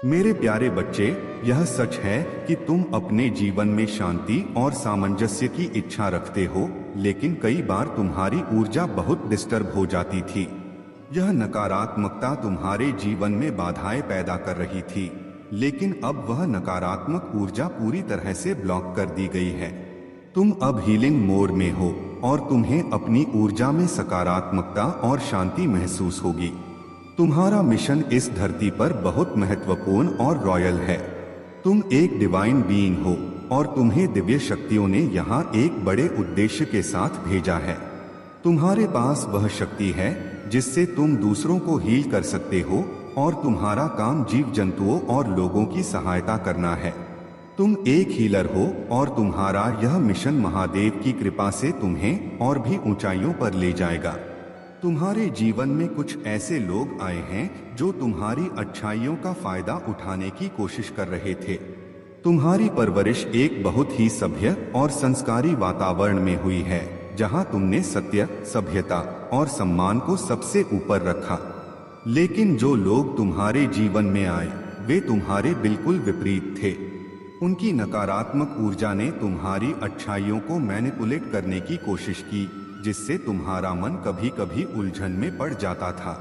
मेरे प्यारे बच्चे, यह सच है कि तुम अपने जीवन में शांति और सामंजस्य की इच्छा रखते हो, लेकिन कई बार तुम्हारी ऊर्जा बहुत डिस्टर्ब हो जाती थी। यह नकारात्मकता तुम्हारे जीवन में बाधाएं पैदा कर रही थी, लेकिन अब वह नकारात्मक ऊर्जा पूरी तरह से ब्लॉक कर दी गई है। तुम अब हीलिंग मोड में हो और तुम्हें अपनी ऊर्जा में सकारात्मकता और शांति महसूस होगी। तुम्हारा मिशन इस धरती पर बहुत महत्वपूर्ण और रॉयल है। तुम एक डिवाइन बीइंग हो और तुम्हें दिव्य शक्तियों ने यहाँ एक बड़े उद्देश्य के साथ भेजा है। तुम्हारे पास वह शक्ति है जिससे तुम दूसरों को हील कर सकते हो और तुम्हारा काम जीव जंतुओं और लोगों की सहायता करना है। तुम एक हीलर हो और तुम्हारा यह मिशन महादेव की कृपा से तुम्हें और भी ऊंचाइयों पर ले जाएगा। तुम्हारे जीवन में कुछ ऐसे लोग आए हैं जो तुम्हारी अच्छाइयों का फायदा उठाने की कोशिश कर रहे थे। तुम्हारी परवरिश एक बहुत ही सभ्य और संस्कारी वातावरण में हुई है, जहां तुमने सत्य, सभ्यता और सम्मान को सबसे ऊपर रखा। लेकिन जो लोग तुम्हारे जीवन में आए, वे तुम्हारे बिल्कुल विपरीत थे। उनकी नकारात्मक ऊर्जा ने तुम्हारी अच्छाइयों को मैनिपुलेट करने की कोशिश की, जिससे तुम्हारा मन कभी कभी उलझन में पड़ जाता था।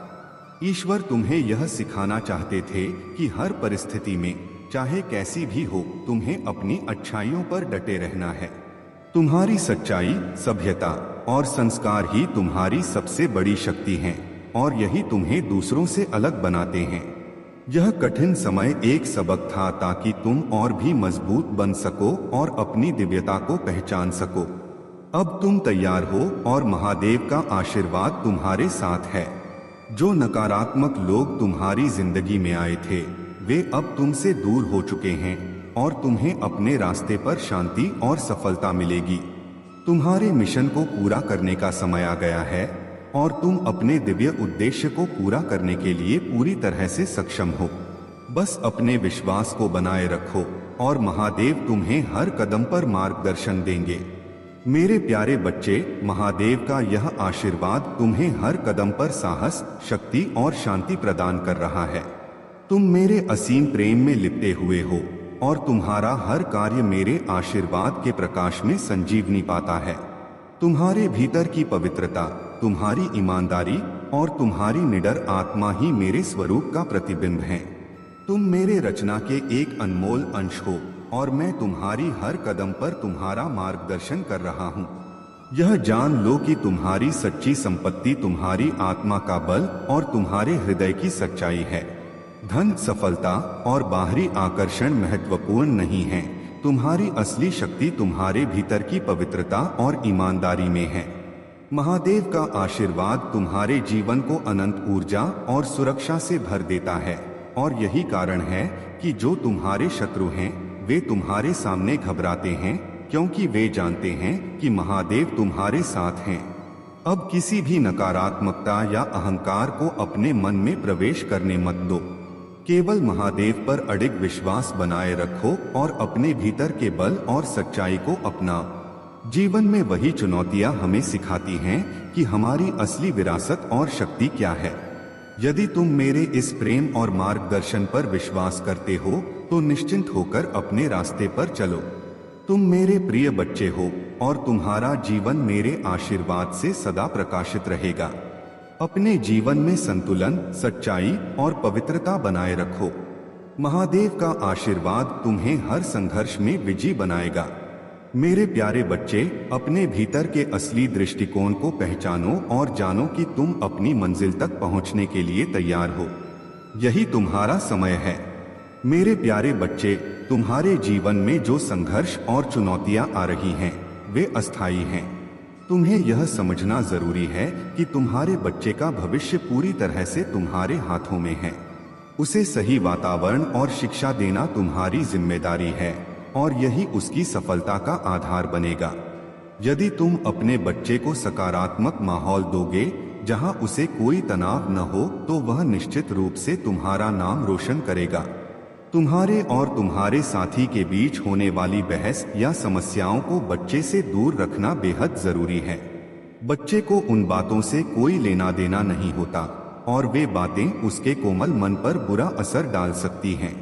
ईश्वर तुम्हें यह सिखाना चाहते थे कि हर परिस्थिति में, चाहे कैसी भी हो, तुम्हें अपनी अच्छाइयों पर डटे रहना है। तुम्हारी सच्चाई, सभ्यता और संस्कार ही तुम्हारी सबसे बड़ी शक्ति हैं, और यही तुम्हें दूसरों से अलग बनाते हैं। यह कठिन समय एक सबक था ताकि तुम और भी मजबूत बन सको और अपनी दिव्यता को पहचान सको। अब तुम तैयार हो और महादेव का आशीर्वाद तुम्हारे साथ है। जो नकारात्मक लोग तुम्हारी जिंदगी में आए थे, वे अब तुमसे दूर हो चुके हैं और तुम्हें अपने रास्ते पर शांति और सफलता मिलेगी। तुम्हारे मिशन को पूरा करने का समय आ गया है और तुम अपने दिव्य उद्देश्य को पूरा करने के लिए पूरी तरह से सक्षम हो। बस अपने विश्वास को बनाए रखो और महादेव तुम्हें हर कदम पर मार्गदर्शन देंगे। मेरे प्यारे बच्चे, महादेव का यह आशीर्वाद तुम्हें हर कदम पर साहस, शक्ति और शांति प्रदान कर रहा है। तुम मेरे असीम प्रेम में लिपटे हुए हो और तुम्हारा हर कार्य मेरे आशीर्वाद के प्रकाश में संजीवनी पाता है। तुम्हारे भीतर की पवित्रता, तुम्हारी ईमानदारी और तुम्हारी निडर आत्मा ही मेरे स्वरूप का प्रतिबिंब है। तुम मेरे रचना के एक अनमोल अंश हो और मैं तुम्हारी हर कदम पर तुम्हारा मार्गदर्शन कर रहा हूँ। यह जान लो कि तुम्हारी सच्ची संपत्ति तुम्हारी आत्मा का बल और तुम्हारे हृदय की सच्चाई है। धन, सफलता और बाहरी आकर्षण महत्वपूर्ण नहीं है। तुम्हारी असली शक्ति तुम्हारे भीतर की पवित्रता और ईमानदारी में है। महादेव का आशीर्वाद तुम्हारे जीवन को अनंत ऊर्जा और सुरक्षा से भर देता है, और यही कारण है कि जो तुम्हारे शत्रु हैं, वे तुम्हारे सामने घबराते हैं, क्योंकि वे जानते हैं कि महादेव तुम्हारे साथ हैं। अब किसी भी नकारात्मकता या अहंकार को अपने मन में प्रवेश करने मत दो। केवल महादेव पर अडिग विश्वास बनाए रखो और अपने भीतर के बल और सच्चाई को अपनाओ। जीवन में वही चुनौतियां हमें सिखाती हैं कि हमारी असली विरासत और शक्ति क्या है। यदि तुम मेरे इस प्रेम और मार्गदर्शन पर विश्वास करते हो, तो निश्चिंत होकर अपने रास्ते पर चलो। तुम मेरे प्रिय बच्चे हो और तुम्हारा जीवन मेरे आशीर्वाद से सदा प्रकाशित रहेगा। अपने जीवन में संतुलन, सच्चाई और पवित्रता बनाए रखो। महादेव का आशीर्वाद तुम्हें हर संघर्ष में विजयी बनाएगा। मेरे प्यारे बच्चे, अपने भीतर के असली दृष्टिकोण को पहचानो और जानो कि तुम अपनी मंजिल तक पहुंचने के लिए तैयार हो। यही तुम्हारा समय है। मेरे प्यारे बच्चे, तुम्हारे जीवन में जो संघर्ष और चुनौतियां आ रही हैं, वे अस्थायी हैं। तुम्हें यह समझना जरूरी है कि तुम्हारे बच्चे का भविष्य पूरी तरह से तुम्हारे हाथों में है। उसे सही वातावरण और शिक्षा देना तुम्हारी जिम्मेदारी है, और यही उसकी सफलता का आधार बनेगा। यदि तुम अपने बच्चे को सकारात्मक माहौल दोगे, जहां उसे कोई तनाव न हो, तो वह निश्चित रूप से तुम्हारा नाम रोशन करेगा। तुम्हारे और तुम्हारे साथी के बीच होने वाली बहस या समस्याओं को बच्चे से दूर रखना बेहद जरूरी है। बच्चे को उन बातों से कोई लेना देना नहीं होता, और वे बातें उसके कोमल मन पर बुरा असर डाल सकती हैं।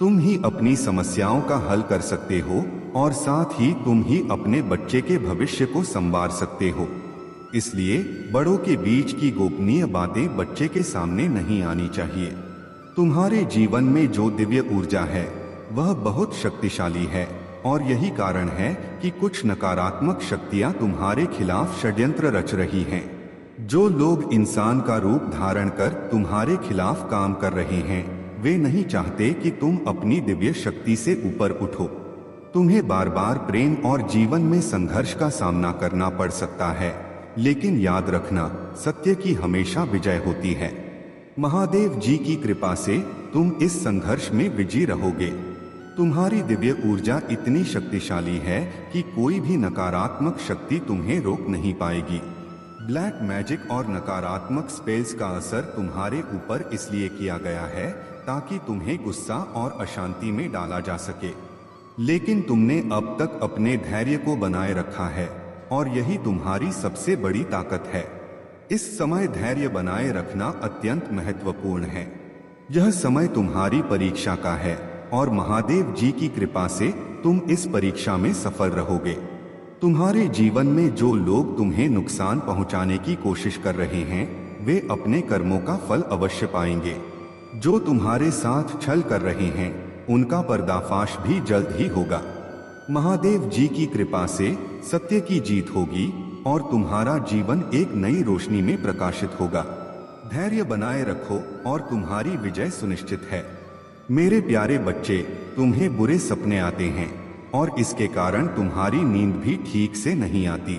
तुम ही अपनी समस्याओं का हल कर सकते हो और साथ ही तुम ही अपने बच्चे के भविष्य को संवार सकते हो। इसलिए बड़ों के बीच की गोपनीय बातें बच्चे के सामने नहीं आनी चाहिए। तुम्हारे जीवन में जो दिव्य ऊर्जा है वह बहुत शक्तिशाली है और यही कारण है कि कुछ नकारात्मक शक्तियां तुम्हारे खिलाफ षड्यंत्र रच रही हैं। जो लोग इंसान का रूप धारण कर तुम्हारे खिलाफ काम कर रहे हैं वे नहीं चाहते कि तुम अपनी दिव्य शक्ति से ऊपर उठो। तुम्हें बार बार प्रेम और जीवन में संघर्ष का सामना करना पड़ सकता है, लेकिन याद रखना सत्य की हमेशा विजय होती है। महादेव जी की कृपा से तुम इस संघर्ष में विजयी रहोगे। तुम्हारी दिव्य ऊर्जा इतनी शक्तिशाली है कि कोई भी नकारात्मक शक्ति तुम्हें रोक नहीं पाएगी। ब्लैक मैजिक और नकारात्मक स्पेल्स का असर तुम्हारे ऊपर इसलिए किया गया है ताकि तुम्हें गुस्सा और अशांति में डाला जा सके, लेकिन तुमने अब तक अपने धैर्य को बनाए रखा है और यही तुम्हारी सबसे बड़ी ताकत है। इस समय धैर्य बनाए रखना अत्यंत महत्वपूर्ण है। यह समय तुम्हारी परीक्षा का है और महादेव जी की कृपा से तुम इस परीक्षा में सफल रहोगे। तुम्हारे जीवन में जो लोग तुम्हें नुकसान पहुंचाने की कोशिश कर रहे हैं वे अपने कर्मों का फल अवश्य पाएंगे। जो तुम्हारे साथ छल कर रहे हैं उनका पर्दाफाश भी जल्द ही होगा। महादेव जी की कृपा से सत्य की जीत होगी और तुम्हारा जीवन एक नई रोशनी में प्रकाशित होगा। धैर्य बनाए रखो और तुम्हारी विजय सुनिश्चित है। मेरे प्यारे बच्चे, तुम्हें बुरे सपने आते हैं और इसके कारण तुम्हारी नींद भी ठीक से नहीं आती।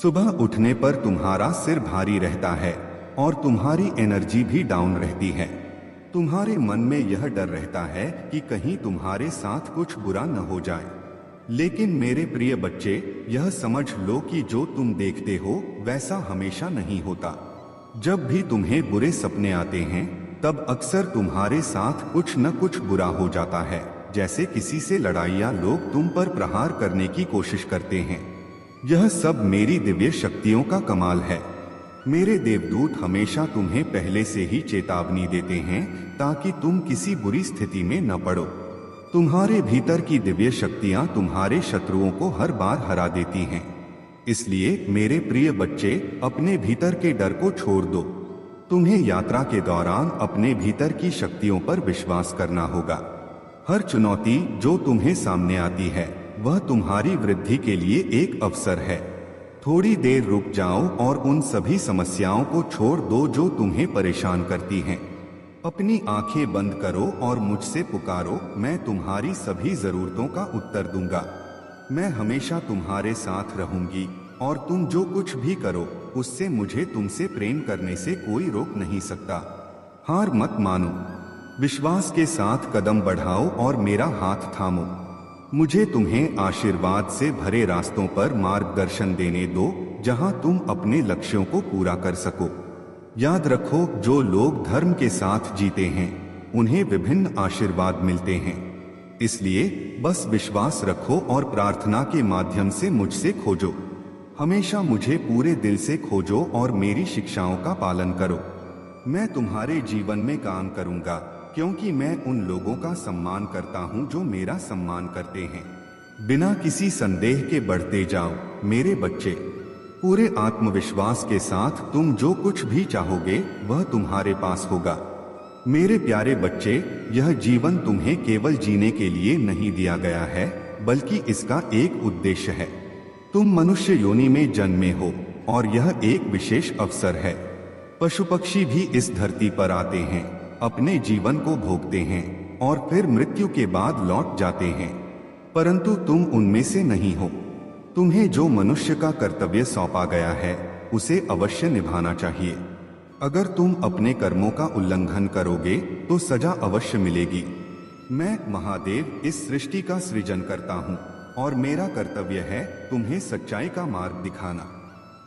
सुबह उठने पर तुम्हारा सिर भारी रहता है और तुम्हारी एनर्जी भी डाउन रहती है। तुम्हारे मन में यह डर रहता है कि कहीं तुम्हारे साथ कुछ बुरा न हो जाए। लेकिन मेरे प्रिय बच्चे, यह समझ लो कि जो तुम देखते हो वैसा हमेशा नहीं होता। जब भी तुम्हें बुरे सपने आते हैं तब अक्सर तुम्हारे साथ कुछ न कुछ बुरा हो जाता है, जैसे किसी से लड़ाई या लोग तुम पर प्रहार करने की कोशिश करते हैं। यह सब मेरी दिव्य शक्तियों का कमाल है। मेरे देवदूत हमेशा तुम्हें पहले से ही चेतावनी देते हैं ताकि तुम किसी बुरी स्थिति में न पड़ो। तुम्हारे भीतर की दिव्य शक्तियां तुम्हारे शत्रुओं को हर बार हरा देती हैं। इसलिए मेरे प्रिय बच्चे, अपने भीतर के डर को छोड़ दो। तुम्हें यात्रा के दौरान अपने भीतर की शक्तियों पर विश्वास करना होगा। हर चुनौती जो तुम्हें सामने आती है वह तुम्हारी वृद्धि के लिए एक अवसर है। थोड़ी देर रुक जाओ और उन सभी समस्याओं को छोड़ दो जो तुम्हें परेशान करती हैं। अपनी आंखें बंद करो और मुझसे पुकारो, मैं तुम्हारी सभी जरूरतों का उत्तर दूंगा। मैं हमेशा तुम्हारे साथ रहूंगी और तुम जो कुछ भी करो उससे मुझे तुमसे प्रेम करने से कोई रोक नहीं सकता। हार मत मानो, विश्वास के साथ कदम बढ़ाओ और मेरा हाथ थामो। मुझे तुम्हें आशीर्वाद से भरे रास्तों पर मार्गदर्शन देने दो जहां तुम अपने लक्ष्यों को पूरा कर सको। याद रखो, जो लोग धर्म के साथ जीते हैं उन्हें विभिन्न आशीर्वाद मिलते हैं। इसलिए बस विश्वास रखो और प्रार्थना के माध्यम से मुझसे खोजो। हमेशा मुझे पूरे दिल से खोजो और मेरी शिक्षाओं का पालन करो। मैं तुम्हारे जीवन में काम करूंगा क्योंकि मैं उन लोगों का सम्मान करता हूं जो मेरा सम्मान करते हैं। बिना किसी संदेह के बढ़ते जाओ मेरे बच्चे। पूरे आत्मविश्वास के साथ तुम जो कुछ भी चाहोगे वह तुम्हारे पास होगा। मेरे प्यारे बच्चे, यह जीवन तुम्हें केवल जीने के लिए नहीं दिया गया है बल्कि इसका एक उद्देश्य है। तुम मनुष्य योनि में जन्मे हो और यह एक विशेष अवसर है। पशु पक्षी भी इस धरती पर आते हैं, अपने जीवन को भोगते हैं और फिर मृत्यु के बाद लौट जाते हैं, परंतु तुम उनमें से नहीं हो। तुम्हें जो मनुष्य का कर्तव्य सौंपा गया है उसे अवश्य निभाना चाहिए। अगर तुम अपने कर्मों का उल्लंघन करोगे तो सजा अवश्य मिलेगी। मैं महादेव इस सृष्टि का सृजन करता हूँ और मेरा कर्तव्य है तुम्हें सच्चाई का मार्ग दिखाना।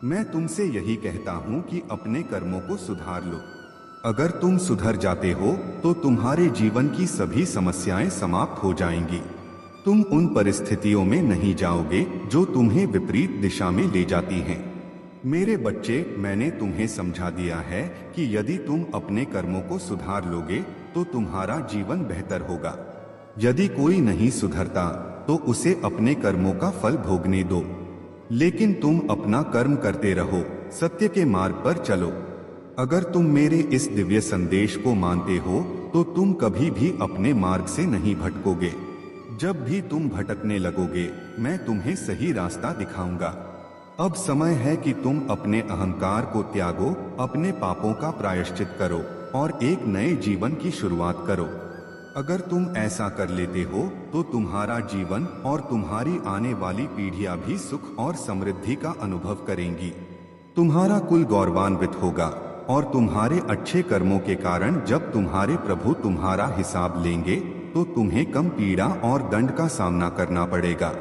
मैं तुमसे यही कहता हूँ कि अपने कर्मों को सुधार लो। अगर तुम सुधर जाते हो तो तुम्हारे जीवन की सभी समस्याएं समाप्त हो जाएंगी। तुम उन परिस्थितियों में नहीं जाओगे जो तुम्हें विपरीत दिशा में ले जाती हैं। मेरे बच्चे, मैंने तुम्हें समझा दिया है कि यदि तुम अपने कर्मों को सुधार लोगे तो तुम्हारा जीवन बेहतर होगा। यदि कोई नहीं सुधरता तो उसे अपने कर्मों का फल भोगने दो, लेकिन तुम अपना कर्म करते रहो, सत्य के मार्ग पर चलो। अगर तुम मेरे इस दिव्य संदेश को मानते हो तो तुम कभी भी अपने मार्ग से नहीं भटकोगे। जब भी तुम भटकने लगोगे मैं तुम्हें सही रास्ता दिखाऊंगा। अब समय है कि तुम अपने अहंकार को त्यागो, अपने पापों का प्रायश्चित करो और एक नए जीवन की शुरुआत करो। अगर तुम ऐसा कर लेते हो तो तुम्हारा जीवन और तुम्हारी आने वाली पीढ़ियां भी सुख और समृद्धि का अनुभव करेंगी। तुम्हारा कुल गौरवान्वित होगा और तुम्हारे अच्छे कर्मों के कारण जब तुम्हारे प्रभु तुम्हारा हिसाब लेंगे तो तुम्हें कम पीड़ा और दंड का सामना करना पड़ेगा।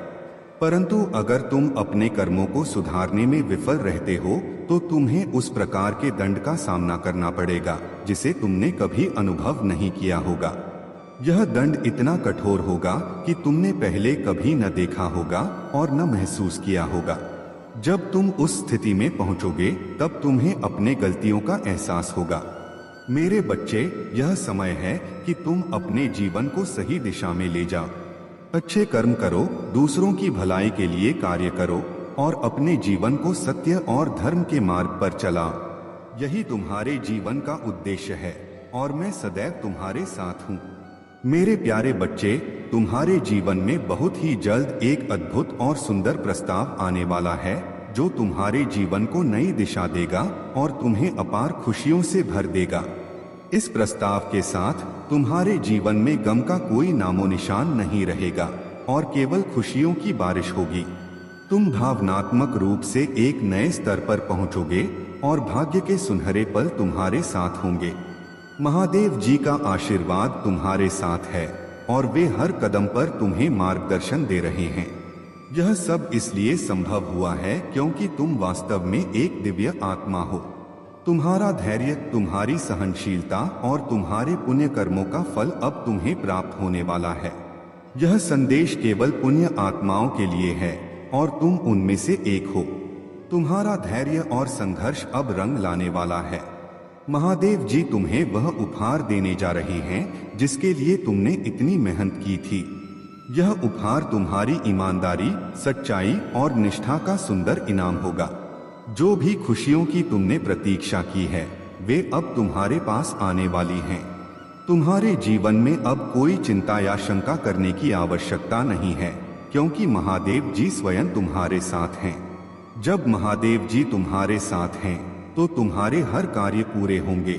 परंतु अगर तुम अपने कर्मों को सुधारने में विफल रहते हो तो तुम्हें उस प्रकार के दंड का सामना करना पड़ेगा जिसे तुमने कभी अनुभव नहीं किया होगा। यह दंड इतना कठोर होगा कि तुमने पहले कभी न देखा होगा और न महसूस किया होगा। जब तुम उस स्थिति में पहुंचोगे तब तुम्हें अपने गलतियों का एहसास होगा। मेरे बच्चे, यह समय है कि तुम अपने जीवन को सही दिशा में ले जाओ। अच्छे कर्म करो, दूसरों की भलाई के लिए कार्य करो और अपने जीवन को सत्य और धर्म के मार्ग पर चलाओ। यही तुम्हारे जीवन का उद्देश्य है और मैं सदैव तुम्हारे साथ हूँ। मेरे प्यारे बच्चे, तुम्हारे जीवन में बहुत ही जल्द एक अद्भुत और सुंदर प्रस्ताव आने वाला है जो तुम्हारे जीवन को नई दिशा देगा और तुम्हें अपार खुशियों से भर देगा। इस प्रस्ताव के साथ तुम्हारे जीवन में गम का कोई नामो निशान नहीं रहेगा और केवल खुशियों की बारिश होगी। तुम भावनात्मक रूप से एक नए स्तर पर पहुंचोगे और भाग्य के सुनहरे पल तुम्हारे साथ होंगे। महादेव जी का आशीर्वाद तुम्हारे साथ है और वे हर कदम पर तुम्हें मार्गदर्शन दे रहे हैं। यह सब इसलिए संभव हुआ है क्योंकि तुम वास्तव में एक दिव्य आत्मा हो। तुम्हारा धैर्य, तुम्हारी सहनशीलता और तुम्हारे पुण्य कर्मों का फल अब तुम्हें प्राप्त होने वाला है। यह संदेश केवल पुण्य आत्माओं के लिए है और तुम उनमें से एक हो। तुम्हारा धैर्य और संघर्ष अब रंग लाने वाला है। महादेव जी तुम्हें वह उपहार देने जा रहे हैं जिसके लिए तुमने इतनी मेहनत की थी। यह उपहार तुम्हारी ईमानदारी, सच्चाई और निष्ठा का सुंदर इनाम होगा। जो भी खुशियों की तुमने प्रतीक्षा की है वे अब तुम्हारे पास आने वाली हैं। तुम्हारे जीवन में अब कोई चिंता या शंका करने की आवश्यकता नहीं है क्योंकि महादेव जी स्वयं तुम्हारे साथ हैं। जब महादेव जी तुम्हारे साथ हैं तो तुम्हारे हर कार्य पूरे होंगे,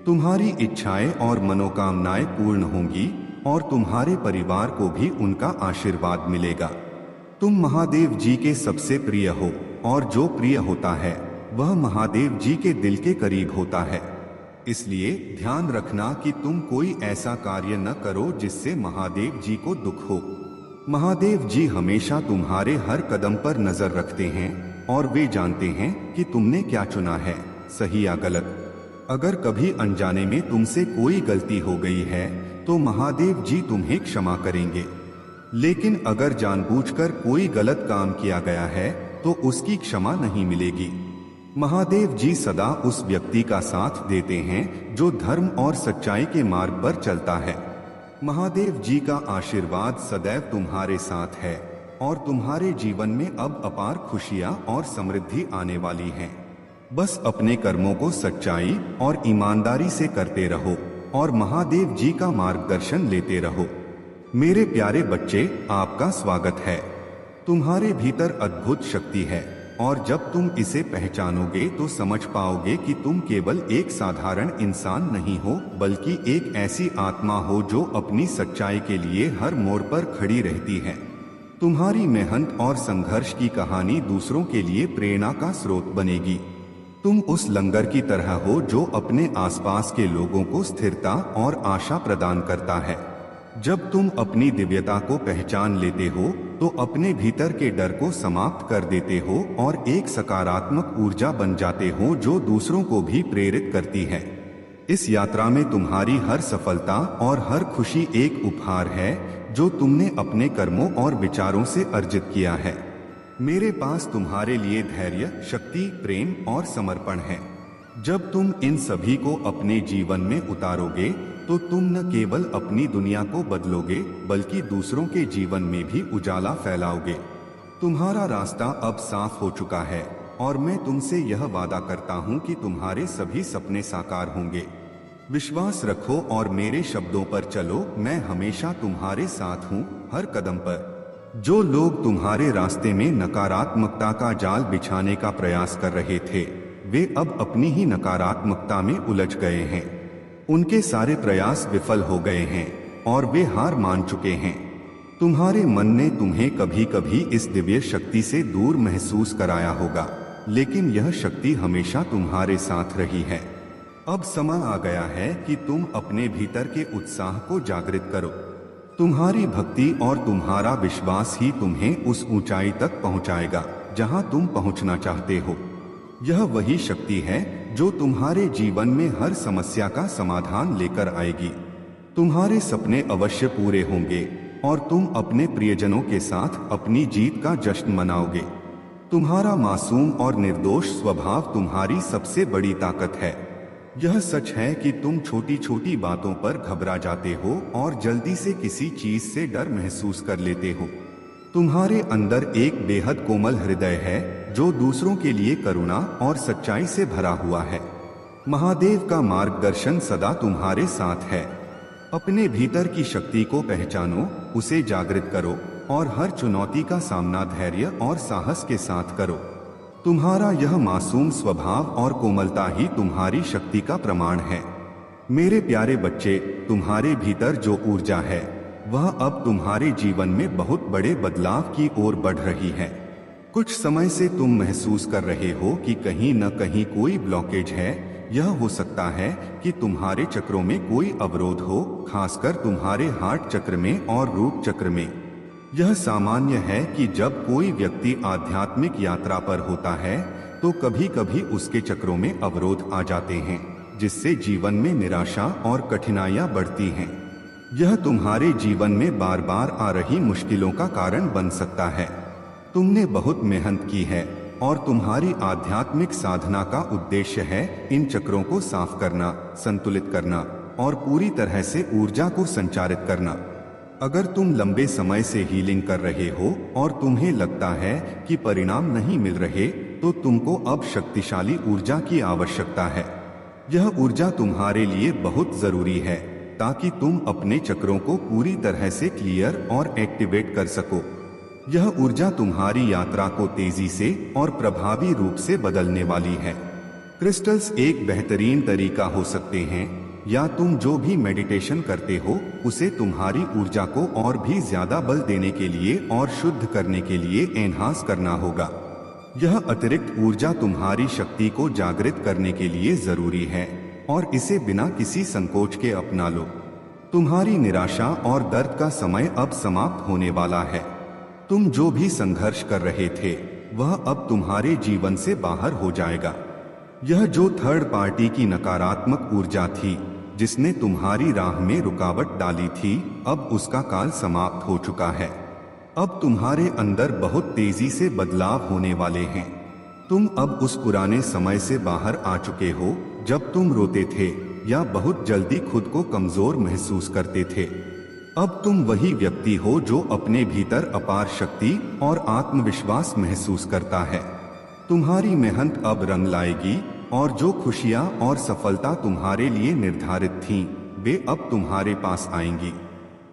तुम्हारी इच्छाएं और मनोकामनाएं पूर्ण होंगी और तुम्हारे परिवार को भी उनका आशीर्वाद मिलेगा। तुम महादेव जी के सबसे प्रिय हो और जो प्रिय होता है वह महादेव जी के दिल के करीब होता है। इसलिए ध्यान रखना कि तुम कोई ऐसा कार्य न करो जिससे महादेव जी को दुख हो। महादेव जी हमेशा तुम्हारे हर कदम पर नजर रखते हैं और वे जानते हैं कि तुमने क्या चुना है, सही या गलत। अगर कभी अनजाने में तुमसे कोई गलती हो गई है तो महादेव जी तुम्हें क्षमा करेंगे, लेकिन अगर जानबूझकर कोई गलत काम किया गया है तो उसकी क्षमा नहीं मिलेगी। महादेव जी सदा उस व्यक्ति का साथ देते हैं जो धर्म और सच्चाई के मार्ग पर चलता है। महादेव जी का आशीर्वाद सदैव तुम्हारे साथ है और तुम्हारे जीवन में अब अपार खुशियां और समृद्धि आने वाली हैं। बस अपने कर्मों को सच्चाई और ईमानदारी से करते रहो और महादेव जी का मार्गदर्शन लेते रहो। मेरे प्यारे बच्चे, आपका स्वागत है। तुम्हारे भीतर अद्भुत शक्ति है और जब तुम इसे पहचानोगे तो समझ पाओगे कि तुम केवल एक साधारण इंसान नहीं हो बल्कि एक ऐसी आत्मा हो जो अपनी सच्चाई के लिए हर मोड़ पर खड़ी रहती है। तुम्हारी मेहनत और संघर्ष की कहानी दूसरों के लिए प्रेरणा का स्रोत बनेगी। तुम उस लंगर की तरह हो जो अपने आसपास के लोगों को स्थिरता और आशा प्रदान करता है। जब तुम अपनी दिव्यता को पहचान लेते हो तो अपने भीतर के डर को समाप्त कर देते हो और एक सकारात्मक ऊर्जा बन जाते हो जो दूसरों को भी प्रेरित करती है। इस यात्रा में तुम्हारी हर सफलता और हर खुशी एक उपहार है जो तुमने अपने कर्मों और विचारों से अर्जित किया है। मेरे पास तुम्हारे लिए धैर्य, शक्ति, प्रेम और समर्पण है। जब तुम इन सभी को अपने जीवन में उतारोगे तो तुम न केवल अपनी दुनिया को बदलोगे बल्कि दूसरों के जीवन में भी उजाला फैलाओगे। तुम्हारा रास्ता अब साफ हो चुका है और मैं तुमसे यह वादा करता हूँ कि तुम्हारे सभी सपने साकार होंगे। विश्वास रखो और मेरे शब्दों पर चलो, मैं हमेशा तुम्हारे साथ हूँ, हर कदम पर। जो लोग तुम्हारे रास्ते में नकारात्मकता का जाल बिछाने का प्रयास कर रहे थे, वे अब अपनी ही नकारात्मकता में उलझ गए हैं। उनके सारे प्रयास विफल हो गए हैं और वे हार मान चुके हैं। तुम्हारे मन ने तुम्हें कभी कभी इस दिव्य शक्ति से दूर महसूस कराया होगा, लेकिन यह शक्ति हमेशा तुम्हारे साथ रही है। अब समय आ गया है कि तुम अपने भीतर के उत्साह को जागृत करो। तुम्हारी भक्ति और तुम्हारा विश्वास ही तुम्हें उस ऊंचाई तक पहुंचाएगा जहां तुम पहुंचना चाहते हो। यह वही शक्ति है जो तुम्हारे जीवन में हर समस्या का समाधान लेकर आएगी। तुम्हारे सपने अवश्य पूरे होंगे और तुम अपने प्रियजनों के साथ अपनी जीत का जश्न मनाओगे। तुम्हारा मासूम और निर्दोष स्वभाव तुम्हारी सबसे बड़ी ताकत है। यह सच है कि तुम छोटी छोटी बातों पर घबरा जाते हो और जल्दी से किसी चीज से डर महसूस कर लेते हो। तुम्हारे अंदर एक बेहद कोमल हृदय है जो दूसरों के लिए करुणा और सच्चाई से भरा हुआ है। महादेव का मार्गदर्शन सदा तुम्हारे साथ है। अपने भीतर की शक्ति को पहचानो, उसे जागृत करो और हर चुनौती का सामना धैर्य और साहस के साथ करो। तुम्हारा यह मासूम स्वभाव और कोमलता ही तुम्हारी शक्ति का प्रमाण है। मेरे प्यारे बच्चे, तुम्हारे भीतर जो ऊर्जा है वह अब तुम्हारे जीवन में बहुत बड़े बदलाव की ओर बढ़ रही है। कुछ समय से तुम महसूस कर रहे हो कि कहीं न कहीं कोई ब्लॉकेज है। यह हो सकता है कि तुम्हारे चक्रों में कोई अवरोध हो, खासकर तुम्हारे हार्ट चक्र में और रूट चक्र में। यह सामान्य है कि जब कोई व्यक्ति आध्यात्मिक यात्रा पर होता है तो कभी कभी उसके चक्रों में अवरोध आ जाते हैं, जिससे जीवन में निराशा और कठिनाइयां बढ़ती हैं। यह तुम्हारे जीवन में बार बार आ रही मुश्किलों का कारण बन सकता है। तुमने बहुत मेहनत की है और तुम्हारी आध्यात्मिक साधना का उद्देश्य है इन चक्रों को साफ करना, संतुलित करना और पूरी तरह से ऊर्जा को संचारित करना। अगर तुम लंबे समय से हीलिंग कर रहे हो और तुम्हें लगता है कि परिणाम नहीं मिल रहे, तो तुमको अब शक्तिशाली ऊर्जा की आवश्यकता है। यह ऊर्जा तुम्हारे लिए बहुत जरूरी है ताकि तुम अपने चक्रों को पूरी तरह से क्लियर और एक्टिवेट कर सको। यह ऊर्जा तुम्हारी यात्रा को तेजी से और प्रभावी रूप से बदलने वाली है। क्रिस्टल्स एक बेहतरीन तरीका हो सकते हैं, या तुम जो भी मेडिटेशन करते हो उसे तुम्हारी ऊर्जा को और भी ज्यादा बल देने के लिए और शुद्ध करने के लिए एनहांस करना होगा। यह अतिरिक्त ऊर्जा तुम्हारी शक्ति को जागृत करने के लिए जरूरी है और इसे बिना किसी संकोच के अपना लो। तुम्हारी निराशा और दर्द का समय अब समाप्त होने वाला है। तुम जो भी संघर्ष कर रहे थे वह अब तुम्हारे जीवन से बाहर हो जाएगा। यह जो थर्ड पार्टी की नकारात्मक ऊर्जा थी जिसने तुम्हारी राह में रुकावट डाली थी, अब उसका काल समाप्त हो चुका है। अब तुम्हारे अंदर बहुत तेजी से बदलाव होने वाले हैं। तुम अब उस पुराने समय से बाहर आ चुके हो जब तुम रोते थे या बहुत जल्दी खुद को कमजोर महसूस करते थे। अब तुम वही व्यक्ति हो जो अपने भीतर अपार शक्ति और आत्मविश्वास महसूस करता है। तुम्हारी मेहनत अब रंग लाएगी और जो खुशियां और सफलता तुम्हारे लिए निर्धारित थीं, वे अब तुम्हारे पास आएंगी।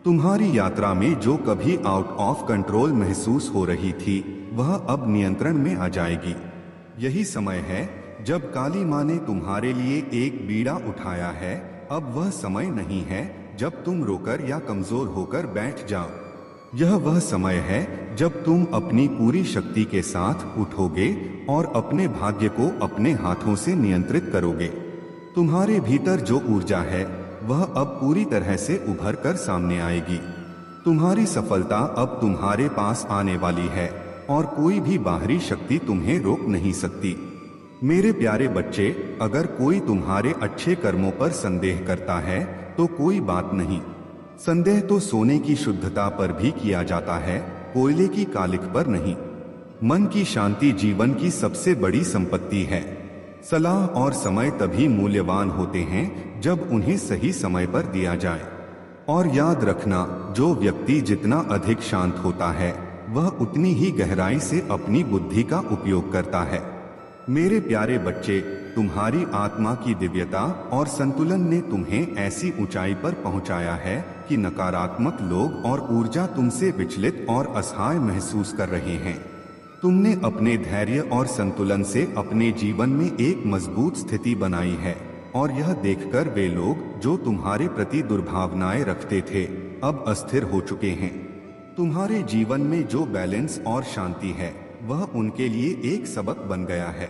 तुम्हारी यात्रा में जो कभी आउट ऑफ कंट्रोल महसूस हो रही थी वह अब नियंत्रण में आ जाएगी। यही समय है जब काली माँ ने तुम्हारे लिए एक बीड़ा उठाया है। अब वह समय नहीं है जब तुम रोकर या कमजोर होकर बैठ जाओ। यह वह समय है जब तुम अपनी पूरी शक्ति के साथ उठोगे और अपने भाग्य को अपने हाथों से नियंत्रित करोगे। तुम्हारे भीतर जो ऊर्जा है वह अब पूरी तरह से उभर कर सामने आएगी। तुम्हारी सफलता अब तुम्हारे पास आने वाली है और कोई भी बाहरी शक्ति तुम्हें रोक नहीं सकती। मेरे प्यारे बच्चे, अगर कोई तुम्हारे अच्छे कर्मों पर संदेह करता है तो कोई बात नहीं। संदेह तो सोने की शुद्धता पर भी किया जाता है, कोयले की कालिख पर नहीं। मन की शांति जीवन की सबसे बड़ी संपत्ति है। सलाह और समय तभी मूल्यवान होते हैं जब उन्हें सही समय पर दिया जाए। और याद रखना, जो व्यक्ति जितना अधिक शांत होता है वह उतनी ही गहराई से अपनी बुद्धि का उपयोग करता है। मेरे प्यारे बच्चे, तुम्हारी आत्मा की दिव्यता और संतुलन ने तुम्हें ऐसी ऊंचाई पर पहुंचाया है कि नकारात्मक लोग और ऊर्जा तुमसे विचलित और असहाय महसूस कर रहे हैं। तुमने अपने धैर्य और संतुलन से अपने जीवन में एक मजबूत स्थिति बनाई है, और यह देखकर वे लोग जो तुम्हारे प्रति दुर्भावनाएं रखते थे अब अस्थिर हो चुके हैं। तुम्हारे जीवन में जो बैलेंस और शांति है वह उनके लिए एक सबक बन गया है।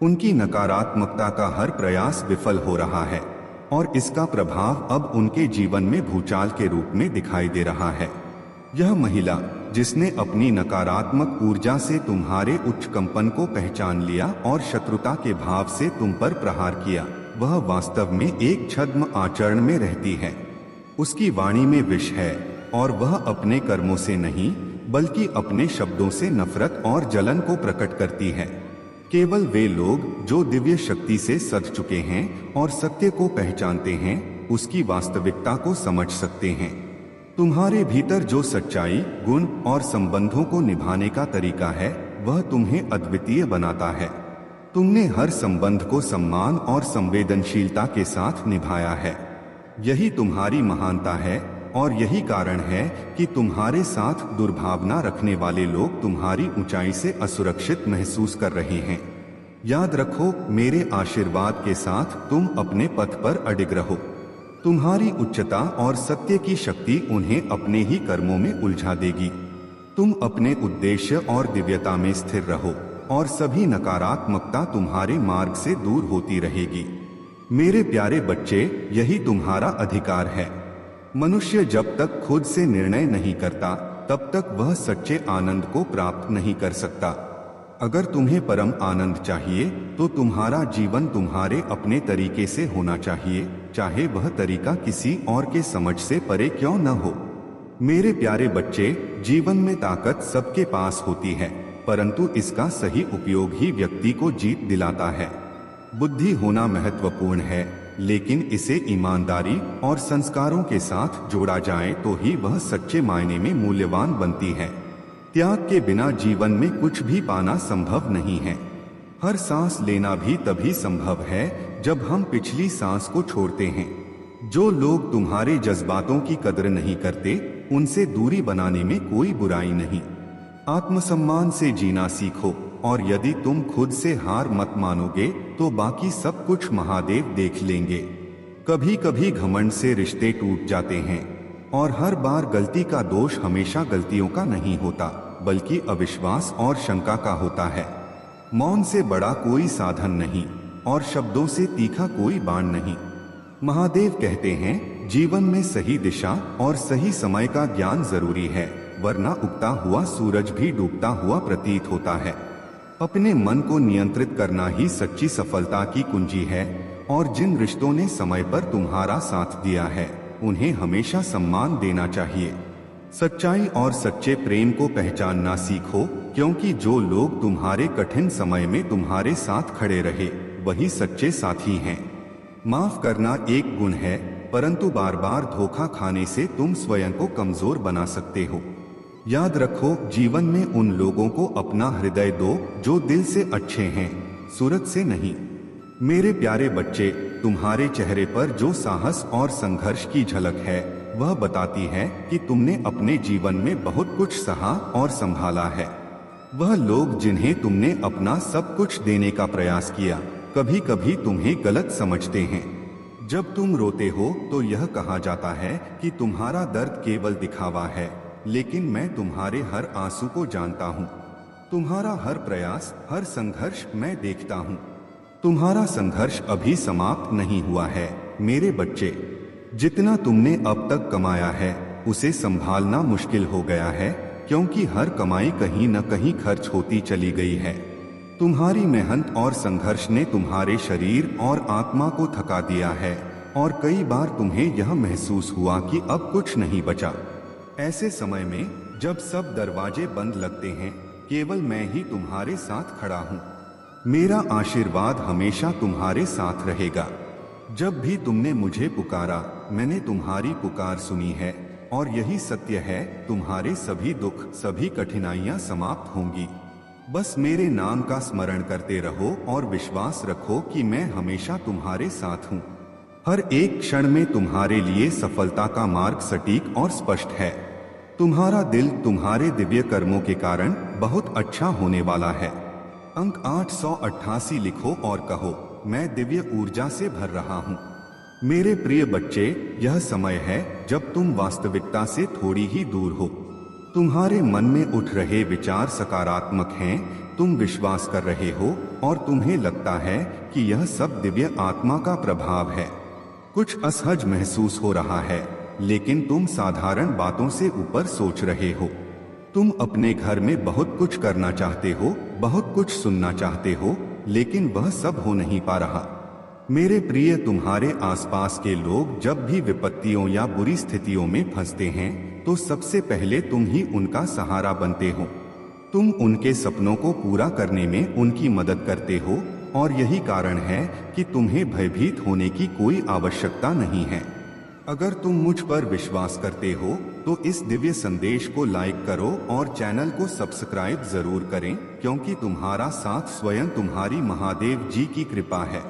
उनकी नकारात्मकता का हर प्रयास विफल हो रहा है और इसका प्रभाव अब उनके जीवन में भूचाल के रूप में दिखाई दे रहा है। यह महिला जिसने अपनी नकारात्मक ऊर्जा से तुम्हारे उच्च कंपन को पहचान लिया और शत्रुता के भाव से तुम पर प्रहार किया, वह वास्तव में एक छद्म आचरण में रहती है। उसकी वाणी में विष है और वह अपने कर्मों से नहीं बल्कि अपने शब्दों से नफरत और जलन को प्रकट करती है। केवल वे लोग जो दिव्य शक्ति से सध चुके हैं और सत्य को पहचानते हैं उसकी वास्तविकता को समझ सकते हैं। तुम्हारे भीतर जो सच्चाई, गुण और संबंधों को निभाने का तरीका है वह तुम्हें अद्वितीय बनाता है। तुमने हर संबंध को सम्मान और संवेदनशीलता के साथ निभाया है। यही तुम्हारी महानता है और यही कारण है कि तुम्हारे साथ दुर्भावना रखने वाले लोग तुम्हारी ऊंचाई से असुरक्षित महसूस कर रहे हैं। याद रखो, मेरे आशीर्वाद के साथ तुम अपने पथ पर अडिग रहो। तुम्हारी उच्चता और सत्य की शक्ति उन्हें अपने ही कर्मों में उलझा देगी। तुम अपने उद्देश्य और दिव्यता में स्थिर रहो और सभी नकारात्मकता तुम्हारे मार्ग से दूर होती रहेगी। मेरे प्यारे बच्चे, यही तुम्हारा अधिकार है। मनुष्य जब तक खुद से निर्णय नहीं करता तब तक वह सच्चे आनंद को प्राप्त नहीं कर सकता। अगर तुम्हें परम आनंद चाहिए तो तुम्हारा जीवन तुम्हारे अपने तरीके से होना चाहिए, चाहे वह तरीका किसी और के समझ से परे क्यों न हो। मेरे प्यारे बच्चे, जीवन में ताकत सबके पास होती है, परंतु इसका सही उपयोग ही व्यक्ति को जीत दिलाता है। बुद्धि होना महत्वपूर्ण है, लेकिन इसे ईमानदारी और संस्कारों के साथ जोड़ा जाए तो ही वह सच्चे मायने में मूल्यवान बनती है। त्याग के बिना जीवन में कुछ भी पाना संभव नहीं है। हर सांस लेना भी तभी संभव है जब हम पिछली सांस को छोड़ते हैं। जो लोग तुम्हारे जज्बातों की कदर नहीं करते उनसे दूरी बनाने में कोई बुराई नहीं। आत्मसम्मान से जीना सीखो, और यदि तुम खुद से हार मत मानोगे तो बाकी सब कुछ महादेव देख लेंगे। कभी कभी घमंड से रिश्ते टूट जाते हैं, और हर बार गलती का दोष हमेशा गलतियों का नहीं होता बल्कि अविश्वास और शंका का होता है। मौन से बड़ा कोई साधन नहीं और शब्दों से तीखा कोई बाण नहीं। महादेव कहते हैं, जीवन में सही दिशा और सही समय का ज्ञान जरूरी है, वरना उगता हुआ सूरज भी डूबता हुआ प्रतीत होता है। अपने मन को नियंत्रित करना ही सच्ची सफलता की कुंजी है, और जिन रिश्तों ने समय पर तुम्हारा साथ दिया है उन्हें हमेशा सम्मान देना चाहिए। सच्चाई और सच्चे प्रेम को पहचानना सीखो, क्योंकि जो लोग तुम्हारे कठिन समय में तुम्हारे साथ खड़े रहे वही सच्चे साथी हैं। माफ करना एक गुण है, परंतु बार बार धोखा खाने से तुम स्वयं को कमजोर बना सकते हो। याद रखो, जीवन में उन लोगों को अपना हृदय दो जो दिल से अच्छे हैं, सूरत से नहीं। मेरे प्यारे बच्चे, तुम्हारे चेहरे पर जो साहस और संघर्ष की झलक है वह बताती है कि तुमने अपने जीवन में बहुत कुछ सहा और संभाला है। वह लोग जिन्हें तुमने अपना सब कुछ देने का प्रयास किया कभी कभी तुम्हें गलत समझते हैं। जब तुम रोते हो तो यह कहा जाता है कि तुम्हारा दर्द केवल दिखावा है, लेकिन मैं तुम्हारे हर आंसू को जानता हूँ। तुम्हारा हर प्रयास, हर संघर्ष मैं देखता हूँ। तुम्हारा संघर्ष अभी समाप्त नहीं हुआ है। मेरे बच्चे, जितना तुमने अब तक कमाया है उसे संभालना मुश्किल हो गया है, क्योंकि हर कमाई कहीं न कहीं खर्च होती चली गई है। तुम्हारी मेहनत और संघर्ष ने तुम्हारे शरीर और आत्मा को थका दिया है, और कई बार तुम्हें यह महसूस हुआ कि अब कुछ नहीं बचा। ऐसे समय में जब सब दरवाजे बंद लगते हैं, केवल मैं ही तुम्हारे साथ खड़ा हूँ। मेरा आशीर्वाद हमेशा तुम्हारे साथ रहेगा। जब भी तुमने मुझे पुकारा, मैंने तुम्हारी पुकार सुनी है, और यही सत्य है, तुम्हारे सभी दुख, सभी कठिनाइयां समाप्त होंगी। बस मेरे नाम का स्मरण करते रहो और विश्वास रखो कि मैं हमेशा तुम्हारे साथ हूँ। हर एक क्षण में तुम्हारे लिए सफलता का मार्ग सटीक और स्पष्ट है। तुम्हारा दिल तुम्हारे दिव्य कर्मों के कारण बहुत अच्छा होने वाला है। अंक 888 लिखो और कहो, मैं दिव्य ऊर्जा से भर रहा हूँ। मेरे प्रिय बच्चे, यह समय है जब तुम वास्तविकता से थोड़ी ही दूर हो। तुम्हारे मन में उठ रहे विचार सकारात्मक हैं, तुम विश्वास कर रहे हो और तुम्हें लगता है कि यह सब दिव्य आत्मा का प्रभाव है। कुछ असहज महसूस हो रहा है, लेकिन तुम साधारण बातों से ऊपर सोच रहे हो। तुम अपने घर में बहुत कुछ करना चाहते हो, बहुत कुछ सुनना चाहते हो, लेकिन वह सब हो नहीं पा रहा। मेरे प्रिय, तुम्हारे आसपास के लोग जब भी विपत्तियों या बुरी स्थितियों में फंसते हैं, तो सबसे पहले तुम ही उनका सहारा बनते हो। तुम उनके सपनों को पूरा करने में उनकी मदद करते हो, और यही कारण है कि तुम्हें भयभीत होने की कोई आवश्यकता नहीं है। अगर तुम मुझ पर विश्वास करते हो तो इस दिव्य संदेश को लाइक करो और चैनल को सब्सक्राइब जरूर करें, क्योंकि तुम्हारा साथ स्वयं तुम्हारी महादेव जी की कृपा है।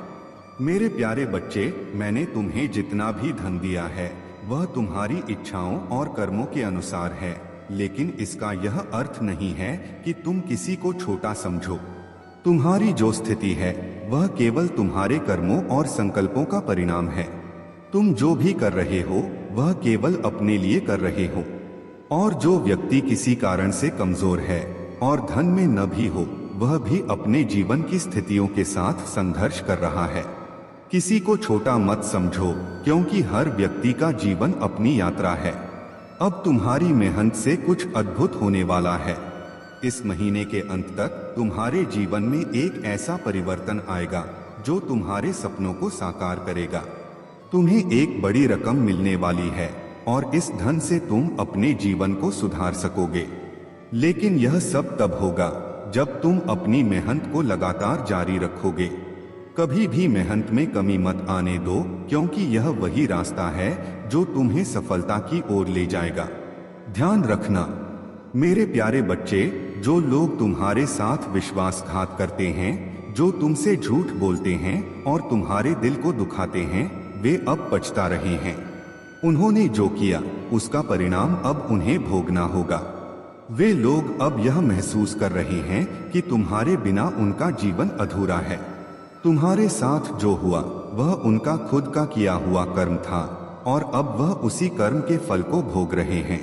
मेरे प्यारे बच्चे, मैंने तुम्हें जितना भी धन दिया है वह तुम्हारी इच्छाओं और कर्मों के अनुसार है, लेकिन इसका यह अर्थ नहीं है कि तुम किसी को छोटा समझो। तुम्हारी जो स्थिति है वह केवल तुम्हारे कर्मों और संकल्पों का परिणाम है। तुम जो भी कर रहे हो वह केवल अपने लिए कर रहे हो, और जो व्यक्ति किसी कारण से कमजोर है और धन में न भी हो, वह भी अपने जीवन की स्थितियों के साथ संघर्ष कर रहा है। किसी को छोटा मत समझो, क्योंकि हर व्यक्ति का जीवन अपनी यात्रा है। अब तुम्हारी मेहनत से कुछ अद्भुत होने वाला है। इस महीने के अंत तक तुम्हारे जीवन में एक ऐसा परिवर्तन आएगा जो तुम्हारे सपनों को साकार करेगा। तुम्हें एक बड़ी रकम मिलने वाली है और इस धन से तुम अपने जीवन को सुधार सकोगे। लेकिन यह सब तब होगा जब तुम अपनी मेहनत को लगातार जारी रखोगे। कभी भी मेहनत में कमी मत आने दो, क्योंकि यह वही रास्ता है जो तुम्हें सफलता की ओर ले जाएगा। ध्यान रखना मेरे प्यारे बच्चे, जो लोग तुम्हारे साथ विश्वासघात करते हैं, जो तुमसे झूठ बोलते हैं और तुम्हारे दिल को दुखाते हैं, वे अब पछता रहे हैं। उन्होंने जो किया उसका परिणाम अब उन्हें भोगना होगा। वे लोग अब यह महसूस कर रहे हैं कि तुम्हारे बिना उनका जीवन अधूरा है। तुम्हारे साथ जो हुआ वह उनका खुद का किया हुआ कर्म था, और अब वह उसी कर्म के फल को भोग रहे हैं।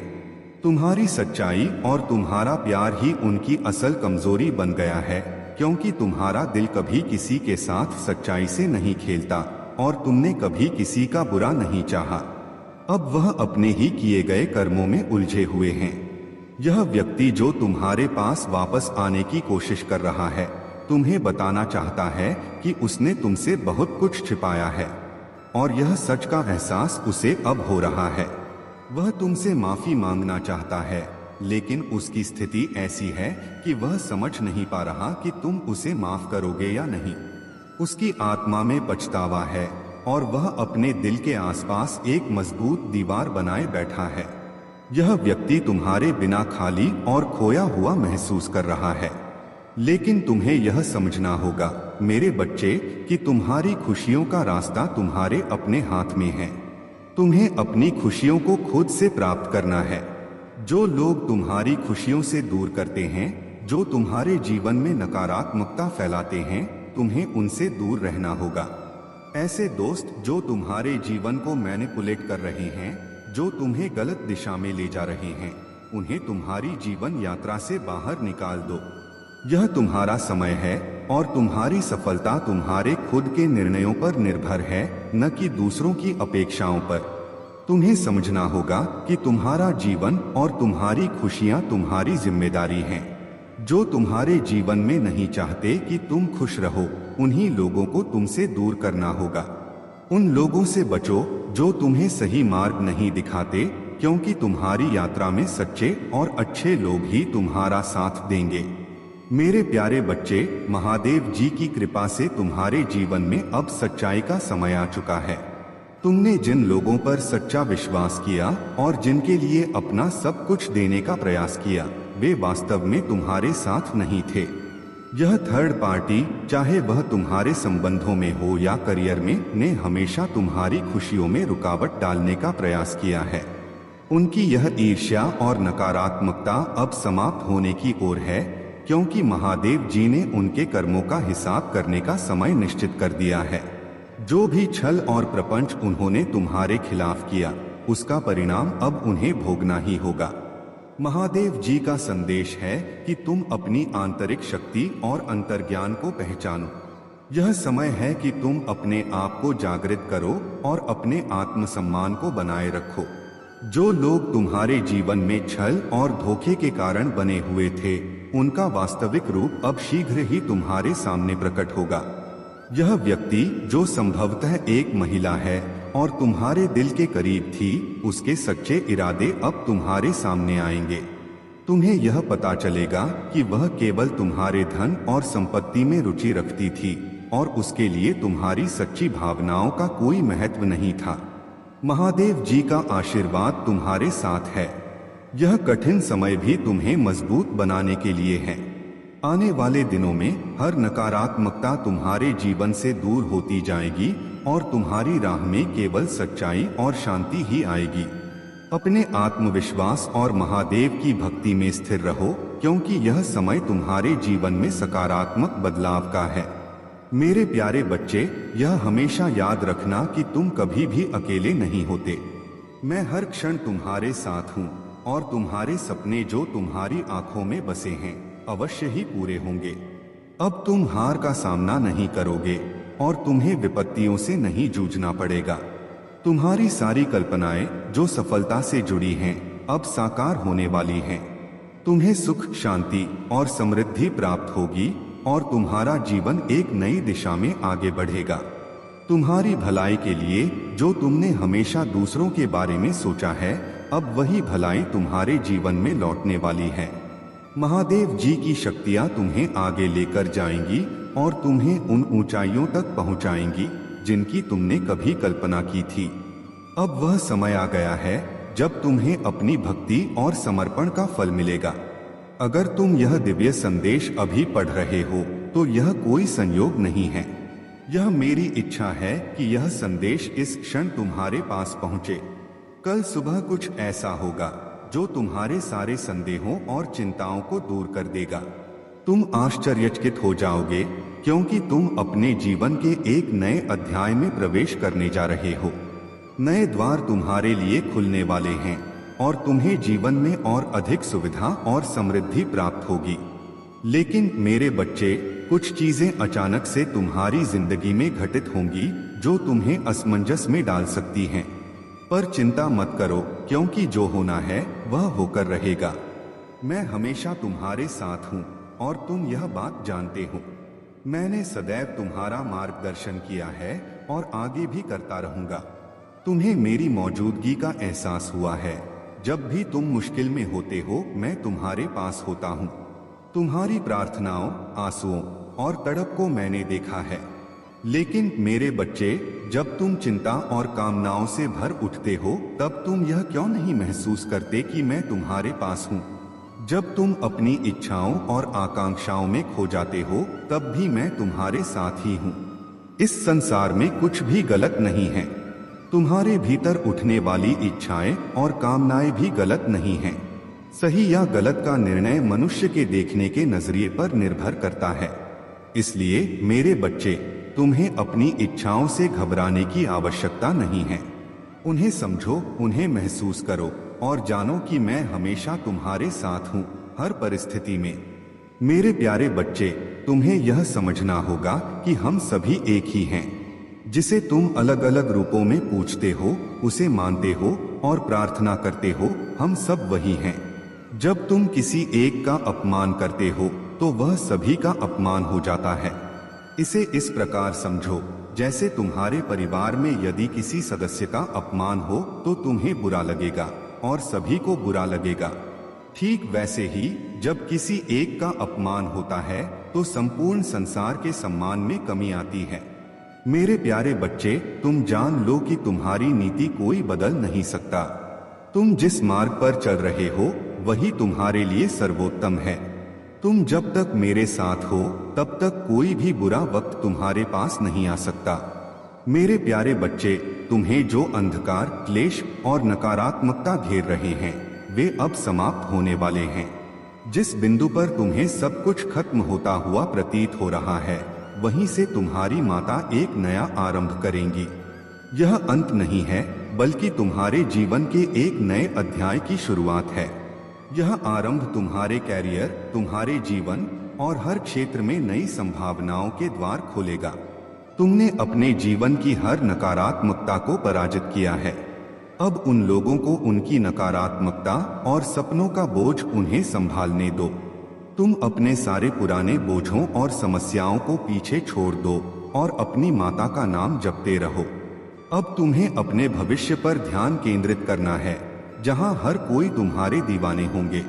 तुम्हारी सच्चाई और तुम्हारा प्यार ही उनकी असल कमजोरी बन गया है, क्योंकि तुम्हारा दिल कभी किसी के साथ सच्चाई से नहीं खेलता और तुमने कभी किसी का बुरा नहीं चाहा। अब वह अपने ही किए गए कर्मों में उलझे हुए हैं। यह व्यक्ति जो तुम्हारे पास वापस आने की कोशिश कर रहा है, तुम्हें बताना चाहता है कि उसने तुमसे बहुत कुछ छिपाया है, और यह सच का एहसास उसे अब हो रहा है। वह तुमसे माफी मांगना चाहता है, लेकिन उसकी स्थिति ऐसी है कि वह समझ नहीं पा रहा कि तुम उसे माफ करोगे या नहीं। उसकी आत्मा में पछतावा है और वह अपने दिल के आसपास एक मजबूत दीवार बनाए बैठा है। यह व्यक्ति तुम्हारे बिना खाली और खोया हुआ महसूस कर रहा है। लेकिन तुम्हें यह समझना होगा मेरे बच्चे कि तुम्हारी खुशियों का रास्ता तुम्हारे अपने हाथ में है। तुम्हें अपनी खुशियों को खुद से प्राप्त करना है। जो लोग तुम्हारी खुशियों से दूर करते हैं, जो तुम्हारे जीवन में नकारात्मकता फैलाते हैं, तुम्हें उनसे दूर रहना होगा। ऐसे दोस्त जो तुम्हारे जीवन को मैनिपुलेट कर रहे हैं, जो तुम्हें गलत दिशा में ले जा रहे हैं, उन्हें तुम्हारी जीवन यात्रा से बाहर निकाल दो। यह तुम्हारा समय है और तुम्हारी सफलता तुम्हारे खुद के निर्णयों पर निर्भर है, न कि दूसरों की अपेक्षाओं पर। तुम्हें समझना होगा कि तुम्हारा जीवन और तुम्हारी खुशियां तुम्हारी जिम्मेदारी हैं। जो तुम्हारे जीवन में नहीं चाहते कि तुम खुश रहो, उन्हीं लोगों को तुमसे दूर करना होगा। उन लोगों से बचो जो तुम्हें सही मार्ग नहीं दिखाते, क्योंकि तुम्हारी यात्रा में सच्चे और अच्छे लोग ही तुम्हारा साथ देंगे। मेरे प्यारे बच्चे, महादेव जी की कृपा से तुम्हारे जीवन में अब सच्चाई का समय आ चुका है। तुमने जिन लोगों पर सच्चा विश्वास किया और जिनके लिए अपना सब कुछ देने का प्रयास किया, वे वास्तव में तुम्हारे साथ नहीं थे। यह थर्ड पार्टी, चाहे वह तुम्हारे संबंधों में हो या करियर में, ने हमेशा तुम्हारी खुशियों में रुकावट डालने का प्रयास किया है। उनकी यह ईर्ष्या और नकारात्मकता अब समाप्त होने की ओर है, क्योंकि महादेव जी ने उनके कर्मों का हिसाब करने का समय निश्चित कर दिया है। जो भी छल और प्रपंच उन्होंने तुम्हारे खिलाफ किया, उसका परिणाम अब उन्हें भोगना ही होगा। महादेव जी का संदेश है कि तुम अपनी आंतरिक शक्ति और अंतर्ज्ञान को पहचानो। यह समय है कि तुम अपने आप को जागृत करो और अपने आत्मसम्मान को बनाए रखो। जो लोग तुम्हारे जीवन में छल और धोखे के कारण बने हुए थे, उनका वास्तविक रूप अब शीघ्र ही तुम्हारे सामने प्रकट होगा। यह व्यक्ति, जो संभवतः एक महिला है और तुम्हारे दिल के करीब थी, उसके सच्चे इरादे अब तुम्हारे सामने आएंगे। तुम्हें यह पता चलेगा कि वह केवल तुम्हारे धन और संपत्ति में रुचि रखती थी और उसके लिए तुम्हारी सच्ची भावनाओं का कोई महत्व नहीं था। महादेव जी का आशीर्वाद तुम्हारे साथ है। यह कठिन समय भी तुम्हें मजबूत बनाने के लिए है। आने वाले दिनों में हर नकारात्मकता तुम्हारे जीवन से दूर होती जाएगी और तुम्हारी राह में केवल सच्चाई और शांति ही आएगी। अपने आत्मविश्वास और महादेव की भक्ति में स्थिर रहो, क्योंकि यह समय तुम्हारे जीवन में सकारात्मक बदलाव का है। मेरे प्यारे बच्चे, यह हमेशा याद रखना कि तुम कभी भी अकेले नहीं होते। मैं हर क्षण तुम्हारे साथ हूँ और तुम्हारे सपने जो तुम्हारी आंखों में बसे हैं, अवश्य ही पूरे होंगे। अब तुम हार का सामना नहीं करोगे और तुम्हें विपत्तियों से नहीं जूझना पड़ेगा। तुम्हारी सारी कल्पनाएं जो सफलता से जुड़ी हैं, अब साकार होने वाली हैं। तुम्हें सुख, शांति और समृद्धि प्राप्त होगी और तुम्हारा जीवन एक नई दिशा में आगे बढ़ेगा। तुम्हारी भलाई के लिए जो तुमने हमेशा दूसरों के बारे में सोचा है, अब वही भलाई तुम्हारे जीवन में लौटने वाली है। महादेव जी की शक्तियाँ तुम्हें आगे लेकर जाएंगी और तुम्हें उन ऊंचाइयों तक पहुंचाएंगी जिनकी तुमने कभी कल्पना की थी। अब वह समय आ गया है जब तुम्हें अपनी भक्ति और समर्पण का फल मिलेगा। अगर तुम यह दिव्य संदेश अभी पढ़ रहे हो, तो यह कोई संयोग नहीं है। यह मेरी इच्छा है कि यह संदेश इस क्षण तुम्हारे पास पहुंचे। कल सुबह कुछ ऐसा होगा जो तुम्हारे सारे संदेहों और चिंताओं को दूर कर देगा। तुम आश्चर्यचकित हो जाओगे, क्योंकि तुम अपने जीवन के एक नए अध्याय में प्रवेश करने जा रहे हो। नए द्वार तुम्हारे लिए खुलने वाले हैं और तुम्हें जीवन में और अधिक सुविधा और समृद्धि प्राप्त होगी। लेकिन मेरे बच्चे, कुछ चीजें अचानक से तुम्हारी जिंदगी में घटित होंगी जो तुम्हें असमंजस में डाल सकती हैं। पर चिंता मत करो, क्योंकि जो होना है वह होकर रहेगा। मैं हमेशा तुम्हारे साथ हूँ और तुम यह बात जानते हो। मैंने सदैव तुम्हारा मार्गदर्शन किया है और आगे भी करता रहूंगा। तुम्हें मेरी मौजूदगी का एहसास हुआ है। जब भी तुम मुश्किल में होते हो, मैं तुम्हारे पास होता हूँ। तुम्हारी प्रार्थनाओं, आंसुओं और तड़प को मैंने देखा है। लेकिन मेरे बच्चे, जब तुम चिंता और कामनाओं से भर उठते हो, तब तुम यह क्यों नहीं महसूस करते कि मैं तुम्हारे पास हूँ? जब तुम अपनी इच्छाओं और आकांक्षाओं में खो जाते हो, तब भी मैं तुम्हारे साथ ही हूँ। इस संसार में कुछ भी गलत नहीं है। तुम्हारे भीतर उठने वाली इच्छाएं और कामनाएं भी गलत नहीं हैं। सही या गलत का निर्णय मनुष्य के देखने के नजरिए पर निर्भर करता है। इसलिए मेरे बच्चे, तुम्हें अपनी इच्छाओं से घबराने की आवश्यकता नहीं है। उन्हें समझो, उन्हें महसूस करो और जानो कि मैं हमेशा तुम्हारे साथ हूँ, हर परिस्थिति में। मेरे प्यारे बच्चे, तुम्हें यह समझना होगा कि हम सभी एक ही हैं। जिसे तुम अलग अलग रूपों में पूछते हो, उसे मानते हो और प्रार्थना करते हो, हम सब वही हैं। जब तुम किसी एक का अपमान करते हो, तो वह सभी का अपमान हो जाता है। इसे इस प्रकार समझो, जैसे तुम्हारे परिवार में यदि किसी सदस्य का अपमान हो तो तुम्हें बुरा लगेगा और सभी को बुरा लगेगा। ठीक वैसे ही जब किसी एक का अपमान होता है तो संपूर्ण संसार के सम्मान में कमी आती है। मेरे प्यारे बच्चे, तुम जान लो कि तुम्हारी नीति कोई बदल नहीं सकता। तुम जिस मार्ग पर चल रहे हो वही तुम्हारे लिए सर्वोत्तम है। तुम जब तक मेरे साथ हो तब तक कोई भी बुरा वक्त तुम्हारे पास नहीं आ सकता। मेरे प्यारे बच्चे, तुम्हें जो अंधकार, क्लेश और नकारात्मकता घेर रहे हैं वे अब समाप्त होने वाले हैं। जिस बिंदु पर तुम्हें सब कुछ खत्म होता हुआ प्रतीत हो रहा है वहीं से तुम्हारी माता एक नया आरंभ करेंगी। यह अंत नहीं है बल्कि तुम्हारे जीवन के एक नए अध्याय की शुरुआत है। यह आरंभ तुम्हारे कैरियर, तुम्हारे जीवन और हर क्षेत्र में नई संभावनाओं के द्वार खोलेगा। तुमने अपने जीवन की हर नकारात्मकता को पराजित किया है। अब उन लोगों को उनकी नकारात्मकता और सपनों का बोझ उन्हें संभालने दो। तुम अपने सारे पुराने बोझों और समस्याओं को पीछे छोड़ दो और अपनी माता का नाम जपते रहो। अब तुम्हें अपने भविष्य पर ध्यान केंद्रित करना है, जहां हर कोई तुम्हारे दीवाने होंगे।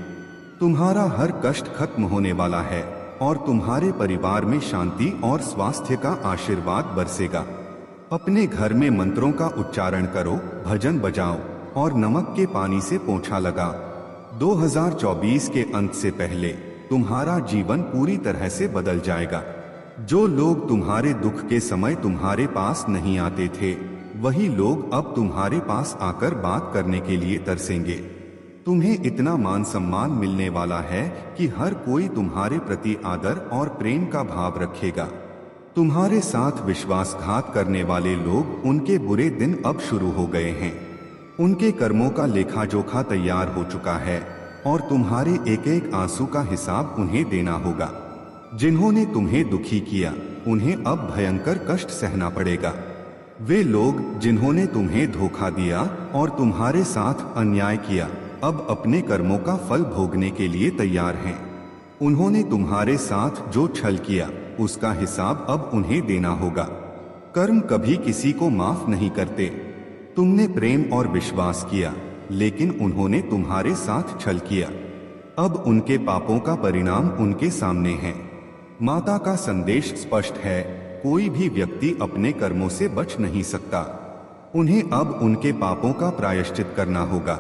तुम्हारा हर कष्ट खत्म होने वाला है और तुम्हारे परिवार में शांति और स्वास्थ्य का आशीर्वाद बरसेगा। अपने घर में मंत्रों का उच्चारण करो, भजन बजाओ और नमक के पानी से पोंछा लगा। 2024 के अंत से पहले तुम्हारा जीवन पूरी तरह से बदल जाएगा। जो लोग तुम्हारे दुख के समय तुम्हारे पास नहीं आते थे वही लोग अब तुम्हारे पास आकर बात करने के लिए तरसेंगे। तुम्हें इतना मान सम्मान मिलने वाला है कि हर कोई तुम्हारे प्रति आदर और प्रेम का भाव रखेगा। तुम्हारे साथ विश्वासघात करने वाले लोग, उनके बुरे दिन अब शुरू हो गए हैं। उनके कर्मों का लेखा जोखा तैयार हो चुका है और तुम्हारे एक एक आंसू का हिसाब उन्हें देना होगा। जिन्होंने तुम्हें दुखी किया उन्हें अब भयंकर कष्ट सहना पड़ेगा। वे लोग जिन्होंने तुम्हें धोखा दिया और तुम्हारे साथ अन्याय किया अब अपने कर्मों का फल भोगने के लिए तैयार हैं। उन्होंने तुम्हारे साथ जो छल किया उसका हिसाब अब उन्हें देना होगा। कर्म कभी किसी को माफ नहीं करते। तुमने प्रेम और विश्वास किया लेकिन उन्होंने तुम्हारे साथ छल किया। अब उनके पापों का परिणाम उनके सामने है। माता का संदेश स्पष्ट है, कोई भी व्यक्ति अपने कर्मों से बच नहीं सकता। उन्हें अब उनके पापों का प्रायश्चित करना होगा।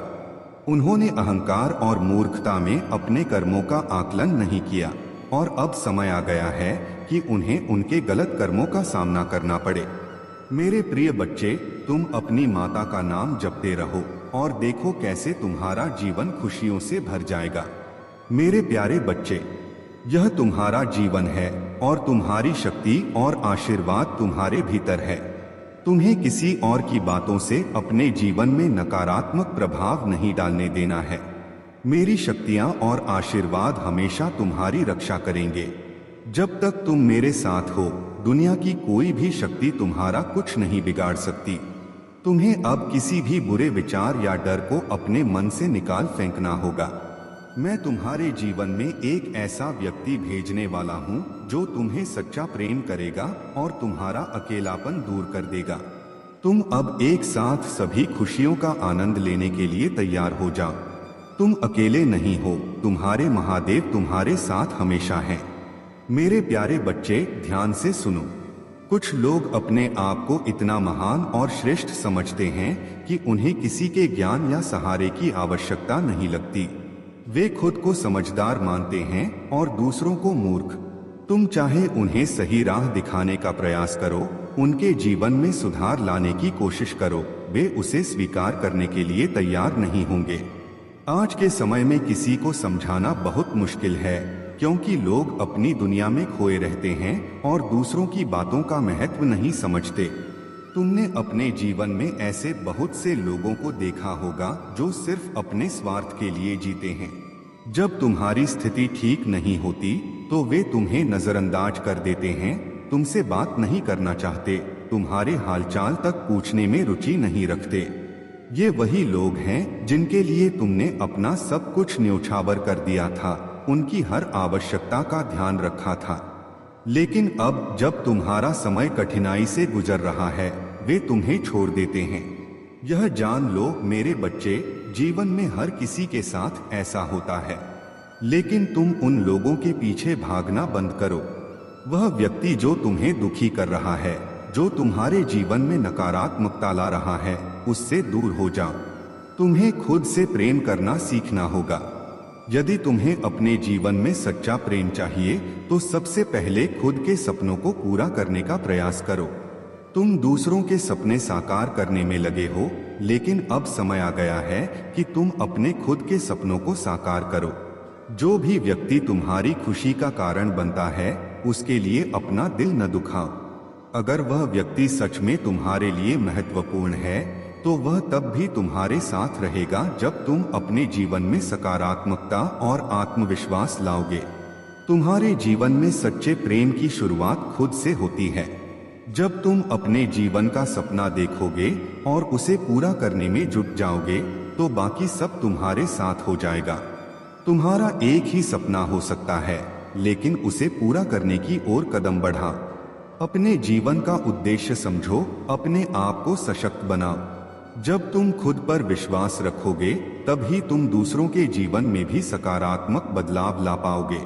उन्होंने अहंकार और मूर्खता में अपने कर्मों का आकलन नहीं किया और अब समय आ गया है कि उन्हें उनके गलत कर्मों का सामना करना पड़े। मेरे प्रिय बच्चे, तुम अपनी माता का नाम जपते रहो और देखो कैसे तुम्हारा जीवन खुशियों से भर जाएगा। मेरे प्यारे बच्चे, यह तुम्हारा जीवन है और तुम्हारी शक्ति और आशीर्वाद तुम्हारे भीतर है। तुम्हें किसी और की बातों से अपने जीवन में नकारात्मक प्रभाव नहीं डालने देना है। मेरी शक्तियां और आशीर्वाद हमेशा तुम्हारी रक्षा करेंगे। जब तक तुम मेरे साथ हो, दुनिया की कोई भी शक्ति तुम्हारा कुछ नहीं बिगाड़ सकती। तुम्हें अब किसी भी बुरे विचार या डर को अपने मन से निकाल फेंकना होगा। मैं तुम्हारे जीवन में एक ऐसा व्यक्ति भेजने वाला हूं जो तुम्हें सच्चा प्रेम करेगा और तुम्हारा अकेलापन दूर कर देगा। तुम अब एक साथ सभी खुशियों का आनंद लेने के लिए तैयार हो जाओ। तुम अकेले नहीं हो, तुम्हारे महादेव तुम्हारे साथ हमेशा हैं। मेरे प्यारे बच्चे, ध्यान से सुनो। कुछ लोग अपने आप को इतना महान और श्रेष्ठ समझते हैं कि उन्हें किसी के ज्ञान या सहारे की आवश्यकता नहीं लगती। वे खुद को समझदार मानते हैं और दूसरों को मूर्ख। तुम चाहे उन्हें सही राह दिखाने का प्रयास करो, उनके जीवन में सुधार लाने की कोशिश करो, वे उसे स्वीकार करने के लिए तैयार नहीं होंगे। आज के समय में किसी को समझाना बहुत मुश्किल है, क्योंकि लोग अपनी दुनिया में खोए रहते हैं और दूसरों की बातों का महत्व नहीं समझते। तुमने अपने जीवन में ऐसे बहुत से लोगों को देखा होगा जो सिर्फ अपने स्वार्थ के लिए जीते हैं। जब तुम्हारी स्थिति ठीक नहीं होती तो वे तुम्हें नजरअंदाज कर देते हैं, तुमसे बात नहीं करना चाहते, तुम्हारे हालचाल तक पूछने में रुचि नहीं रखते। ये वही लोग हैं जिनके लिए तुमने अपना सब कुछ न्यौछावर कर दिया था, उनकी हर आवश्यकता का ध्यान रखा था। लेकिन अब जब तुम्हारा समय कठिनाई से गुजर रहा है, वे तुम्हें छोड़ देते हैं। यह जान लो मेरे बच्चे, जीवन में हर किसी के साथ ऐसा होता है, लेकिन तुम उन लोगों के पीछे भागना बंद करो। वह व्यक्ति जो तुम्हें दुखी कर रहा है, जो तुम्हारे जीवन में नकारात्मकता ला रहा है, उससे दूर हो जाओ। तुम्हें खुद से प्रेम करना सीखना होगा। यदि तुम्हें अपने जीवन में सच्चा प्रेम चाहिए तो सबसे पहले खुद के सपनों को पूरा करने का प्रयास करो। तुम दूसरों के सपने साकार करने में लगे हो, लेकिन अब समय आ गया है कि तुम अपने खुद के सपनों को साकार करो। जो भी व्यक्ति तुम्हारी खुशी का कारण बनता है, उसके लिए अपना दिल न दुखाओ। अगर वह व्यक्ति सच में तुम्हारे लिए महत्वपूर्ण है तो वह तब भी तुम्हारे साथ रहेगा जब तुम अपने जीवन में सकारात्मकता और आत्मविश्वास लाओगे। तुम्हारे जीवन में सच्चे प्रेम की शुरुआत खुद से होती है। जब तुम अपने जीवन का सपना देखोगे और उसे पूरा करने में जुट जाओगे तो बाकी सब तुम्हारे साथ हो जाएगा। तुम्हारा एक ही सपना हो सकता है, लेकिन उसे पूरा करने की ओर कदम बढ़ा। अपने जीवन का उद्देश्य समझो, अपने आप को सशक्त बनाओ। जब तुम खुद पर विश्वास रखोगे तभी तुम दूसरों के जीवन में भी सकारात्मक बदलाव ला पाओगे।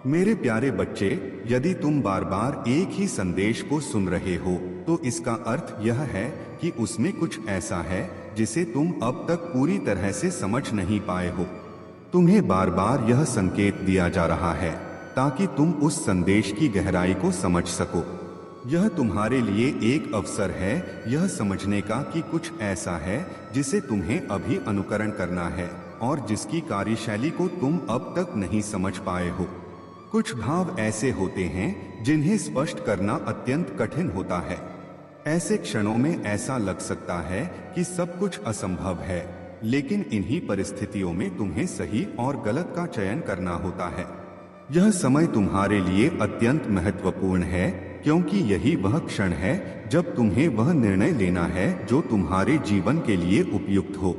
मेरे प्यारे बच्चे, यदि तुम बार बार एक ही संदेश को सुन रहे हो तो इसका अर्थ यह है कि उसमें कुछ ऐसा है जिसे तुम अब तक पूरी तरह से समझ नहीं पाए हो। तुम्हें बार बार यह संकेत दिया जा रहा है ताकि तुम उस संदेश की गहराई को समझ सको। यह तुम्हारे लिए एक अवसर है यह समझने का कि कुछ ऐसा है जिसे तुम्हें अभी अनुकरण करना है और जिसकी कार्यशैली को तुम अब तक नहीं समझ पाए हो। कुछ भाव ऐसे होते हैं जिन्हें स्पष्ट करना अत्यंत कठिन होता है। ऐसे क्षणों में ऐसा लग सकता है कि सब कुछ असंभव है, लेकिन इन्हीं परिस्थितियों में तुम्हें सही और गलत का चयन करना होता है। यह समय तुम्हारे लिए अत्यंत महत्वपूर्ण है, क्योंकि यही वह क्षण है जब तुम्हें वह निर्णय लेना है जो तुम्हारे जीवन के लिए उपयुक्त हो।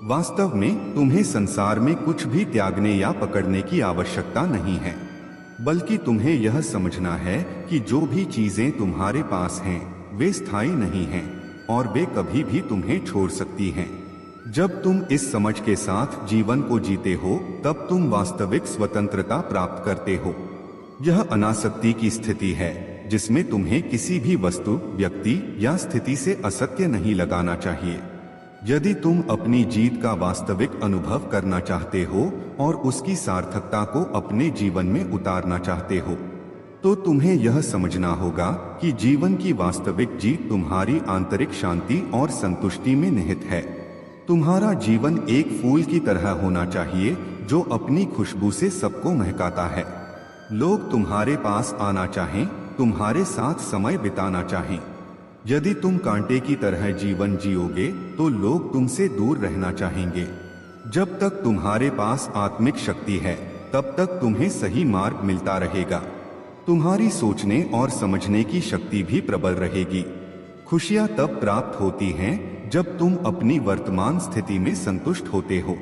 वास्तव में तुम्हें संसार में कुछ भी त्यागने या पकड़ने की आवश्यकता नहीं है, बल्कि तुम्हें यह समझना है कि जो भी चीजें तुम्हारे पास हैं वे स्थायी नहीं हैं और वे कभी भी तुम्हें छोड़ सकती हैं। जब तुम इस समझ के साथ जीवन को जीते हो तब तुम वास्तविक स्वतंत्रता प्राप्त करते हो। यह अनासक्ति की स्थिति है जिसमें तुम्हें किसी भी वस्तु, व्यक्ति या स्थिति से असत्य नहीं लगाना चाहिए। यदि तुम अपनी जीत का वास्तविक अनुभव करना चाहते हो और उसकी सार्थकता को अपने जीवन में उतारना चाहते हो, तो तुम्हें यह समझना होगा कि जीवन की वास्तविक जीत तुम्हारी आंतरिक शांति और संतुष्टि में निहित है। तुम्हारा जीवन एक फूल की तरह होना चाहिए जो अपनी खुशबू से सबको महकाता है। लोग तुम्हारे पास आना चाहें, तुम्हारे साथ समय बिताना चाहें। यदि तुम कांटे की तरह जीवन जियोगे तो लोग तुमसे दूर रहना चाहेंगे। जब तक तुम्हारे पास आत्मिक शक्ति है तब तक तुम्हें सही मार्ग मिलता रहेगा। तुम्हारी सोचने और समझने की शक्ति भी प्रबल रहेगी। खुशियां तब प्राप्त होती हैं जब तुम अपनी वर्तमान स्थिति में संतुष्ट होते हो।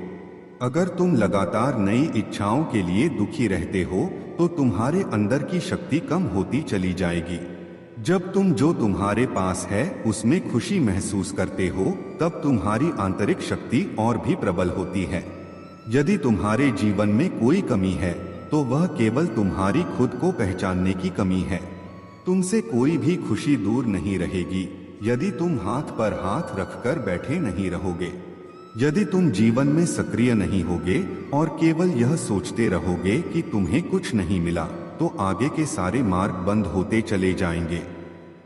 अगर तुम लगातार नई इच्छाओं के लिए दुखी रहते हो तो तुम्हारे अंदर की शक्ति कम होती चली जाएगी। जब तुम जो तुम्हारे पास है उसमें खुशी महसूस करते हो तब तुम्हारी आंतरिक शक्ति और भी प्रबल होती है। यदि तुम्हारे जीवन में कोई कमी है तो वह केवल तुम्हारी खुद को पहचानने की कमी है। तुमसे कोई भी खुशी दूर नहीं रहेगी यदि तुम हाथ पर हाथ रखकर बैठे नहीं रहोगे। यदि तुम जीवन में सक्रिय नहीं होगे और केवल यह सोचते रहोगे कि तुम्हें कुछ नहीं मिला, तो आगे के सारे मार्ग बंद होते चले जाएंगे।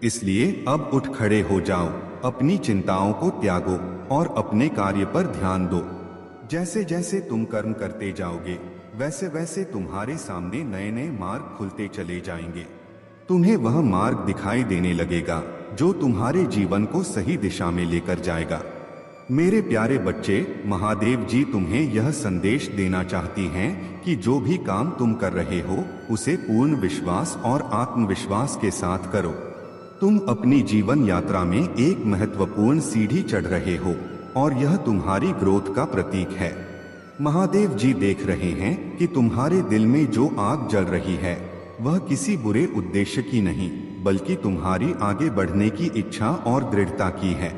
इसलिए अब उठ खड़े हो जाओ, अपनी चिंताओं को त्यागो और अपने कार्य पर ध्यान दो। जैसे जैसे तुम कर्म करते जाओगे वैसे वैसे तुम्हारे सामने नए नए मार्ग खुलते चले जाएंगे। तुम्हें वह मार्ग दिखाई देने लगेगा जो तुम्हारे जीवन को सही दिशा में लेकर जाएगा। मेरे प्यारे बच्चे, महादेव जी तुम्हें यह संदेश देना चाहती हैं कि जो भी काम तुम कर रहे हो उसे पूर्ण विश्वास और आत्मविश्वास के साथ करो। तुम अपनी जीवन यात्रा में एक महत्वपूर्ण सीढ़ी चढ़ रहे हो और यह तुम्हारी ग्रोथ का प्रतीक है। महादेव जी देख रहे हैं कि तुम्हारे दिल में जो आग जल रही है वह किसी बुरे उद्देश्य की नहीं, बल्कि तुम्हारी आगे बढ़ने की इच्छा और दृढ़ता की है।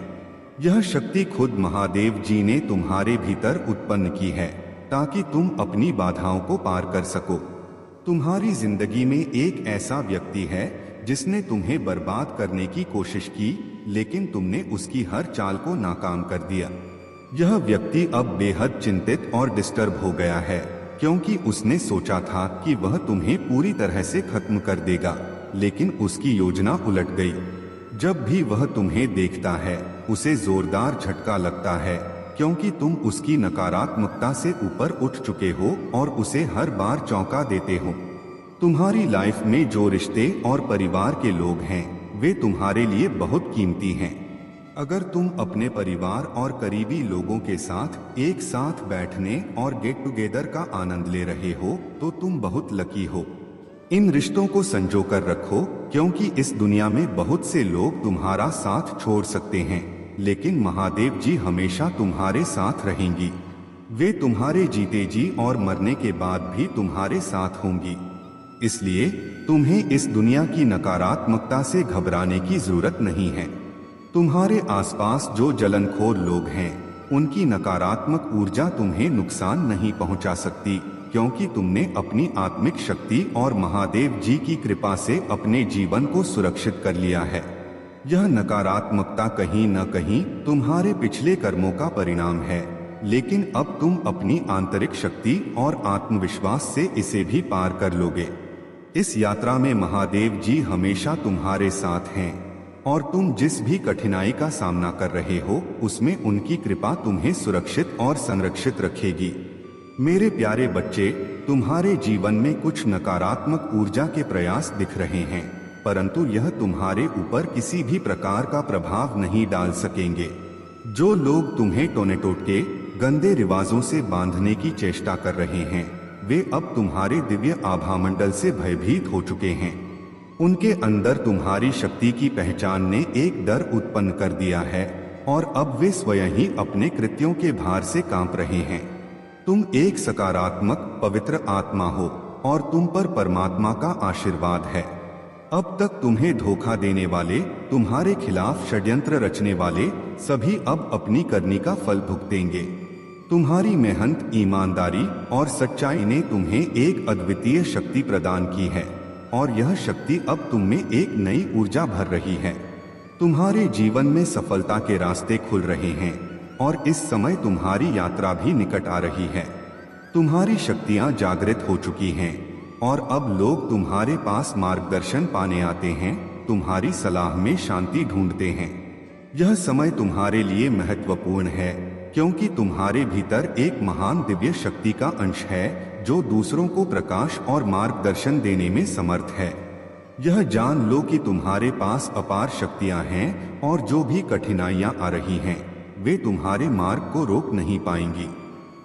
यह शक्ति खुद महादेव जी ने तुम्हारे भीतर उत्पन्न की है ताकि तुम अपनी बाधाओं को पार कर सको। तुम्हारी जिंदगी में एक ऐसा व्यक्ति है जिसने तुम्हें बर्बाद करने की कोशिश की, लेकिन तुमने उसकी हर चाल को नाकाम कर दिया। यह व्यक्ति अब बेहद चिंतित और डिस्टर्ब हो गया है, क्योंकि उसने सोचा था कि वह तुम्हें पूरी तरह से खत्म कर देगा, लेकिन उसकी योजना उलट गई। जब भी वह तुम्हें देखता है, उसे जोरदार झटका लगता है, क्योंकि तुम उसकी नकारात्मकता से ऊपर उठ चुके हो और उसे हर बार चौंका देते हो। तुम्हारी लाइफ में जो रिश्ते और परिवार के लोग हैं, वे तुम्हारे लिए बहुत कीमती हैं। अगर तुम अपने परिवार और करीबी लोगों के साथ एक साथ बैठने और गेट टुगेदर का आनंद ले रहे हो, तो तुम बहुत लकी हो। इन रिश्तों को संजो कर रखो, क्योंकि इस दुनिया में बहुत से लोग तुम्हारा साथ छोड़ सकते हैं, लेकिन महादेव जी हमेशा तुम्हारे साथ रहेंगी। वे तुम्हारे जीते जी और मरने के बाद भी तुम्हारे साथ होंगी। इसलिए तुम्हें इस दुनिया की नकारात्मकता से घबराने की जरूरत नहीं है। तुम्हारे आसपास जो जलनखोर लोग हैं, उनकी नकारात्मक ऊर्जा तुम्हें नुकसान नहीं पहुंचा सकती, क्योंकि तुमने अपनी आत्मिक शक्ति और महादेव जी की कृपा से अपने जीवन को सुरक्षित कर लिया है। यह नकारात्मकता कहीं न कहीं तुम्हारे पिछले कर्मों का परिणाम है, लेकिन अब तुम अपनी आंतरिक शक्ति और आत्मविश्वास से इसे भी पार कर लोगे। इस यात्रा में महादेव जी हमेशा तुम्हारे साथ हैं, और तुम जिस भी कठिनाई का सामना कर रहे हो, उसमें उनकी कृपा तुम्हें सुरक्षित और संरक्षित रखेगी। मेरे प्यारे बच्चे, तुम्हारे जीवन में कुछ नकारात्मक ऊर्जा के प्रयास दिख रहे हैं, परंतु यह तुम्हारे ऊपर किसी भी प्रकार का प्रभाव नहीं डाल सकेंगे। जो लोग तुम्हें टोने टोटके गंदे रिवाजों से बांधने की चेष्टा कर रहे हैं, वे अब तुम्हारे दिव्य आभामंडल से भयभीत हो चुके हैं। उनके अंदर तुम्हारी शक्ति की पहचान ने एक डर उत्पन्न कर दिया है, और अब वे स्वयं ही अपने कृत्यों के भार से कांप रहे हैं। तुम एक सकारात्मक पवित्र आत्मा हो, और तुम पर परमात्मा का आशीर्वाद है। अब तक तुम्हें धोखा देने वाले, तुम्हारे खिलाफ षड्यंत्र रचने वाले सभी अब अपनी करनी का फल भुगतेंगे। तुम्हारी मेहनत, ईमानदारी और सच्चाई ने तुम्हें एक अद्वितीय शक्ति प्रदान की है, और यह शक्ति अब तुम में एक नई ऊर्जा भर रही है। तुम्हारे जीवन में सफलता के रास्ते खुल रहे हैं, और इस समय तुम्हारी यात्रा भी निकट आ रही है। तुम्हारी शक्तियां जागृत हो चुकी हैं, और अब लोग तुम्हारे पास मार्गदर्शन पाने आते हैं, तुम्हारी सलाह में शांति ढूंढते हैं। यह समय तुम्हारे लिए महत्वपूर्ण है, क्योंकि तुम्हारे भीतर एक महान दिव्य शक्ति का अंश है, जो दूसरों को प्रकाश और मार्गदर्शन देने में समर्थ है। यह जान लो कि तुम्हारे पास अपार शक्तियां हैं, और जो भी कठिनाइयां आ रही हैं, वे तुम्हारे मार्ग को रोक नहीं पाएंगी।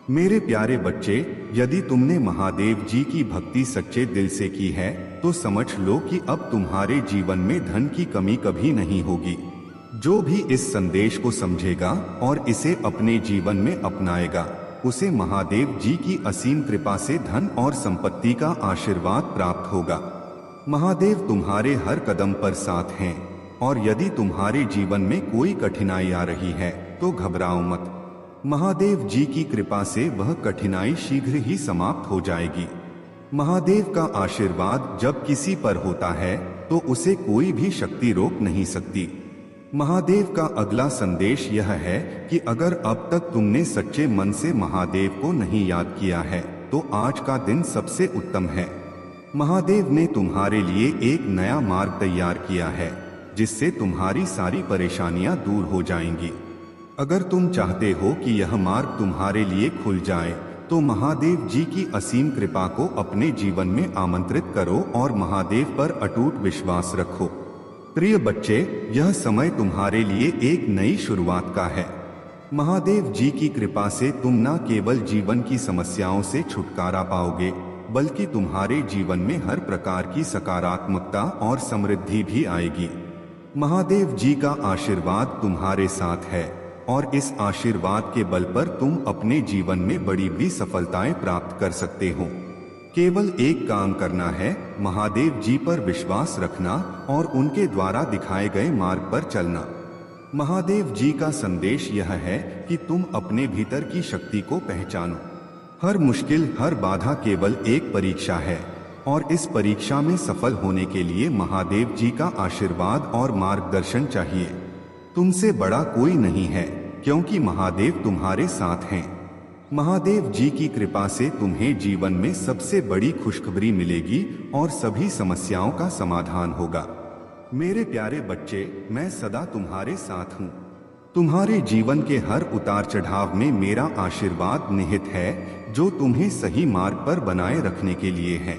मेरे प्यारे बच्चे, यदि तुमने महादेव जी की भक्ति सच्चे दिल से की है, तो समझ लो कि अब तुम्हारे जीवन में धन की कमी कभी नहीं होगी। जो भी इस संदेश को समझेगा और इसे अपने जीवन में अपनाएगा, उसे महादेव जी की असीम कृपा से धन और संपत्ति का आशीर्वाद प्राप्त होगा। महादेव तुम्हारे हर कदम पर साथ हैं, और यदि तुम्हारे जीवन में कोई कठिनाई आ रही है, तो घबराओ मत। महादेव जी की कृपा से वह कठिनाई शीघ्र ही समाप्त हो जाएगी। महादेव का आशीर्वाद जब किसी पर होता है, तो उसे कोई भी शक्ति रोक नहीं सकती। महादेव का अगला संदेश यह है कि अगर अब तक तुमने सच्चे मन से महादेव को नहीं याद किया है, तो आज का दिन सबसे उत्तम है। महादेव ने तुम्हारे लिए एक नया मार्ग तैयार किया है, जिससे तुम्हारी सारी परेशानियां दूर हो जाएंगी। अगर तुम चाहते हो कि यह मार्ग तुम्हारे लिए खुल जाए, तो महादेव जी की असीम कृपा को अपने जीवन में आमंत्रित करो और महादेव पर अटूट विश्वास रखो। प्रिय बच्चे, यह समय तुम्हारे लिए एक नई शुरुआत का है। महादेव जी की कृपा से तुम न केवल जीवन की समस्याओं से छुटकारा पाओगे, बल्कि तुम्हारे जीवन में हर प्रकार की सकारात्मकता और समृद्धि भी आएगी। महादेव जी का आशीर्वाद तुम्हारे साथ है, और इस आशीर्वाद के बल पर तुम अपने जीवन में बड़ी बड़ी सफलताएं प्राप्त कर सकते हो। केवल एक काम करना है, महादेव जी पर विश्वास रखना और उनके द्वारा दिखाए गए मार्ग पर चलना। महादेव जी का संदेश यह है कि तुम अपने भीतर की शक्ति को पहचानो। हर मुश्किल, हर बाधा केवल एक परीक्षा है और इस परीक्षा में सफल होने के लिए महादेव जी का आशीर्वाद और मार्गदर्शन चाहिए। तुमसे बड़ा कोई नहीं है, क्योंकि महादेव तुम्हारे साथ हैं। महादेव जी की कृपा से तुम्हें जीवन में सबसे बड़ी खुशखबरी मिलेगी और सभी समस्याओं का समाधान होगा। मेरे प्यारे बच्चे, मैं सदा तुम्हारे साथ हूँ। तुम्हारे जीवन के हर उतार चढ़ाव में मेरा आशीर्वाद निहित है, जो तुम्हें सही मार्ग पर बनाए रखने के लिए है।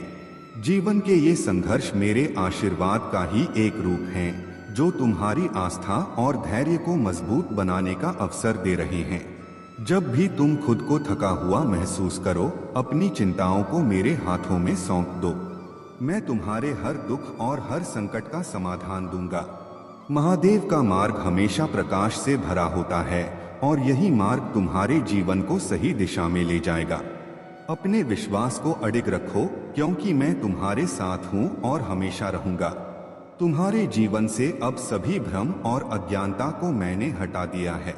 जीवन के ये संघर्ष मेरे आशीर्वाद का ही एक रूप हैं, जो तुम्हारी आस्था और धैर्य को मजबूत बनाने का अवसर दे रहे हैं। जब भी तुम खुद को थका हुआ महसूस करो, अपनी चिंताओं को मेरे हाथों में सौंप दो। मैं तुम्हारे हर दुख और हर संकट का समाधान दूंगा। महादेव का मार्ग हमेशा प्रकाश से भरा होता है और यही मार्ग तुम्हारे जीवन को सही दिशा में ले जाएगा। अपने विश्वास को अडिग रखो, क्योंकि मैं तुम्हारे साथ हूँ और हमेशा रहूंगा। तुम्हारे जीवन से अब सभी भ्रम और अज्ञानता को मैंने हटा दिया है।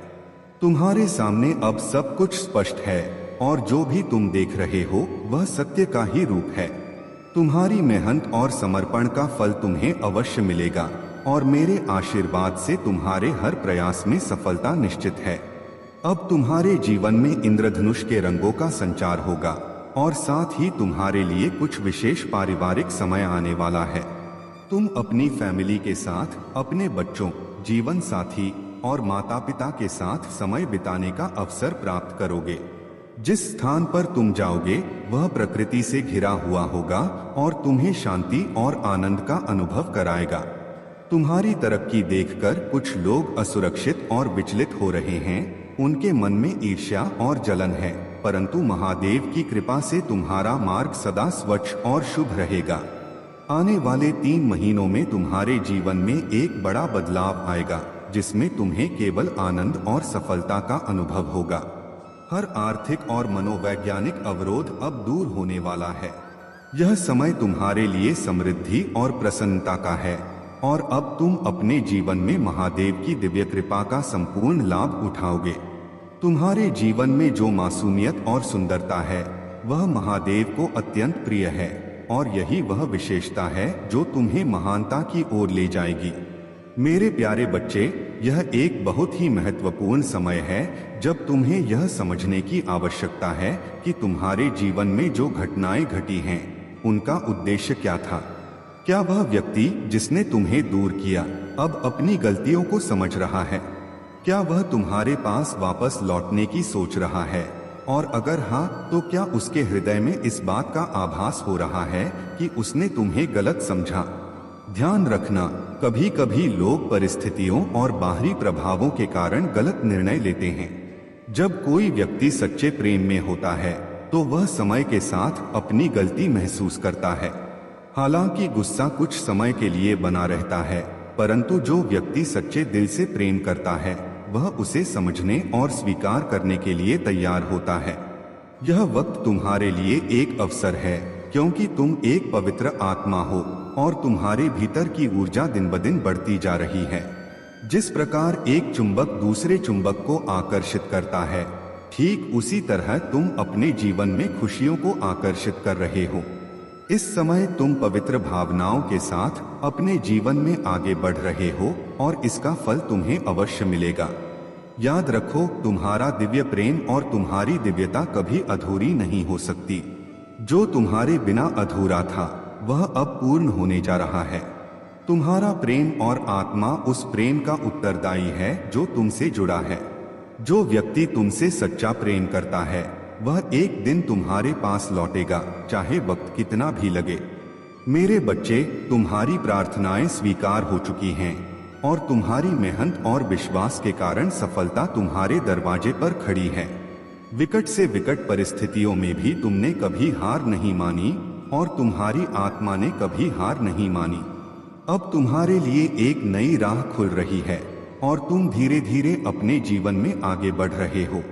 तुम्हारे सामने अब सब कुछ स्पष्ट है और जो भी तुम देख रहे हो वह सत्य का ही रूप है। तुम्हारी मेहनत और समर्पण का फल तुम्हें अवश्य मिलेगा और मेरे आशीर्वाद से तुम्हारे हर प्रयास में सफलता निश्चित है। अब तुम्हारे जीवन में इंद्रधनुष के रंगों का संचार होगा और साथ ही तुम्हारे लिए कुछ विशेष पारिवारिक समय आने वाला है। तुम अपनी फैमिली के साथ, अपने बच्चों, जीवन साथी और माता पिता के साथ समय बिताने का अवसर प्राप्त करोगे। जिस स्थान पर तुम जाओगे वह प्रकृति से घिरा हुआ होगा और तुम्हें शांति और आनंद का अनुभव कराएगा। तुम्हारी तरक्की देखकर कुछ लोग असुरक्षित और विचलित हो रहे हैं। उनके मन में ईर्ष्या और जलन है, परंतु महादेव की कृपा से तुम्हारा मार्ग सदा स्वच्छ और शुभ रहेगा। आने वाले 3 महीनों में तुम्हारे जीवन में एक बड़ा बदलाव आएगा, जिसमें तुम्हें केवल आनंद और सफलता का अनुभव होगा। हर आर्थिक और मनोवैज्ञानिक अवरोध अब दूर होने वाला है। यह समय तुम्हारे लिए समृद्धि और प्रसन्नता का है और अब तुम अपने जीवन में महादेव की दिव्य कृपा का संपूर्ण लाभ उठाओगे। तुम्हारे जीवन में जो मासूमियत और सुंदरता है वह महादेव को अत्यंत प्रिय है और यही वह विशेषता है जो तुम्हें महानता की ओर ले जाएगी। मेरे प्यारे बच्चे, यह एक बहुत ही महत्वपूर्ण समय है जब तुम्हें यह समझने की आवश्यकता है कि तुम्हारे जीवन में जो घटनाएं घटी हैं उनका उद्देश्य क्या था। क्या वह व्यक्ति जिसने तुम्हें दूर किया अब अपनी गलतियों को समझ रहा है? क्या वह तुम्हारे पास वापस लौटने की सोच रहा है? और अगर हाँ, तो क्या उसके हृदय में इस बात का आभास हो रहा है कि उसने तुम्हें गलत समझा? ध्यान रखना, कभी कभी लोग परिस्थितियों और बाहरी प्रभावों के कारण गलत निर्णय लेते हैं। जब कोई व्यक्ति सच्चे प्रेम में होता है तो वह समय के साथ अपनी गलती महसूस करता है। हालांकि गुस्सा कुछ समय के लिए बना रहता है, परंतु जो व्यक्ति सच्चे दिल से प्रेम करता है वह उसे समझने और स्वीकार करने के लिए तैयार होता है। यह वक्त तुम्हारे लिए एक अवसर है, क्योंकि तुम एक पवित्र आत्मा हो और तुम्हारे भीतर की ऊर्जा दिन ब दिन बढ़ती जा रही है। जिस प्रकार एक चुंबक दूसरे चुंबक को आकर्षित करता है, ठीक उसी तरह तुम अपने जीवन में खुशियों को आकर्षित कर रहे हो। इस समय तुम पवित्र भावनाओं के साथ अपने जीवन में आगे बढ़ रहे हो और इसका फल तुम्हें अवश्य मिलेगा। याद रखो, तुम्हारा दिव्य प्रेम और तुम्हारी दिव्यता कभी अधूरी नहीं हो सकती। जो तुम्हारे बिना अधूरा था वह अब पूर्ण होने जा रहा है। तुम्हारा प्रेम और आत्मा उस प्रेम का उत्तरदायी है जो तुमसे जुड़ा है। जो व्यक्ति तुमसे सच्चा प्रेम करता है वह एक दिन तुम्हारे पास लौटेगा, चाहे वक्त कितना भी लगे। मेरे बच्चे, तुम्हारी प्रार्थनाएं स्वीकार हो चुकी हैं और तुम्हारी मेहनत और विश्वास के कारण सफलता तुम्हारे दरवाजे पर खड़ी है। विकट से विकट परिस्थितियों में भी तुमने कभी हार नहीं मानी और तुम्हारी आत्मा ने कभी हार नहीं मानी। अब तुम्हारे लिए एक नई राह खुल रही है और तुम धीरे धीरे अपने जीवन में आगे बढ़ रहे हो।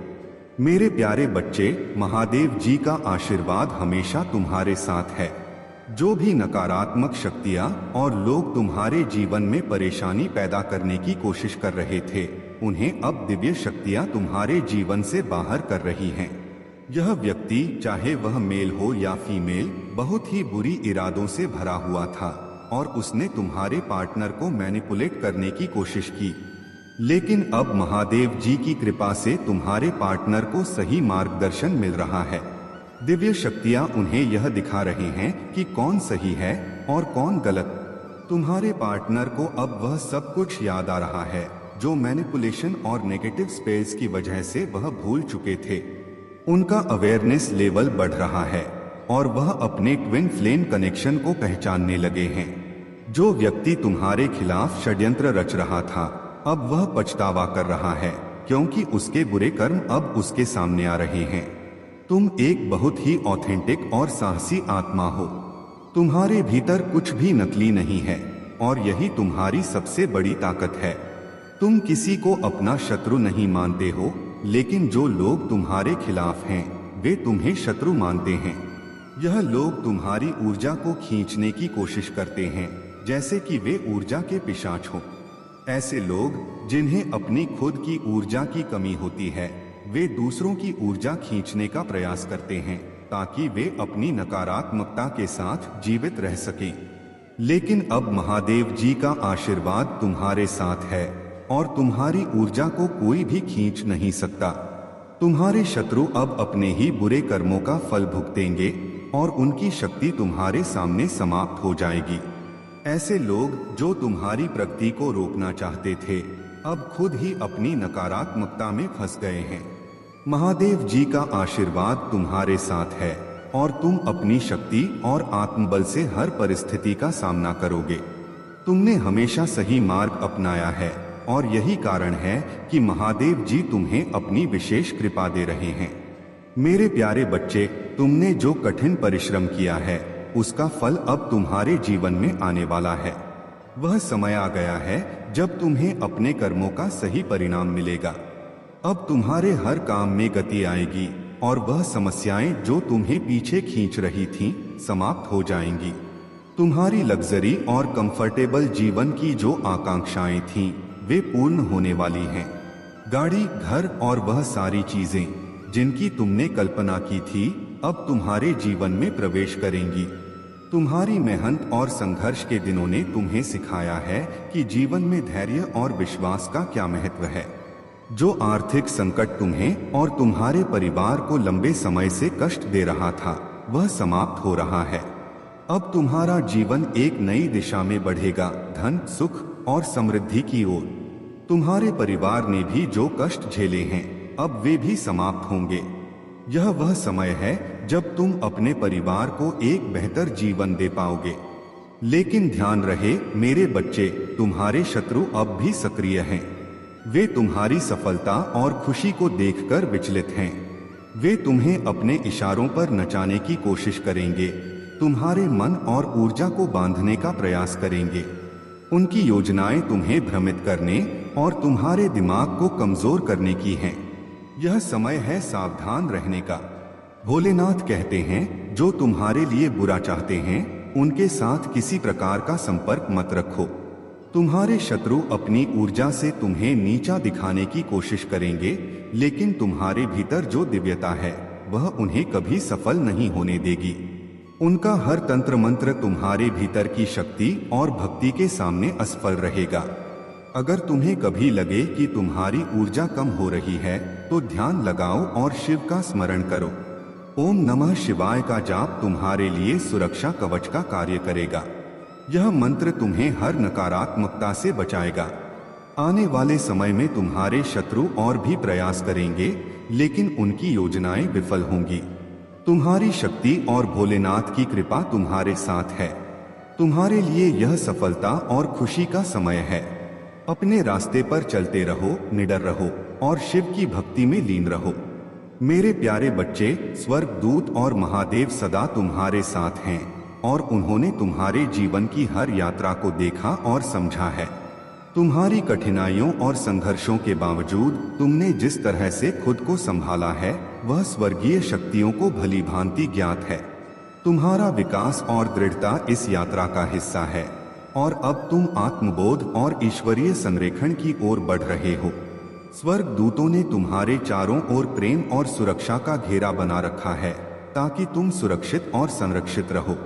मेरे प्यारे बच्चे, महादेव जी का आशीर्वाद हमेशा तुम्हारे साथ है। जो भी नकारात्मक शक्तियां और लोग तुम्हारे जीवन में परेशानी पैदा करने की कोशिश कर रहे थे, उन्हें अब दिव्य शक्तियां तुम्हारे जीवन से बाहर कर रही हैं। यह व्यक्ति, चाहे वह मेल हो या फीमेल, बहुत ही बुरी इरादों से भरा हुआ था और उसने तुम्हारे पार्टनर को मैनिपुलेट करने की कोशिश की। लेकिन अब महादेव जी की कृपा से तुम्हारे पार्टनर को सही मार्गदर्शन मिल रहा है। दिव्य शक्तियां उन्हें यह दिखा रहे हैं कि कौन सही है और कौन गलत। तुम्हारे पार्टनर को अब वह सब कुछ याद आ रहा है जो मैनिपुलेशन और नेगेटिव स्पेल्स की वजह से वह भूल चुके थे। उनका अवेयरनेस लेवल बढ़ रहा है और वह अपने ट्विन फ्लेम कनेक्शन को पहचानने लगे हैं। जो व्यक्ति तुम्हारे खिलाफ षड्यंत्र रच रहा था, अब वह पछतावा कर रहा है क्योंकि उसके बुरे कर्म अब उसके सामने आ रहे हैं। तुम एक बहुत ही ऑथेंटिक और साहसी आत्मा हो। तुम्हारे भीतर कुछ भी नकली नहीं है और यही तुम्हारी सबसे बड़ी ताकत है। तुम किसी को अपना शत्रु नहीं मानते हो, लेकिन जो लोग तुम्हारे खिलाफ हैं, वे तुम्हें शत्रु मानते हैं। यह लोग तुम्हारी ऊर्जा को खींचने की कोशिश करते हैं, जैसे कि वे ऊर्जा के पिशाच हो। ऐसे लोग जिन्हें अपनी खुद की ऊर्जा की कमी होती है, वे दूसरों की ऊर्जा खींचने का प्रयास करते हैं ताकि वे अपनी नकारात्मकता के साथ जीवित रह सकें। लेकिन अब महादेव जी का आशीर्वाद तुम्हारे साथ है और तुम्हारी ऊर्जा को कोई भी खींच नहीं सकता। तुम्हारे शत्रु अब अपने ही बुरे कर्मों का फल भुगतेंगे और उनकी शक्ति तुम्हारे सामने समाप्त हो जाएगी। ऐसे लोग जो तुम्हारी प्रगति को रोकना चाहते थे, अब खुद ही अपनी नकारात्मकता में फंस गए हैं। महादेव जी का आशीर्वाद तुम्हारे साथ है और तुम अपनी शक्ति और आत्मबल से हर परिस्थिति का सामना करोगे। तुमने हमेशा सही मार्ग अपनाया है और यही कारण है कि महादेव जी तुम्हें अपनी विशेष कृपा दे रहे हैं। मेरे प्यारे बच्चे, तुमने जो कठिन परिश्रम किया है, उसका फल अब तुम्हारे जीवन में आने वाला है। वह समय आ गया है जब तुम्हें अपने कर्मों का सही परिणाम मिलेगा। अब तुम्हारे हर काम में गति आएगी और वह समस्याएं जो तुम्हें पीछे खींच रही थीं, समाप्त हो जाएंगी। तुम्हारी लग्जरी और कंफर्टेबल जीवन की जो आकांक्षाएं थीं, वे पूर्ण होने वाली हैं। गाड़ी, घर और वह सारी चीजें जिनकी तुमने कल्पना की थी, अब तुम्हारे जीवन में प्रवेश करेंगी। तुम्हारी मेहनत और संघर्ष के दिनों ने तुम्हें सिखाया है कि जीवन में धैर्य और विश्वास का क्या महत्व है। जो आर्थिक संकट तुम्हें और तुम्हारे परिवार को लंबे समय से कष्ट दे रहा था, वह समाप्त हो रहा है। अब तुम्हारा जीवन एक नई दिशा में बढ़ेगा, धन, सुख और समृद्धि की ओर। तुम्हारे परिवार ने भी जो कष्ट झेले हैं, अब वे भी समाप्त होंगे। यह वह समय है जब तुम अपने परिवार को एक बेहतर जीवन दे पाओगे। लेकिन ध्यान रहे मेरे बच्चे, तुम्हारे शत्रु अब भी सक्रिय हैं। वे तुम्हारी सफलता और खुशी को देखकर विचलित हैं। वे तुम्हें अपने इशारों पर नचाने की कोशिश करेंगे, तुम्हारे मन और ऊर्जा को बांधने का प्रयास करेंगे। उनकी योजनाएं तुम्हें भ्रमित करने और तुम्हारे दिमाग को कमजोर करने की हैं। यह समय है सावधान रहने का। भोलेनाथ कहते हैं, जो तुम्हारे लिए बुरा चाहते हैं, उनके साथ किसी प्रकार का संपर्क मत रखो। तुम्हारे शत्रु अपनी ऊर्जा से तुम्हें नीचा दिखाने की कोशिश करेंगे, लेकिन तुम्हारे भीतर जो दिव्यता है, वह उन्हें कभी सफल नहीं होने देगी। उनका हर तंत्र मंत्र तुम्हारे भीतर की शक्ति और भक्ति के सामने असफल रहेगा। अगर तुम्हें कभी लगे कि तुम्हारी ऊर्जा कम हो रही है, तो ध्यान लगाओ और शिव का स्मरण करो। ओम नमः शिवाय का जाप तुम्हारे लिए सुरक्षा कवच का कार्य करेगा। यह मंत्र तुम्हें हर नकारात्मकता से बचाएगा। आने वाले समय में तुम्हारे शत्रु और भी प्रयास करेंगे, लेकिन उनकी योजनाएं विफल होंगी। तुम्हारी शक्ति और भोलेनाथ की कृपा तुम्हारे साथ है। तुम्हारे लिए यह सफलता और खुशी का समय है। अपने रास्ते पर चलते रहो, निडर रहो और शिव की भक्ति में लीन रहो। मेरे प्यारे बच्चे, स्वर्गदूत और महादेव सदा तुम्हारे साथ हैं और उन्होंने तुम्हारे जीवन की हर यात्रा को देखा और समझा है। तुम्हारी कठिनाइयों और संघर्षों के बावजूद तुमने जिस तरह से खुद को संभाला है, वह स्वर्गीय शक्तियों को भली भांति ज्ञात है। तुम्हारा विकास और दृढ़ता इस यात्रा का हिस्सा है और अब तुम आत्मबोध और ईश्वरीय संरेखण की ओर बढ़ रहे हो। स्वर्ग दूतों ने तुम्हारे चारों ओर प्रेम और सुरक्षा का घेरा बना रखा है ताकि तुम सुरक्षित और संरक्षित रहो।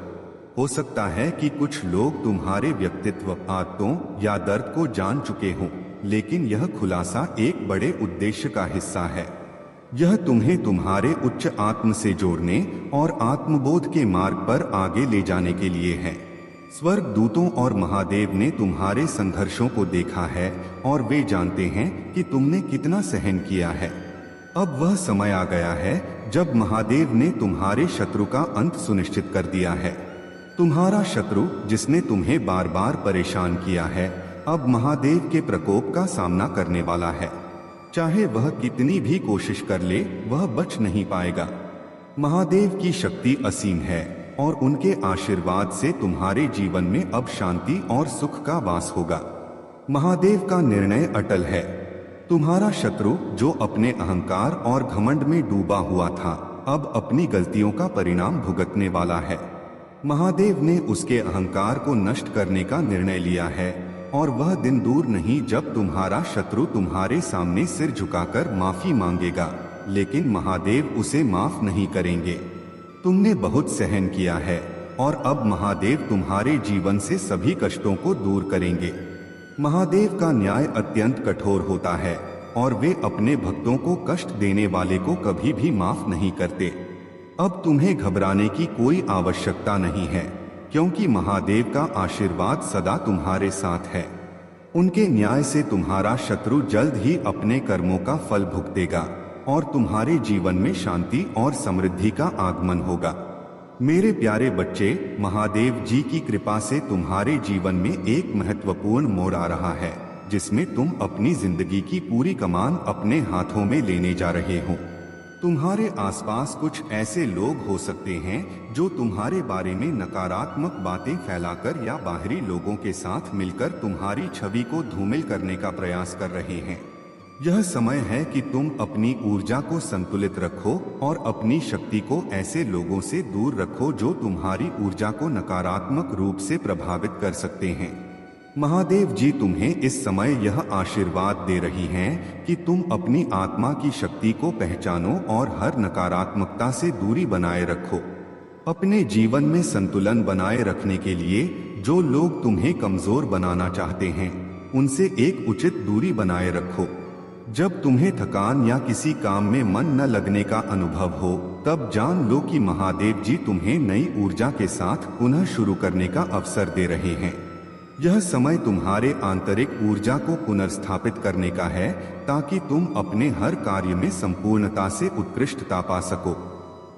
हो सकता है कि कुछ लोग तुम्हारे व्यक्तित्व, आदतों या दर्द को जान चुके हों, लेकिन यह खुलासा एक बड़े उद्देश्य का हिस्सा है। यह तुम्हें तुम्हारे उच्च आत्म से जोड़ने और आत्मबोध के मार्ग पर आगे ले जाने के लिए है। स्वर्ग दूतों और महादेव ने तुम्हारे संघर्षों को देखा है और वे जानते हैं कि तुमने कितना सहन किया है। अब वह समय आ गया है जब महादेव ने तुम्हारे शत्रु का अंत सुनिश्चित कर दिया है। तुम्हारा शत्रु जिसने तुम्हें बार बार परेशान किया है, अब महादेव के प्रकोप का सामना करने वाला है। चाहे वह कितनी भी कोशिश कर ले, वह बच नहीं पाएगा। महादेव की शक्ति असीम है और उनके आशीर्वाद से तुम्हारे जीवन में अब शांति और सुख का वास होगा। महादेव का निर्णय अटल है। तुम्हारा शत्रु जो अपने अहंकार और घमंड में डूबा हुआ था, अब अपनी गलतियों का परिणाम भुगतने वाला है। महादेव ने उसके अहंकार को नष्ट करने का निर्णय लिया है और वह दिन दूर नहीं जब तुम्हारा शत्रु तुम्हारे सामने सिर झुकाकर माफी मांगेगा, लेकिन महादेव उसे माफ नहीं करेंगे। तुमने बहुत सहन किया है और अब महादेव तुम्हारे जीवन से सभी कष्टों को दूर करेंगे। महादेव का न्याय अत्यंत कठोर होता है और वे अपने भक्तों को कष्ट देने वाले को कभी भी माफ नहीं करते। अब तुम्हें घबराने की कोई आवश्यकता नहीं है, क्योंकि महादेव का आशीर्वाद सदा तुम्हारे साथ है। उनके न्याय से तुम्हारा शत्रु जल्द ही अपने कर्मों का फल भुगतेगा और तुम्हारे जीवन में शांति और समृद्धि का आगमन होगा। मेरे प्यारे बच्चे, महादेव जी की कृपा से तुम्हारे जीवन में एक महत्वपूर्ण मोड़ आ रहा है, जिसमें तुम अपनी जिंदगी की पूरी कमान अपने हाथों में लेने जा रहे हो। तुम्हारे आसपास कुछ ऐसे लोग हो सकते हैं जो तुम्हारे बारे में नकारात्मक बातें फैलाकर या बाहरी लोगों के साथ मिलकर तुम्हारी छवि को धूमिल करने का प्रयास कर रहे हैं। यह समय है कि तुम अपनी ऊर्जा को संतुलित रखो और अपनी शक्ति को ऐसे लोगों से दूर रखो जो तुम्हारी ऊर्जा को नकारात्मक रूप से प्रभावित कर सकते हैं। महादेव जी तुम्हें इस समय यह आशीर्वाद दे रही हैं कि तुम अपनी आत्मा की शक्ति को पहचानो और हर नकारात्मकता से दूरी बनाए रखो। अपने जीवन में संतुलन बनाए रखने के लिए जो लोग तुम्हें कमजोर बनाना चाहते हैं, उनसे एक उचित दूरी बनाए रखो। जब तुम्हें थकान या किसी काम में मन न लगने का अनुभव हो, तब जान लो कि महादेव जी तुम्हें नई ऊर्जा के साथ पुनः शुरू करने का अवसर दे रहे हैं। यह समय तुम्हारे आंतरिक ऊर्जा को पुनर्स्थापित करने का है ताकि तुम अपने हर कार्य में संपूर्णता से उत्कृष्टता पा सको।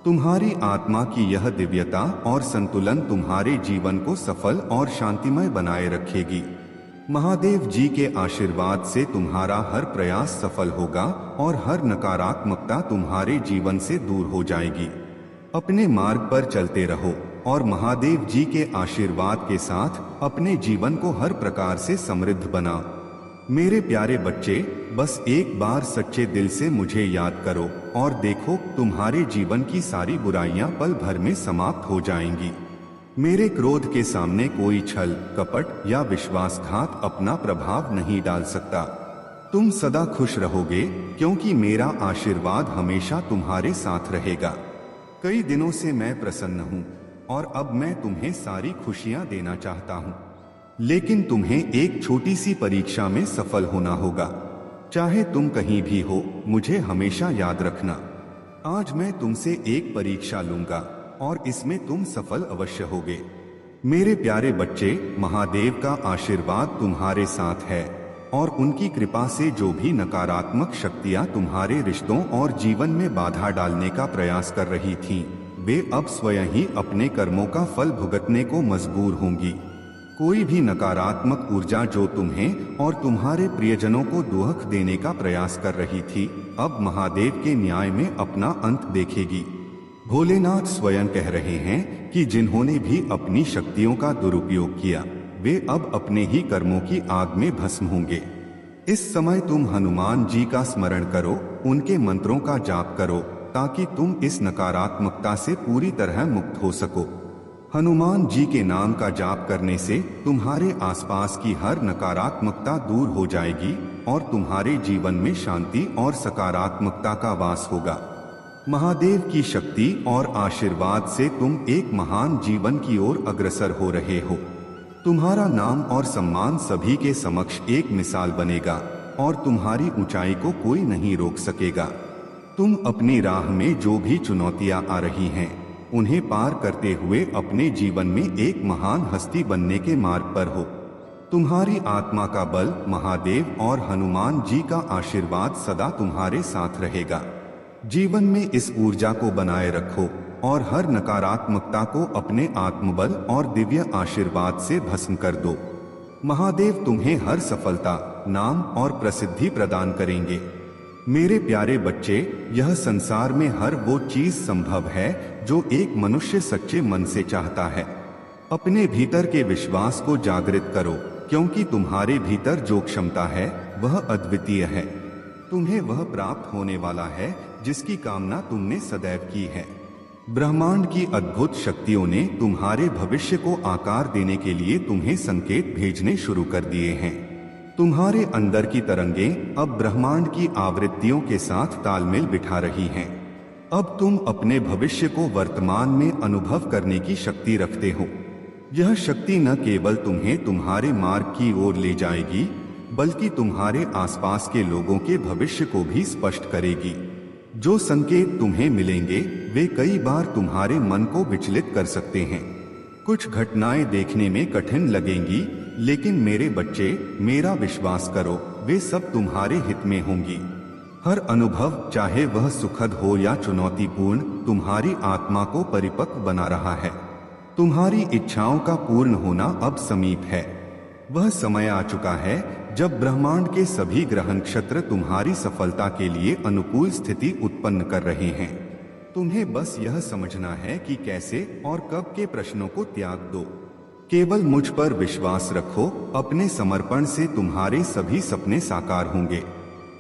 तुम्हारी आत्मा की यह दिव्यता और संतुलन तुम्हारे जीवन को सफल और शांतिमय बनाए रखेगी। महादेव जी के आशीर्वाद से तुम्हारा हर प्रयास सफल होगा और हर नकारात्मकता तुम्हारे जीवन से दूर हो जाएगी। अपने मार्ग पर चलते रहो और महादेव जी के आशीर्वाद के साथ अपने जीवन को हर प्रकार से समृद्ध बनाओ। मेरे प्यारे बच्चे, बस एक बार सच्चे दिल से मुझे याद करो और देखो तुम्हारे जीवन की सारी बुराइयां पल भर में समाप्त हो जाएंगी। मेरे क्रोध के सामने कोई छल, कपट या विश्वासघात अपना प्रभाव नहीं डाल सकता। तुम सदा खुश रहोगे क्योंकि मेरा आशीर्वाद हमेशा तुम्हारे साथ रहेगा। कई दिनों से मैं प्रसन्न हूँ और अब मैं तुम्हें सारी खुशियाँ देना चाहता हूँ, लेकिन तुम्हें एक छोटी सी परीक्षा में सफल होना होगा। चाहे तुम कहीं भी हो, मुझे हमेशा याद रखना। आज मैं तुमसे एक परीक्षा लूंगा और इसमें तुम सफल अवश्य होगे। मेरे प्यारे बच्चे, महादेव का आशीर्वाद तुम्हारे साथ है और उनकी कृपा से जो भी नकारात्मक शक्तियां तुम्हारे रिश्तों और जीवन में बाधा डालने का प्रयास कर रही थीं, वे अब स्वयं ही अपने कर्मों का फल भुगतने को मजबूर होंगी। कोई भी नकारात्मक ऊर्जा जो तुम्हें और तुम्हारे प्रियजनों को दुख देने का प्रयास कर रही थी, अब महादेव के न्याय में अपना अंत देखेगी। भोलेनाथ स्वयं कह रहे हैं कि जिन्होंने भी अपनी शक्तियों का दुरुपयोग किया, वे अब अपने ही कर्मों की आग में भस्म होंगे। इस समय तुम हनुमान जी का स्मरण करो, उनके मंत्रों का जाप करो, ताकि तुम इस नकारात्मकता से पूरी तरह मुक्त हो सको। हनुमान जी के नाम का जाप करने से तुम्हारे आसपास की हर नकारात्मकता दूर हो जाएगी और तुम्हारे जीवन में शांति और सकारात्मकता का वास होगा। महादेव की शक्ति और आशीर्वाद से तुम एक महान जीवन की ओर अग्रसर हो रहे हो। तुम्हारा नाम और सम्मान सभी के समक्ष एक मिसाल बनेगा और तुम्हारी ऊंचाई को कोई नहीं रोक सकेगा। तुम अपनी राह में जो भी चुनौतियां आ रही हैं, उन्हें पार करते हुए अपने जीवन में एक महान हस्ती बनने के मार्ग पर हो। तुम्हारी आत्मा का बल, महादेव और हनुमान जी का आशीर्वाद सदा तुम्हारे साथ रहेगा। जीवन में इस ऊर्जा को बनाए रखो और हर नकारात्मकता को अपने आत्मबल और दिव्य आशीर्वाद से भस्म कर दो। महादेव तुम्हें हर सफलता, नाम और प्रसिद्धि प्रदान करेंगे। मेरे प्यारे बच्चे, यह संसार में हर वो चीज संभव है जो एक मनुष्य सच्चे मन से चाहता है। अपने भीतर के विश्वास को जागृत करो, क्योंकि तुम्हारे भीतर जो क्षमता है वह अद्वितीय है। तुम्हें वह प्राप्त होने वाला है जिसकी कामना तुमने सदैव की है। ब्रह्मांड की अद्भुत शक्तियों ने तुम्हारे भविष्य को आकार देने के लिए तुम्हें संकेत भेजने शुरू कर दिए हैं। तुम्हारे अंदर की तरंगें अब ब्रह्मांड की आवृत्तियों के साथ तालमेल बिठा रही हैं। अब तुम अपने भविष्य को वर्तमान में अनुभव करने की शक्ति रखते हो। यह शक्ति न केवल तुम्हें तुम्हारे मार्ग की ओर ले जाएगी, बल्कि तुम्हारे आसपास के लोगों के भविष्य को भी स्पष्ट करेगी। जो संकेत तुम्हें मिलेंगे वे कई बार तुम्हारे मन को विचलित कर सकते हैं। कुछ घटनाएं देखने में कठिन लगेंगी, लेकिन मेरे बच्चे, मेरा विश्वास करो, वे सब तुम्हारे हित में होंगी। हर अनुभव, चाहे वह सुखद हो या चुनौतीपूर्ण, तुम्हारी आत्मा को परिपक्व बना रहा है। तुम्हारी इच्छाओं का पूर्ण होना अब समीप है। वह समय आ चुका है जब ब्रह्मांड के सभी ग्रह नक्षत्र तुम्हारी सफलता के लिए अनुकूल स्थिति उत्पन्न कर रहे हैं। तुम्हें बस यह समझना है कि कैसे और कब के प्रश्नों को त्याग दो। केवल मुझ पर विश्वास रखो। अपने समर्पण से तुम्हारे सभी सपने साकार होंगे।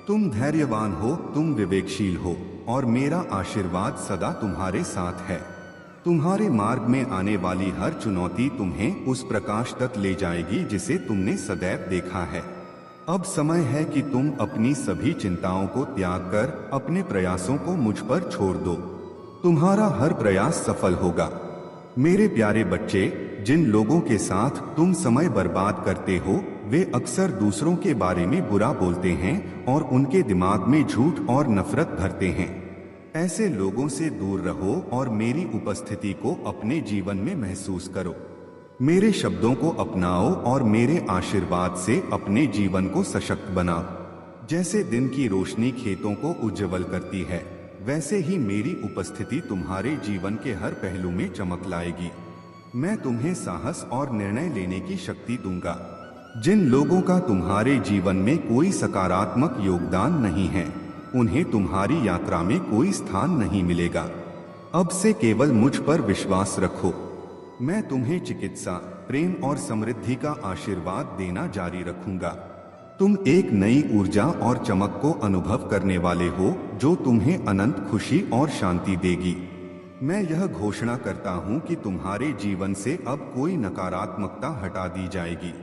तुम धैर्यवान हो, तुम विवेकशील हो और मेरा आशीर्वाद सदा तुम्हारे साथ है। तुम्हारे मार्ग में आने वाली हर चुनौती तुम्हें उस प्रकाश तक ले जाएगी जिसे तुमने सदैव देखा है। अब समय है कि तुम अपनी सभी चिंताओं को त्याग कर अपने प्रयासों को मुझ पर छोड़ दो। तुम्हारा हर प्रयास सफल होगा। मेरे प्यारे बच्चे, जिन लोगों के साथ तुम समय बर्बाद करते हो, वे अक्सर दूसरों के बारे में बुरा बोलते हैं और उनके दिमाग में झूठ और नफरत भरते हैं। ऐसे लोगों से दूर रहो और मेरी उपस्थिति को अपने जीवन में महसूस करो। मेरे शब्दों को अपनाओ और मेरे आशीर्वाद से अपने जीवन को सशक्त बनाओ। जैसे दिन की रोशनी खेतों को उज्जवल करती है, वैसे ही मेरी उपस्थिति तुम्हारे जीवन के हर पहलू में चमक लाएगी। मैं तुम्हें साहस और निर्णय लेने की शक्ति दूंगा। जिन लोगों का तुम्हारे जीवन में कोई सकारात्मक योगदान नहीं है, उन्हें तुम्हारी यात्रा में कोई स्थान नहीं मिलेगा। अब से केवल मुझ पर विश्वास रखो। मैं तुम्हें चिकित्सा, प्रेम और समृद्धि का आशीर्वाद देना जारी रखूंगा। तुम एक नई ऊर्जा और चमक को अनुभव करने वाले हो जो तुम्हें अनंत खुशी और शांति देगी। मैं यह घोषणा करता हूं कि तुम्हारे जीवन से अब कोई नकारात्मकता हटा दी जाएगी।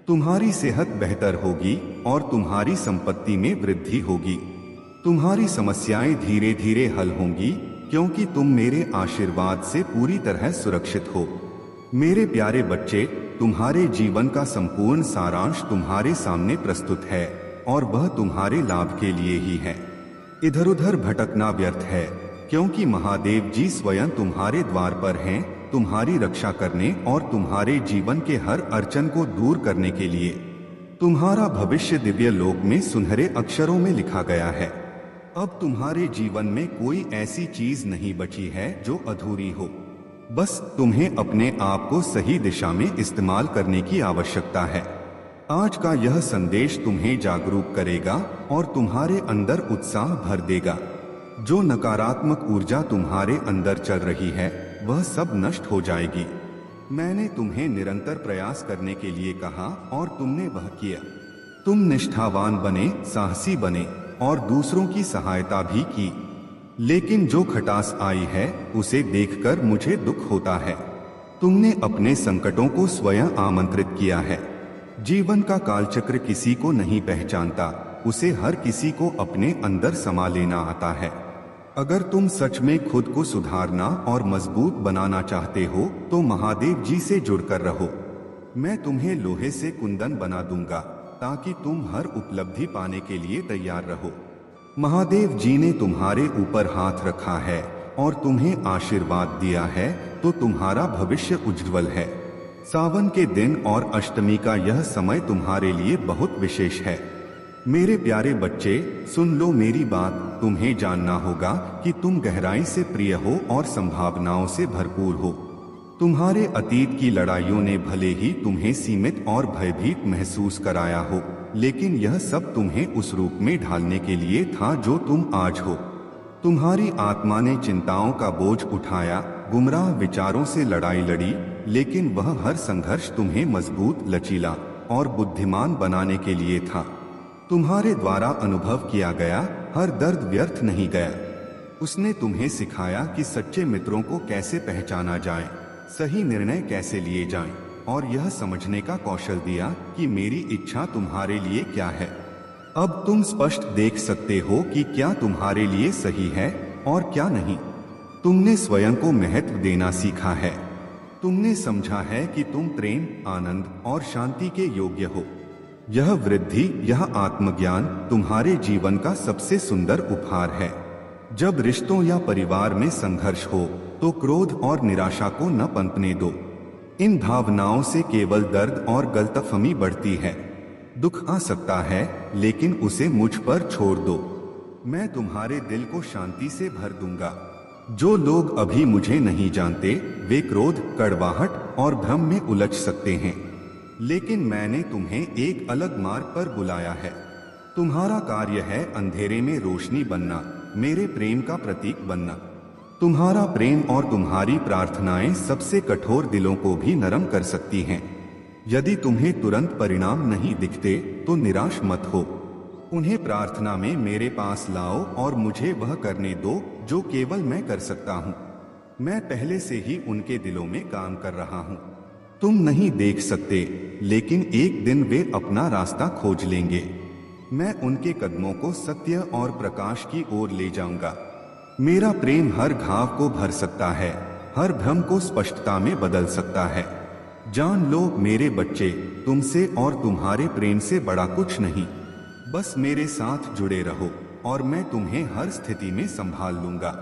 तुम्हारी सेहत बेहतर होगी और तुम्हारी संपत्ति में वृद्धि होगी। तुम्हारी समस्याएं धीरे धीरे हल होंगी, क्योंकि तुम मेरे आशीर्वाद से पूरी तरह सुरक्षित हो। मेरे प्यारे बच्चे, तुम्हारे जीवन का संपूर्ण सारांश तुम्हारे सामने प्रस्तुत है और वह तुम्हारे लाभ के लिए ही है। इधर उधर भटकना व्यर्थ है, क्योंकि महादेव जी स्वयं तुम्हारे द्वार पर हैं, तुम्हारी रक्षा करने और तुम्हारे जीवन के हर अड़चन को दूर करने के लिए। तुम्हारा भविष्य दिव्य लोक में सुनहरे अक्षरों में लिखा गया है। अब तुम्हारे जीवन में कोई ऐसी चीज नहीं बची है जो अधूरी हो। बस तुम्हें अपने आप को सही दिशा में इस्तेमाल करने की आवश्यकता है। आज का यह संदेश तुम्हें जागरूक करेगा और तुम्हारे अंदर उत्साह भर देगा। जो नकारात्मक ऊर्जा तुम्हारे अंदर चल रही है, वह सब नष्ट हो जाएगी। मैंने तुम्हें निरंतर प्रयास करने के लिए कहा और तुमने वह किया। तुम निष्ठावान बने, साहसी बने और दूसरों की सहायता भी की। लेकिन जो खटास आई है उसे देखकर मुझे दुख होता है। तुमने अपने संकटों को स्वयं आमंत्रित किया है। जीवन का कालचक्र किसी को नहीं पहचानता, उसे हर किसी को अपने अंदर समा लेना आता है। अगर तुम सच में खुद को सुधारना और मजबूत बनाना चाहते हो तो महादेव जी से जुड़कर रहो। मैं तुम्हें लोहे से कुंदन बना दूंगा ताकि तुम हर उपलब्धि पाने के लिए तैयार रहो। महादेव जी ने तुम्हारे ऊपर हाथ रखा है और तुम्हें आशीर्वाद दिया है तो तुम्हारा भविष्य उज्जवल है। सावन के दिन और अष्टमी का यह समय तुम्हारे लिए बहुत विशेष है। मेरे प्यारे बच्चे, सुन लो मेरी बात। तुम्हें जानना होगा कि तुम गहराई से प्रिय हो और संभावनाओं से भरपूर हो। तुम्हारे अतीत की लड़ाइयों ने भले ही तुम्हें सीमित और भयभीत महसूस कराया हो, लेकिन यह सब तुम्हें उस रूप में ढालने के लिए था जो तुम आज हो। तुम्हारी आत्मा ने चिंताओं का बोझ उठाया, गुमराह विचारों से लड़ाई लड़ी, लेकिन वह हर संघर्ष तुम्हें मजबूत, लचीला और बुद्धिमान बनाने के लिए था। तुम्हारे द्वारा अनुभव किया गया हर दर्द व्यर्थ नहीं गया। उसने तुम्हें सिखाया कि सच्चे मित्रों को कैसे पहचाना जाए, सही निर्णय कैसे लिए जाएं, और यह समझने का कौशल दिया कि मेरी इच्छा तुम्हारे लिए क्या है। अब तुम स्पष्ट देख सकते हो कि क्या तुम्हारे लिए सही है और क्या नहीं। तुमने स्वयं को महत्व देना सीखा है। तुमने समझा है कि तुम प्रेम, आनंद और शांति के योग्य हो। यह वृद्धि, यह आत्मज्ञान तुम्हारे जीवन का सबसे सुंदर उपहार है। जब रिश्तों या परिवार में संघर्ष हो तो क्रोध और निराशा को न पनपने दो। इन भावनाओं से केवल दर्द और गलतफहमी बढ़ती है। दुख आ सकता है, लेकिन उसे मुझ पर छोड़ दो। मैं तुम्हारे दिल को शांति से भर दूंगा। जो लोग अभी मुझे नहीं जानते वे क्रोध, कड़वाहट और भ्रम में उलझ सकते हैं, लेकिन मैंने तुम्हें एक अलग मार्ग पर बुलाया है। तुम्हारा कार्य है अंधेरे में रोशनी बनना, मेरे प्रेम का प्रतीक बनना। तुम्हारा प्रेम और तुम्हारी प्रार्थनाएं सबसे कठोर दिलों को भी नरम कर सकती हैं। यदि तुम्हें तुरंत परिणाम नहीं दिखते तो निराश मत हो। उन्हें प्रार्थना में मेरे पास लाओ और मुझे वह करने दो जो केवल मैं कर सकता हूँ। मैं पहले से ही उनके दिलों में काम कर रहा हूँ। तुम नहीं देख सकते, लेकिन एक दिन वे अपना रास्ता खोज लेंगे। मैं उनके कदमों को सत्य और प्रकाश की ओर ले जाऊंगा। मेरा प्रेम हर घाव को भर सकता है, हर भ्रम को स्पष्टता में बदल सकता है। जान लो मेरे बच्चे, तुमसे और तुम्हारे प्रेम से बड़ा कुछ नहीं। बस मेरे साथ जुड़े रहो और मैं तुम्हें हर स्थिति में संभाल लूंगा।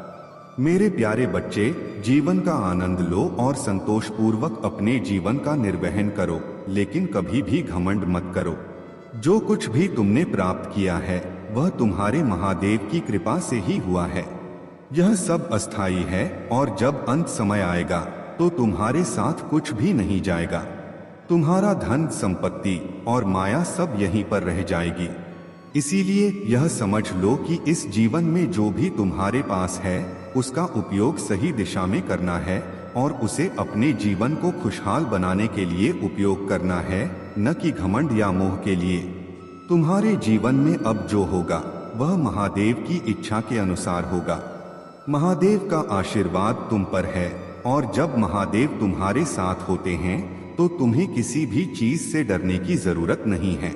मेरे प्यारे बच्चे, जीवन का आनंद लो और संतोषपूर्वक अपने जीवन का निर्वहन करो, लेकिन कभी भी घमंड मत करो। जो कुछ भी तुमने प्राप्त किया है वह तुम्हारे महादेव की कृपा से ही हुआ है। यह सब अस्थायी है और जब अंत समय आएगा तो तुम्हारे साथ कुछ भी नहीं जाएगा। तुम्हारा धन, संपत्ति और माया सब यहीं पर रह जाएगी। इसीलिए यह समझ लो कि इस जीवन में जो भी तुम्हारे पास है उसका उपयोग सही दिशा में करना है और उसे अपने जीवन को खुशहाल बनाने के लिए उपयोग करना है, न कि घमंड या मोह के लिए। तुम्हारे जीवन में अब जो होगा वह महादेव की इच्छा के अनुसार होगा। महादेव का आशीर्वाद तुम पर है और जब महादेव तुम्हारे साथ होते हैं तो तुम्हें किसी भी चीज से डरने की जरूरत नहीं है।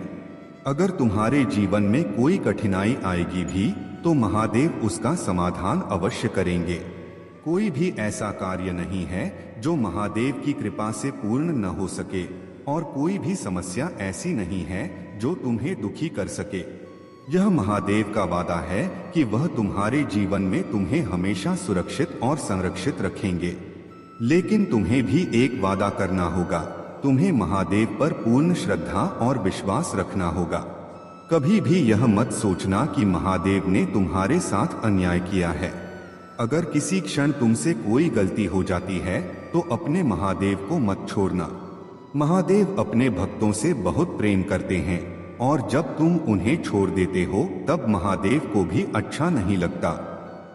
अगर तुम्हारे जीवन में कोई कठिनाई आएगी भी तो महादेव उसका समाधान अवश्य करेंगे। कोई भी ऐसा कार्य नहीं है जो महादेव की कृपा से पूर्ण न हो सके और कोई भी समस्या ऐसी नहीं है जो तुम्हें दुखी कर सके। यह महादेव का वादा है कि वह तुम्हारे जीवन में तुम्हें हमेशा सुरक्षित और संरक्षित रखेंगे। लेकिन तुम्हें भी एक वादा करना होगा, तुम्हें महादेव पर पूर्ण श्रद्धा और विश्वास रखना होगा। कभी भी यह मत सोचना कि महादेव ने तुम्हारे साथ अन्याय किया है। अगर किसी क्षण तुमसे कोई गलती हो जाती है तो अपने महादेव को मत छोड़ना। महादेव अपने भक्तों से बहुत प्रेम करते हैं और जब तुम उन्हें छोड़ देते हो तब महादेव को भी अच्छा नहीं लगता।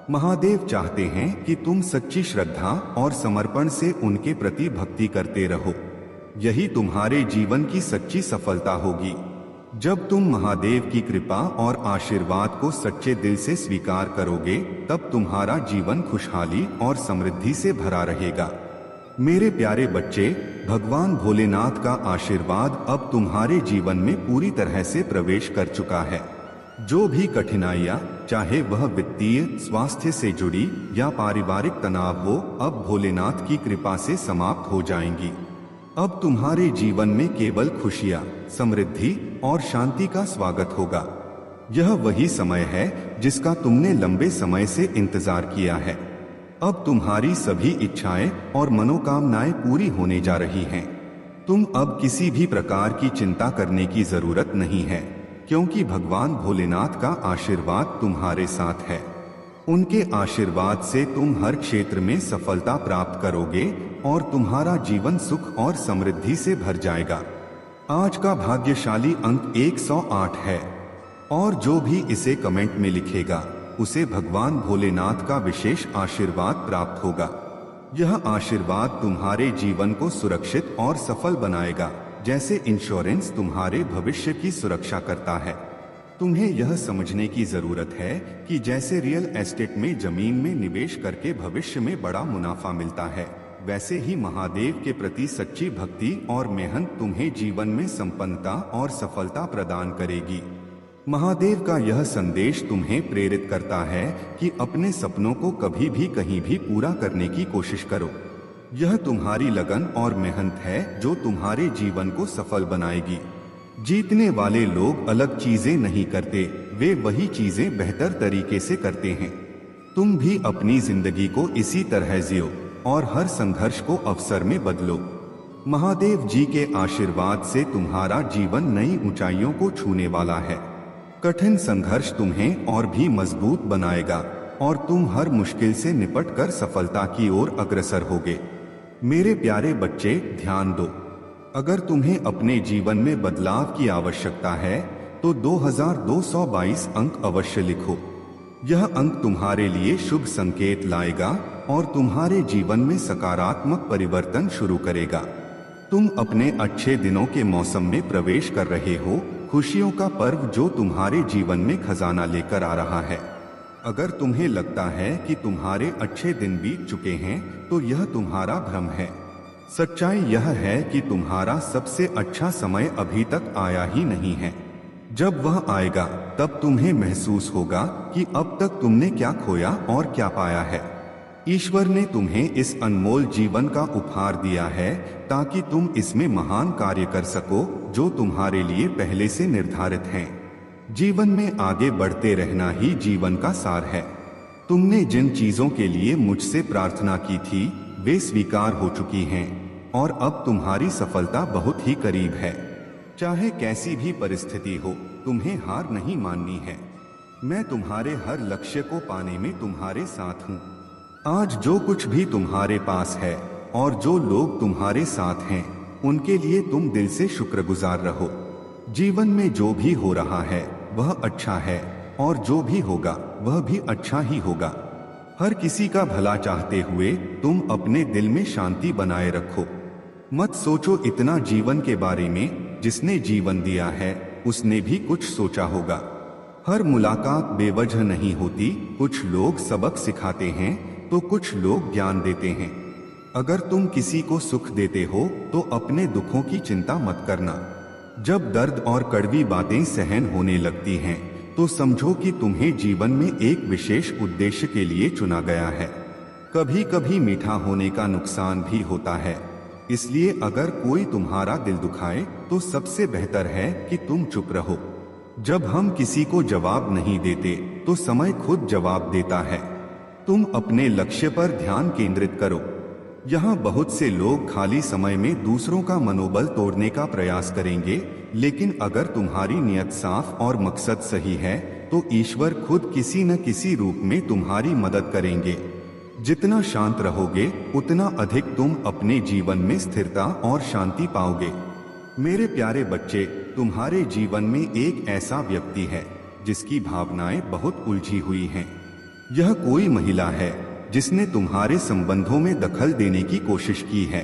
महादेव चाहते हैं कि तुम सच्ची श्रद्धा और समर्पण से उनके प्रति भक्ति करते रहो। यही तुम्हारे जीवन की सच्ची सफलता होगी। जब तुम महादेव की कृपा और आशीर्वाद को सच्चे दिल से स्वीकार करोगे, तब तुम्हारा जीवन खुशहाली और समृद्धि से भरा रहेगा। मेरे प्यारे बच्चे, भगवान भोलेनाथ का आशीर्वाद अब तुम्हारे जीवन में पूरी तरह से प्रवेश कर चुका है। जो भी कठिनाइयाँ, चाहे वह वित्तीय, स्वास्थ्य से जुड़ी या पारिवारिक तनाव हो, अब भोलेनाथ की कृपा से समाप्त हो जाएंगी। अब तुम्हारे जीवन में केवल खुशियाँ, समृद्धि और शांति का स्वागत होगा। यह वही समय है जिसका तुमने लंबे समय से इंतजार किया है। अब तुम्हारी सभी इच्छाएं और मनोकामनाएं पूरी होने जा रही हैं। तुम अब किसी भी प्रकार की चिंता करने की जरूरत नहीं है, क्योंकि भगवान भोलेनाथ का आशीर्वाद तुम्हारे साथ है। उनके आशीर्वाद से तुम हर क्षेत्र में सफलता प्राप्त करोगे और तुम्हारा जीवन सुख और समृद्धि से भर जाएगा। आज का भाग्यशाली अंक 108 है और जो भी इसे कमेंट में लिखेगा उसे भगवान भोलेनाथ का विशेष आशीर्वाद प्राप्त होगा। यह आशीर्वाद तुम्हारे जीवन को सुरक्षित और सफल बनाएगा, जैसे इंश्योरेंस तुम्हारे भविष्य की सुरक्षा करता है। तुम्हें यह समझने की जरूरत है कि जैसे रियल एस्टेट में जमीन में निवेश करके भविष्य में बड़ा मुनाफा मिलता है, वैसे ही महादेव के प्रति सच्ची भक्ति और मेहनत तुम्हें जीवन में संपन्नता और सफलता प्रदान करेगी। महादेव का यह संदेश तुम्हें प्रेरित करता है कि अपने सपनों को कभी भी कहीं भी पूरा करने की कोशिश करो। यह तुम्हारी लगन और मेहनत है जो तुम्हारे जीवन को सफल बनाएगी। जीतने वाले लोग अलग चीजें नहीं करते, वे वही चीजें बेहतर तरीके से करते हैं। तुम भी अपनी जिंदगी को इसी तरह जियो और हर संघर्ष को अवसर में बदलो। महादेव जी के आशीर्वाद से तुम्हारा जीवन नई ऊंचाइयों को छूने वाला है। कठिन संघर्ष तुम्हें और भी मजबूत बनाएगा और तुम हर मुश्किल से निपटकर सफलता की ओर अग्रसर होगे। मेरे प्यारे बच्चे, ध्यान दो। अगर तुम्हें अपने जीवन में बदलाव की आवश्यकता है तो 2222 अंक अवश्य लिखो। यह अंक तुम्हारे लिए शुभ संकेत लाएगा और तुम्हारे जीवन में सकारात्मक परिवर्तन शुरू करेगा। तुम अपने अच्छे दिनों के मौसम में प्रवेश कर रहे हो, खुशियों का पर्व जो तुम्हारे जीवन में खजाना लेकर आ रहा है। अगर तुम्हें लगता है कि तुम्हारे अच्छे दिन बीत चुके हैं तो यह तुम्हारा भ्रम है। सच्चाई यह है कि तुम्हारा सबसे अच्छा समय अभी तक आया ही नहीं है। जब वह आएगा तब तुम्हें महसूस होगा कि अब तक तुमने क्या खोया और क्या पाया है। ईश्वर ने तुम्हें इस अनमोल जीवन का उपहार दिया है ताकि तुम इसमें महान कार्य कर सको जो तुम्हारे लिए पहले से निर्धारित हैं। जीवन में आगे बढ़ते रहना ही जीवन का सार है। तुमने जिन चीजों के लिए मुझसे प्रार्थना की थी वे स्वीकार हो चुकी हैं और अब तुम्हारी सफलता बहुत ही करीब है। चाहे कैसी भी परिस्थिति हो, तुम्हें हार नहीं माननी है। मैं तुम्हारे हर लक्ष्य को पाने में तुम्हारे साथ हूँ। आज जो कुछ भी तुम्हारे पास है और जो लोग तुम्हारे साथ हैं, उनके लिए तुम दिल से शुक्रगुजार रहो। जीवन में जो भी हो रहा है वह अच्छा है और जो भी होगा वह भी अच्छा ही होगा। हर किसी का भला चाहते हुए तुम अपने दिल में शांति बनाए रखो। मत सोचो इतना जीवन के बारे में, जिसने जीवन दिया है उसने भी कुछ सोचा होगा। हर मुलाकात बेवजह नहीं होती। कुछ लोग सबक सिखाते हैं तो कुछ लोग ज्ञान देते हैं। अगर तुम किसी को सुख देते हो तो अपने दुखों की चिंता मत करना। जब दर्द और कड़वी बातें सहन होने लगती हैं तो समझो कि तुम्हें जीवन में एक विशेष उद्देश्य के लिए चुना गया है। कभी कभी मीठा होने का नुकसान भी होता है, इसलिए अगर कोई तुम्हारा दिल दुखाए तो सबसे बेहतर है कि तुम चुप रहो। जब हम किसी को जवाब नहीं देते तो समय खुद जवाब देता है। तुम अपने लक्ष्य पर ध्यान केंद्रित करो। यहाँ बहुत से लोग खाली समय में दूसरों का मनोबल तोड़ने का प्रयास करेंगे, लेकिन अगर तुम्हारी नियत साफ और मकसद सही है तो ईश्वर खुद किसी न किसी रूप में तुम्हारी मदद करेंगे। जितना शांत रहोगे उतना अधिक तुम अपने जीवन में स्थिरता और शांति पाओगे। मेरे प्यारे बच्चे, तुम्हारे जीवन में एक ऐसा व्यक्ति है जिसकी भावनाएं बहुत उलझी हुई हैं। यह कोई महिला है जिसने तुम्हारे संबंधों में दखल देने की कोशिश की है।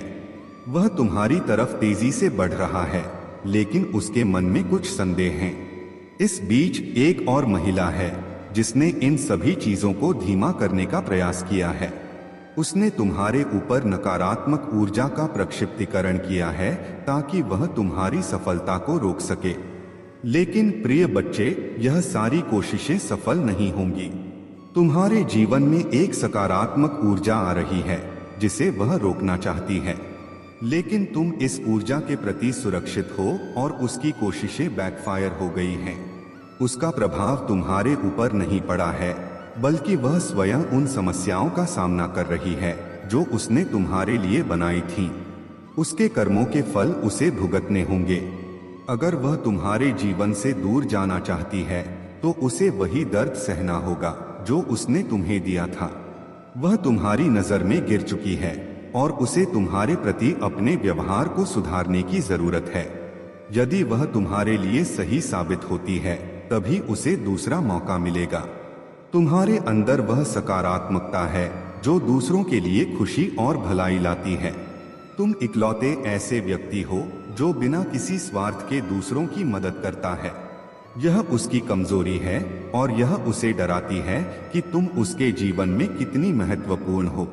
वह तुम्हारी तरफ तेजी से बढ़ रहा है, लेकिन उसके मन में कुछ संदेह हैं। इस बीच एक और महिला है जिसने इन सभी चीजों को धीमा करने का प्रयास किया है। उसने तुम्हारे ऊपर नकारात्मक ऊर्जा का प्रक्षिप्तीकरण किया है ताकि वह तुम्हारी सफलता को रोक सके। लेकिन प्रिय बच्चे, यह सारी कोशिशें सफल नहीं होंगी। तुम्हारे जीवन में एक सकारात्मक ऊर्जा आ रही है जिसे वह रोकना चाहती है, लेकिन तुम इस ऊर्जा के प्रति सुरक्षित हो और उसकी कोशिशें बैकफायर हो गई हैं। उसका प्रभाव तुम्हारे ऊपर नहीं पड़ा है, बल्कि वह स्वयं उन समस्याओं का सामना कर रही है जो उसने तुम्हारे लिए बनाई थीं। उसके कर्मों के फल उसे भुगतने होंगे। अगर वह तुम्हारे जीवन से दूर जाना चाहती है तो उसे वही दर्द सहना होगा जो उसने तुम्हें दिया था। वह तुम्हारी नजर में गिर चुकी है और उसे तुम्हारे प्रति अपने व्यवहार को सुधारने की जरूरत है। यदि वह तुम्हारे लिए सही साबित होती है तभी उसे दूसरा मौका मिलेगा। तुम्हारे अंदर वह सकारात्मकता है जो दूसरों के लिए खुशी और भलाई लाती है। तुम इकलौते ऐसे व्यक्ति हो जो बिना किसी स्वार्थ के दूसरों की मदद करता है। यह उसकी कमजोरी है और यह उसे डराती है कि तुम उसके जीवन में कितनी महत्वपूर्ण हो।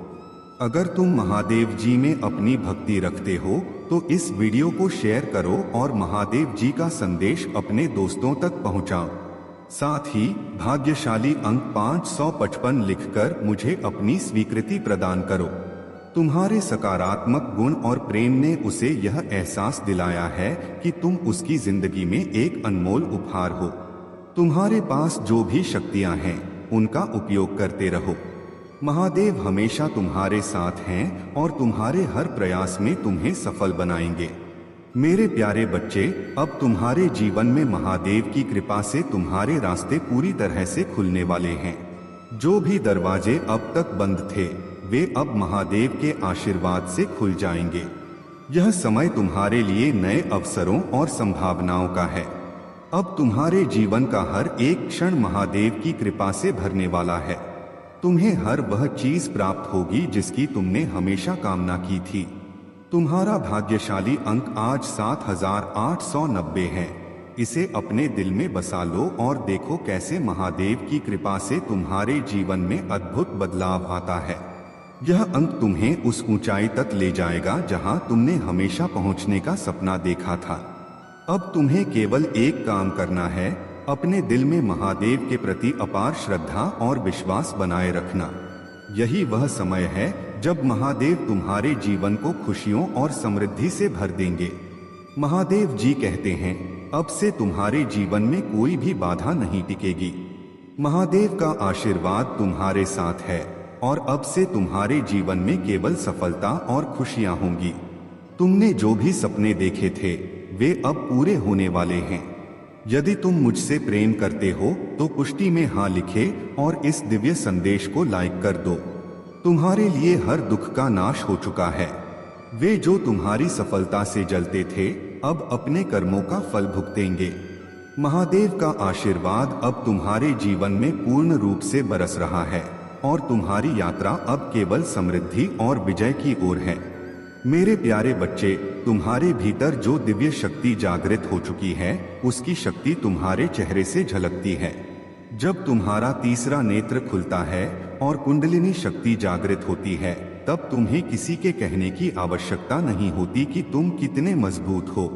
अगर तुम महादेव जी में अपनी भक्ति रखते हो तो इस वीडियो को शेयर करो और महादेव जी का संदेश अपने दोस्तों तक पहुंचाओ। साथ ही भाग्यशाली अंक 555 लिखकर मुझे अपनी स्वीकृति प्रदान करो। तुम्हारे सकारात्मक गुण और प्रेम ने उसे यह एहसास दिलाया है कि तुम उसकी जिंदगी में एक अनमोल उपहार हो। तुम्हारे पास जो भी शक्तियां हैं उनका उपयोग करते रहो। महादेव हमेशा तुम्हारे साथ हैं और तुम्हारे हर प्रयास में तुम्हें सफल बनाएंगे। मेरे प्यारे बच्चे, अब तुम्हारे जीवन में महादेव की कृपा से तुम्हारे रास्ते पूरी तरह से खुलने वाले हैं। जो भी दरवाजे अब तक बंद थे वे अब महादेव के आशीर्वाद से खुल जाएंगे। यह समय तुम्हारे लिए नए अवसरों और संभावनाओं का है। अब तुम्हारे जीवन का हर एक क्षण महादेव की कृपा से भरने वाला है। तुम्हें हर वह चीज प्राप्त होगी जिसकी तुमने हमेशा कामना की थी। तुम्हारा भाग्यशाली अंक आज 7890 है। इसे अपने दिल में बसा लो और देखो कैसे महादेव की कृपा से तुम्हारे जीवन में अद्भुत बदलाव आता है। यह अंक तुम्हें उस ऊंचाई तक ले जाएगा जहां तुमने हमेशा पहुंचने का सपना देखा था। अब तुम्हें केवल एक काम करना है, अपने दिल में महादेव के प्रति अपार श्रद्धा और विश्वास बनाए रखना। यही वह समय है जब महादेव तुम्हारे जीवन को खुशियों और समृद्धि से भर देंगे। महादेव जी कहते हैं, अब से तुम्हारे जीवन में कोई भी बाधा नहीं टिकेगी। महादेव का आशीर्वाद तुम्हारे साथ है और अब से तुम्हारे जीवन में केवल सफलता और खुशियां होंगी। तुमने जो भी सपने देखे थे वे अब पूरे होने वाले हैं। यदि तुम मुझसे प्रेम करते हो तो पुष्टि में हाँ लिखे और इस दिव्य संदेश को लाइक कर दो। तुम्हारे लिए हर दुख का नाश हो चुका है। वे जो तुम्हारी सफलता से जलते थे अब अपने कर्मों का फल भुगतेंगे। महादेव का आशीर्वाद अब तुम्हारे जीवन में पूर्ण रूप से बरस रहा है और तुम्हारी यात्रा अब केवल समृद्धि और विजय की ओर है। मेरे प्यारे बच्चे, तुम्हारे भीतर जो दिव्य शक्ति जागृत हो चुकी है उसकी शक्ति तुम्हारे चेहरे से झलकती है। जब तुम्हारा तीसरा नेत्र खुलता है और कुंडलिनी शक्ति जागृत होती है तब तुम्हें किसी के कहने की आवश्यकता नहीं होती कि तुम कितने मजबूत हो।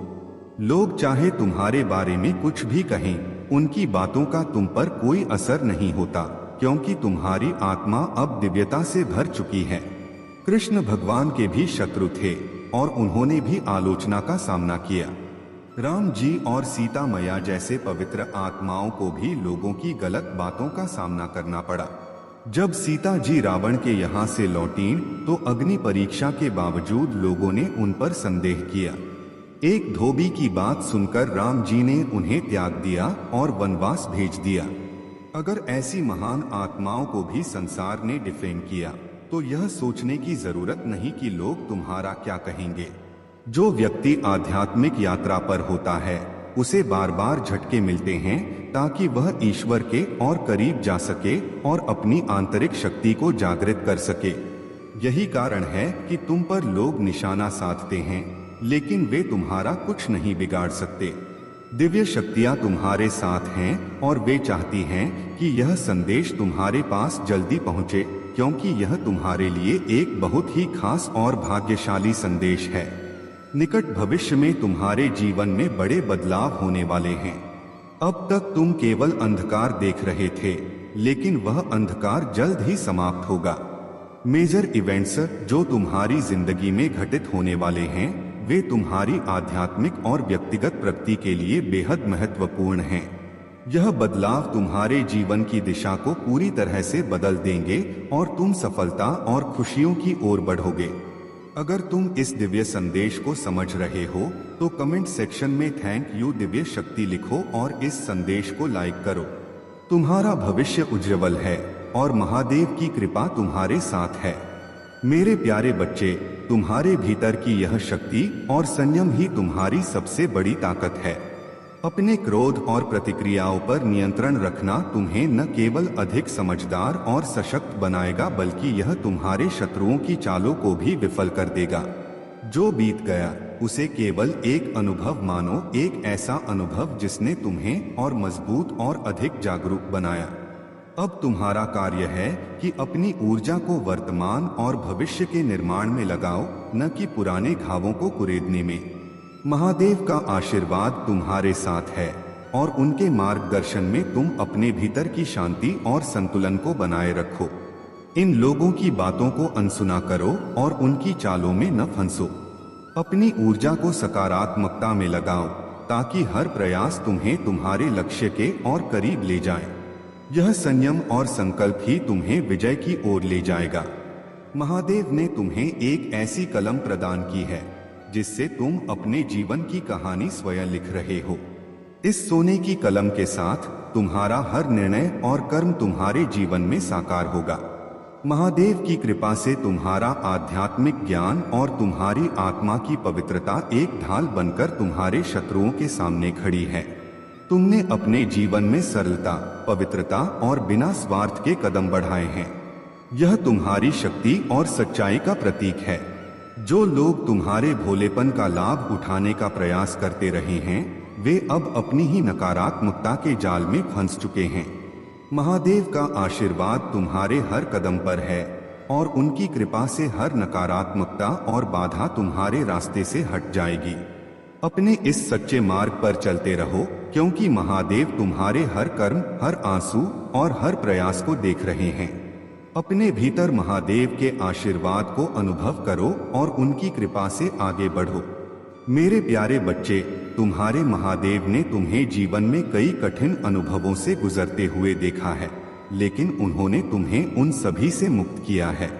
लोग चाहे तुम्हारे बारे में कुछ भी कहें, उनकी बातों का तुम पर कोई असर नहीं होता, क्योंकि तुम्हारी आत्मा अब दिव्यता से भर चुकी है। कृष्ण भगवान के भी शत्रु थे और उन्होंने भी आलोचना का सामना किया। राम जी और सीता मैया जैसे पवित्र आत्माओं को भी लोगों की गलत बातों का सामना करना पड़ा। जब सीता जी रावण के यहाँ से लौटीं तो अग्नि परीक्षा के बावजूद लोगों ने उन पर संदेह किया। एक धोबी की बात सुनकर राम जी ने उन्हें त्याग दिया और वनवास भेज दिया। अगर ऐसी महान आत्माओं को भी संसार ने डिफेम किया तो यह सोचने की जरूरत नहीं कि लोग तुम्हारा क्या कहेंगे। जो व्यक्ति आध्यात्मिक यात्रा पर होता है उसे बार बार झटके मिलते हैं ताकि वह ईश्वर के और करीब जा सके और अपनी आंतरिक शक्ति को जागृत कर सके। यही कारण है कि तुम पर लोग निशाना साधते हैं, लेकिन वे तुम्हारा कुछ नहीं बिगाड़ सकते। दिव्य शक्तियां तुम्हारे साथ हैं और वे चाहती हैं कि यह संदेश तुम्हारे पास जल्दी पहुंचे, क्योंकि यह तुम्हारे लिए एक बहुत ही खास और भाग्यशाली संदेश है। निकट भविष्य में तुम्हारे जीवन में बड़े बदलाव होने वाले हैं। अब तक तुम केवल अंधकार देख रहे थे, लेकिन वह अंधकार जल्द ही समाप्त होगा। मेजर इवेंट्स जो तुम्हारी जिंदगी में घटित होने वाले हैं, वे तुम्हारी आध्यात्मिक और व्यक्तिगत प्रगति के लिए बेहद महत्वपूर्ण हैं। यह बदलाव तुम्हारे जीवन की दिशा को पूरी तरह से बदल देंगे और तुम सफलता और खुशियों की ओर बढ़ोगे। अगर तुम इस दिव्य संदेश को समझ रहे हो तो कमेंट सेक्शन में थैंक यू दिव्य शक्ति लिखो और इस संदेश को लाइक करो। तुम्हारा भविष्य उज्जवल है और महादेव की कृपा तुम्हारे साथ है। मेरे प्यारे बच्चे, तुम्हारे भीतर की यह शक्ति और संयम ही तुम्हारी सबसे बड़ी ताकत है। अपने क्रोध और प्रतिक्रियाओं पर नियंत्रण रखना तुम्हें न केवल अधिक समझदार और सशक्त बनाएगा, बल्कि यह तुम्हारे शत्रुओं की चालों को भी विफल कर देगा। जो बीत गया उसे केवल एक अनुभव मानो, एक ऐसा अनुभव जिसने तुम्हें और मजबूत और अधिक जागरूक बनाया। अब तुम्हारा कार्य है कि अपनी ऊर्जा को वर्तमान और भविष्य के निर्माण में लगाओ, न कि पुराने घावों को कुरेदने में। महादेव का आशीर्वाद तुम्हारे साथ है और उनके मार्गदर्शन में तुम अपने भीतर की शांति और संतुलन को बनाए रखो। इन लोगों की बातों को अनसुना करो और उनकी चालों में न फंसो। अपनी ऊर्जा को सकारात्मकता में लगाओ ताकि हर प्रयास तुम्हें तुम्हारे लक्ष्य के और करीब ले जाए। यह संयम और संकल्प ही तुम्हें विजय की ओर ले जाएगा। महादेव ने तुम्हें एक ऐसी कलम प्रदान की है जिससे तुम अपने जीवन की कहानी स्वयं लिख रहे हो। इस सोने की कलम के साथ तुम्हारा हर निर्णय और कर्म तुम्हारे जीवन में साकार होगा। महादेव की कृपा से तुम्हारा आध्यात्मिक ज्ञान और तुम्हारी आत्मा की पवित्रता एक ढाल बनकर तुम्हारे शत्रुओं के सामने खड़ी है। तुमने अपने जीवन में सरलता, पवित्रता और बिना स्वार्थ के कदम बढ़ाए हैं। यह तुम्हारी शक्ति और सच्चाई का प्रतीक है। जो लोग तुम्हारे भोलेपन का लाभ उठाने का प्रयास करते रहे हैं, वे अब अपनी ही नकारात्मकता के जाल में फंस चुके हैं। महादेव का आशीर्वाद तुम्हारे हर कदम पर है और उनकी कृपा से हर नकारात्मकता और बाधा तुम्हारे रास्ते से हट जाएगी। अपने इस सच्चे मार्ग पर चलते रहो, क्योंकि महादेव तुम्हारे हर कर्म, हर आंसू और हर प्रयास को देख रहे हैं। अपने भीतर महादेव के आशीर्वाद को अनुभव करो और उनकी कृपा से आगे बढ़ो। मेरे प्यारे बच्चे, तुम्हारे महादेव ने तुम्हें जीवन में कई कठिन अनुभवों से गुजरते हुए देखा है, लेकिन उन्होंने तुम्हें उन सभी से मुक्त किया है।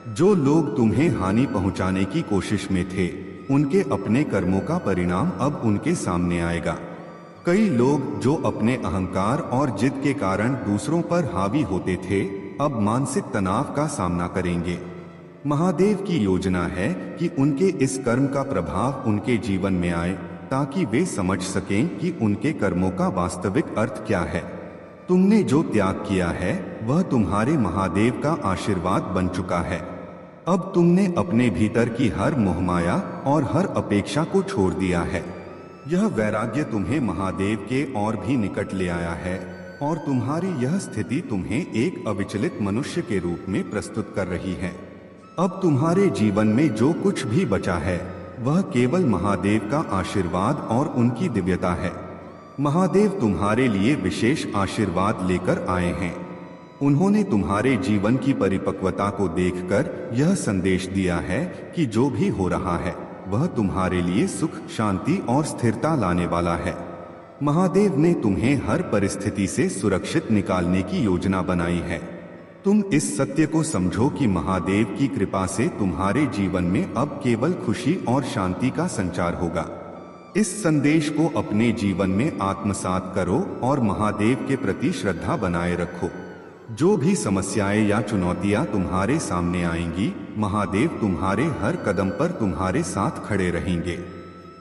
जो लोग तुम्हें हानि पहुंचाने की कोशिश में थे, उनके अपने कर्मों का परिणाम अब उनके सामने आएगा। कई लोग जो अपने अहंकार और जिद के कारण दूसरों पर हावी होते थे, अब मानसिक तनाव का सामना करेंगे। महादेव की योजना है कि उनके इस कर्म का प्रभाव उनके जीवन में आए, ताकि वे समझ सकें कि उनके कर्मों का वास्तविक अर्थ क्या है। तुमने जो त्याग किया है वह तुम्हारे महादेव का आशीर्वाद बन चुका है। अब तुमने अपने भीतर की हर मोहमाया और हर अपेक्षा को छोड़ दिया है। यह वैराग्य तुम्हें महादेव के और भी निकट ले आया है और तुम्हारी यह स्थिति तुम्हें एक अविचलित मनुष्य के रूप में प्रस्तुत कर रही है। अब तुम्हारे जीवन में जो कुछ भी बचा है वह केवल महादेव का आशीर्वाद और उनकी दिव्यता है। महादेव तुम्हारे लिए विशेष आशीर्वाद लेकर आए हैं। उन्होंने तुम्हारे जीवन की परिपक्वता को देखकर यह संदेश दिया है कि जो भी हो रहा है वह तुम्हारे लिए सुख, शांति और स्थिरता लाने वाला है। महादेव ने तुम्हें हर परिस्थिति से सुरक्षित निकालने की योजना बनाई है। तुम इस सत्य को समझो कि महादेव की कृपा से तुम्हारे जीवन में अब केवल खुशी और शांति का संचार होगा। इस संदेश को अपने जीवन में आत्मसात करो और महादेव के प्रति श्रद्धा बनाए रखो। जो भी समस्याएं या चुनौतियां तुम्हारे सामने आएंगी, महादेव तुम्हारे हर कदम पर तुम्हारे साथ खड़े रहेंगे।